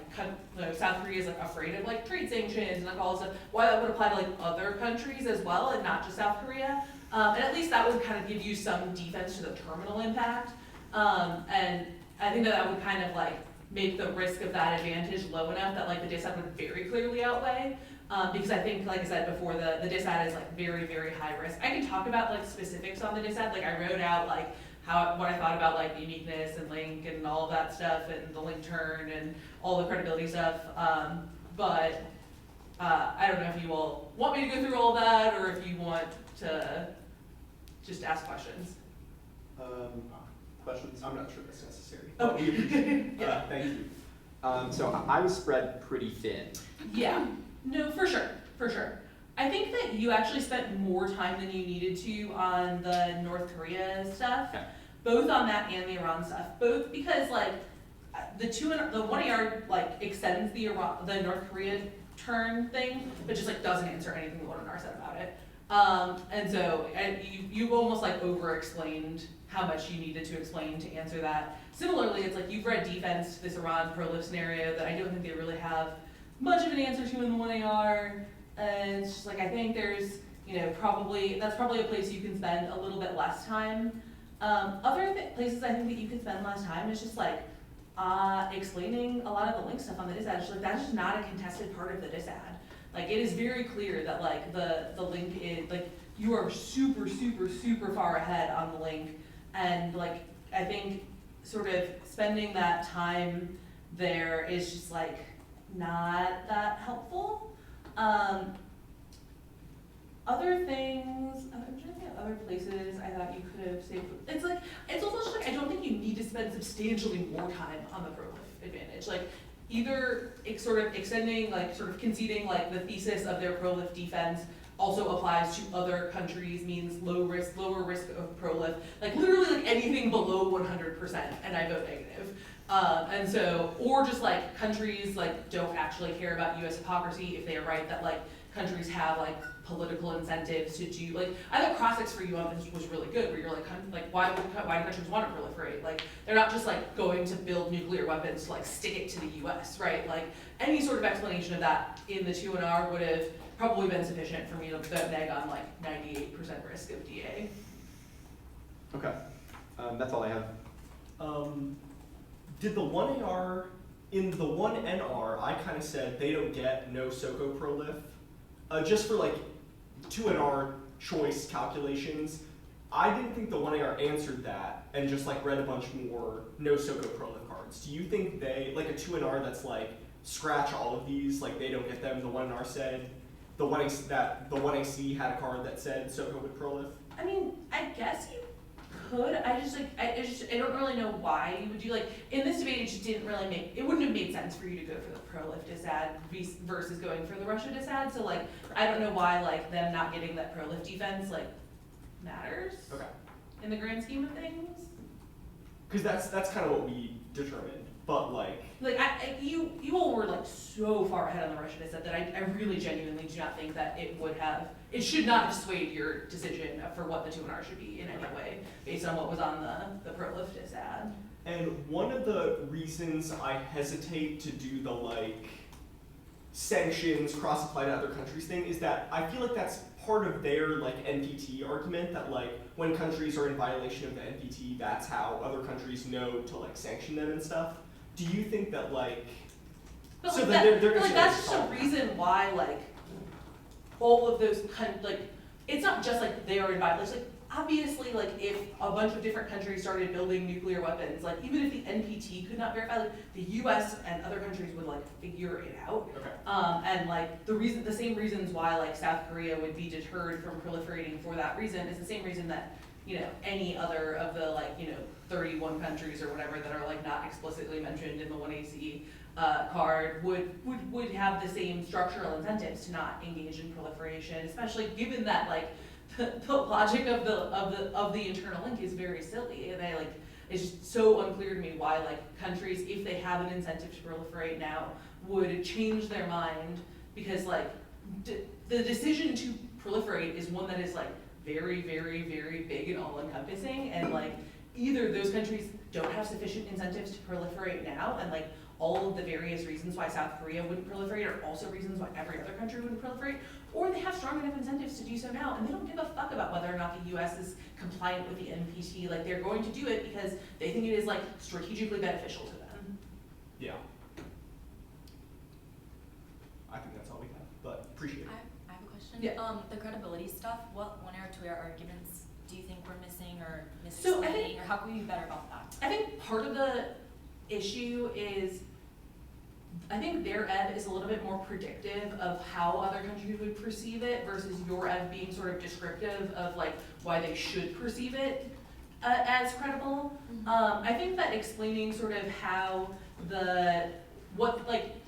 South Korea is like afraid of like trade sanctions and like all this stuff, why that would apply to like other countries as well and not just South Korea. And at least that would kind of give you some defense to the terminal impact. And I think that would kind of like make the risk of that advantage low enough that like the disad would very clearly outweigh. Because I think, like I said before, the disad is like very, very high risk. I can talk about like specifics on the disad. Like I wrote out like what I thought about like uniqueness and link and all of that stuff and the link turn and all the credibility stuff. But I don't know if you all want me to go through all of that or if you want to just ask questions. Questions? I'm not sure that's necessary. Oh. But we appreciate it. Yeah. Thank you. So I was spread pretty thin. Yeah, no, for sure. I think that you actually spent more time than you needed to on the North Korea stuff, Okay. both on that and the Iran stuff. Both because like the 1AR like extends the North Korea turn thing, but just like doesn't answer anything the 1AR said about it. And so you almost like over-explained how much you needed to explain to answer that. Similarly, it's like you've read defense to this Iran prolif scenario that I don't think they really have much of an answer to in the 1AR. And it's just like, I think there's, that's probably a place you can spend a little bit less time. Other places I think that you can spend less time is just like explaining a lot of the link stuff on the disad. Just like that's just not a contested part of the disad. Like it is very clear that like the link is like you are super, super, super far ahead on the link. And like I think sort of spending that time there is just like not that helpful. Other things, I'm trying to think of other places I thought you could have saved. It's like, it's also just like, I don't think you need to spend substantially more time on the prolif advantage. Like, either sort of extending, like, sort of conceding, like, the thesis of their prolif defense also applies to other countries, means lower risk of prolif. Like, literally, like, anything below 100%, and I vote negative. And so, or just like countries like don't actually care about US hypocrisy if they are right that like countries have like political incentives to do like, I thought Crossix for you on this was really good where you're like why do countries want to proliferate? Like they're not just like going to build nuclear weapons to like stick it to the US, right? Like any sort of explanation of that in the 2NR would have probably been sufficient for me to neg on like 98% risk of DA. Okay, that's all I have. Did the 1AR, in the 1NR, I kind of said they don't get no SOCO prolif. Just for like 2NR choice calculations, I didn't think the 1AR answered that and just like read a bunch more no SOCO prolif cards. Do you think they, like a 2NR that's like, scratch all of these, like they don't get them, the 1NR said, the 1AC had a card that said SOCO with prolif? I mean, I guess you could. I don't really know why you would do like in this debate. It wouldn't have made sense for you to go for the prolif disad versus going for the Russia disad. So like, I don't know why like them not getting that prolif defense like matters. Okay. In the grand scheme of things. Because that's kind of what we determined, but like you all were like so far ahead on the Russia disad that I really genuinely do not think that it should not have swayed your decision for what the 2NR should be in any way based on what was on the prolif disad. And one of the reasons I hesitate to do the like sanctions cross-apply to other countries thing is that I feel like that's part of their like NPT argument that like when countries are in violation of the NPT, that's how other countries know to like sanction them and stuff. Do you think that like that's just a reason why like all of those it's not just like they are in violation. Like, obviously, like if a bunch of different countries started building nuclear weapons, like even if the NPT could not verify, like the U.S. and other countries would like figure it out. Okay. And like the same reasons why like South Korea would be deterred from proliferating for that reason is the same reason that any other of the 31 countries or whatever that are like not explicitly mentioned in the 1AC card would have the same structural incentives to not engage in proliferation, especially given that like the logic of the internal link is very silly, and it's just so unclear to me why like countries, if they have an incentive to proliferate now, would change their mind, because like the decision to proliferate is one that is like very, very, very big and all-encompassing, and like either those countries don't have sufficient incentives to proliferate now, and like all of the various reasons why South Korea wouldn't proliferate are also reasons why every other country wouldn't proliferate, or they have strong enough incentives to do so now, and they don't give a fuck about whether or not the US is compliant with the NPT. Like they're going to do it because they think it is like strategically beneficial to them. Yeah. I think that's all we have, but appreciate it. I have a question. Yeah. The credibility stuff, what one or two arguments do you think we're missing or So I misexplaining, or how can we be better about that? I think part of the issue is, I think their EV is a little bit more predictive of how other countries would perceive it versus your EV being sort of descriptive of like why they should perceive it as credible. Mm-hmm. I think that explaining sort of how the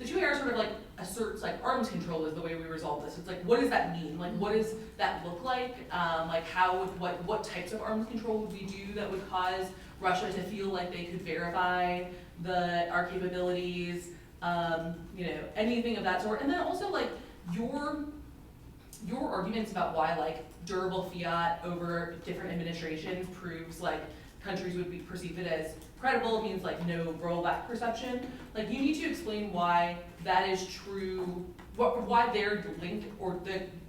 two AR sort of like asserts like arms control is the way we resolve this. It's like, what does that mean? Like, what does that look like? Like what types of arms control would we do that would cause Russia to feel like they could verify our capabilities? Anything of that sort. And then also like your arguments about why like durable fiat over different administrations proves like countries would perceive it as credible means like no rollback perception. Like you need to explain why that is true, why they're linked, or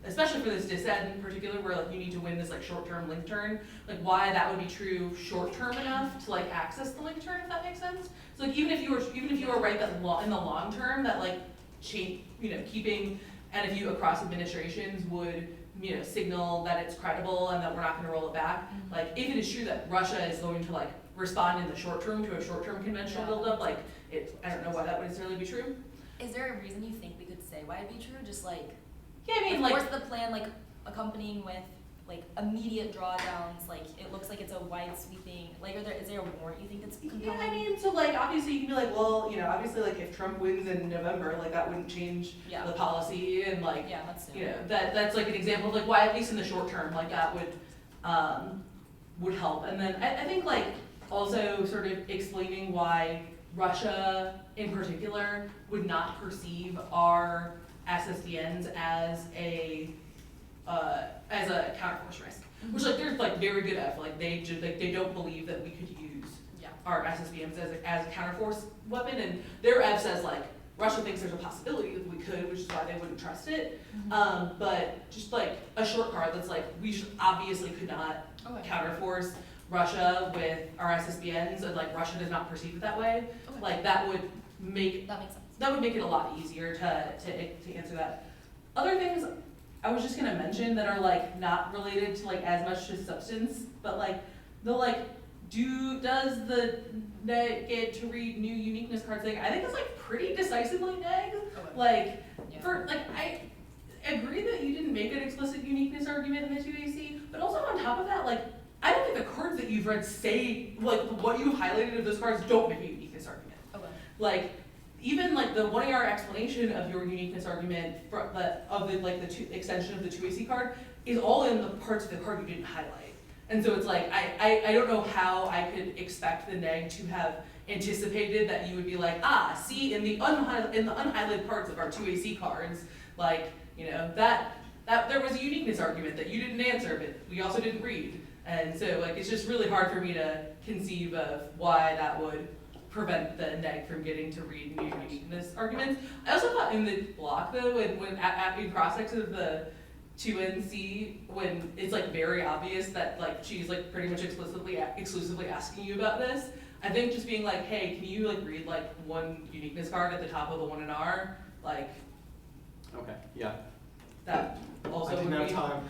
especially for this disad in particular, where like you need to win this like short-term link turn, like why that would be true short-term enough to like access the link turn, if that makes sense. So like even if you were right that in the long term that like keeping NFU across administrations would signal that it's credible and that we're not going to roll it back. Mm-hmm. Like if it is true that Russia is going to like respond in the short term to a short-term conventional buildup, like I don't know why that would necessarily be true. Is there a reason you think we could say why it'd be true? Just like, Yeah, I mean, of like, course the plan like accompanying with like immediate drawdowns, like it looks like it's a wide sweeping, like is there a warrant you think that's compelling? yeah, I mean, so like obviously you can be like, well, obviously like if Trump wins in November, like that wouldn't change Yeah. the policy, and like Yeah, that's that's like an example of like why at least in the short term like that would help. And then I think like also sort of explaining why Russia in particular would not perceive our SSDNs as a counterforce risk, which like there's like very good F, like they don't believe that we could use our SSBMs as a counterforce weapon, and their F says like Russia thinks there's a possibility that we could, which is why they wouldn't trust it. Mm-hmm. But just like a short card that's like we obviously could not counterforce Russia with our SSBNs, and like Russia does not perceive it that way. Okay. Like that would make That makes sense. that would make it a lot easier to answer that. Other things I was just gonna mention that are like not related to like as much to substance, but like the like does the neg get to read new uniqueness cards thing? I think it's like pretty decisively neg. Like for like I agree that you didn't make an explicit uniqueness argument in the 2AC, but also on top of that, like I don't think the cards that you've read say like what you highlighted of those cards don't make a uniqueness argument. Okay. Like even like the 1AR explanation of your uniqueness argument extension of the 2AC card is all in the parts of the card you didn't highlight. And so it's like I don't know how I could expect the neg to have anticipated that you would be like, see in the unhighlighted parts of our 2AC cards, like, that there was a uniqueness argument that you didn't answer, but we also didn't read. And so like it's just really hard for me to conceive of why that would prevent the neg from getting to read new uniqueness arguments. I also thought in the block though, when in cross-section of the 2NC, when it's like very obvious that like she's like pretty much exclusively asking you about this, I think just being like, hey, can you like read like one uniqueness card at the top of the 1NR? Like, Okay, yeah. that also I would didn't be. have time.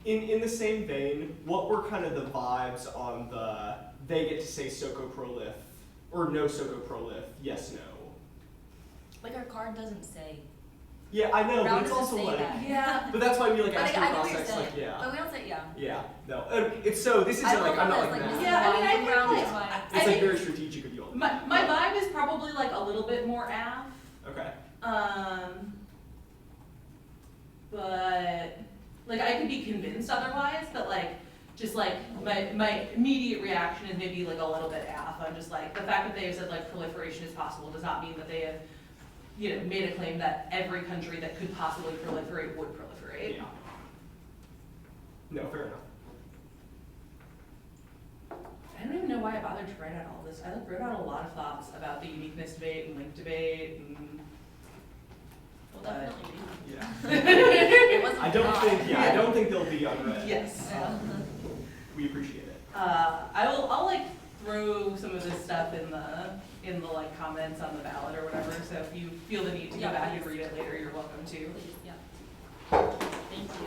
In the same vein, what were kind of the vibes on the they get to say SoCo prolif or no SoCo prolif? Yes, no. Like our card doesn't say. Yeah, I know, Brown but it's doesn't also say like. that. Yeah. But that's why we like But ask I your get what you're process, saying. like yeah. But we don't say yeah. Yeah, no. It's so this I isn't don't like know I'm not how like that's mad. like Yeah, I mean, I missing think, brown like, is why. It's I like think very strategic of you all. My vibe is probably like a little bit more af. Okay. But like I could be convinced otherwise, but like just like my immediate reaction is maybe like a little bit af. I'm just like the fact that they have said like proliferation is possible does not mean that they have, you know, made a claim that every country that could possibly proliferate would proliferate. Yeah. No, fair enough. I don't even know why I bothered to write out all this. I like wrote out a lot of thoughts about the uniqueness debate and link debate and Well, definitely me. Yeah. It wasn't I don't dry. think I don't think they'll be unread. yes. We appreciate it. I'll like throw some of this stuff in the like comments on the ballot or whatever. So if you feel the need to Yeah, go back and please. read it later, you're welcome to. Please, yeah. Thank you.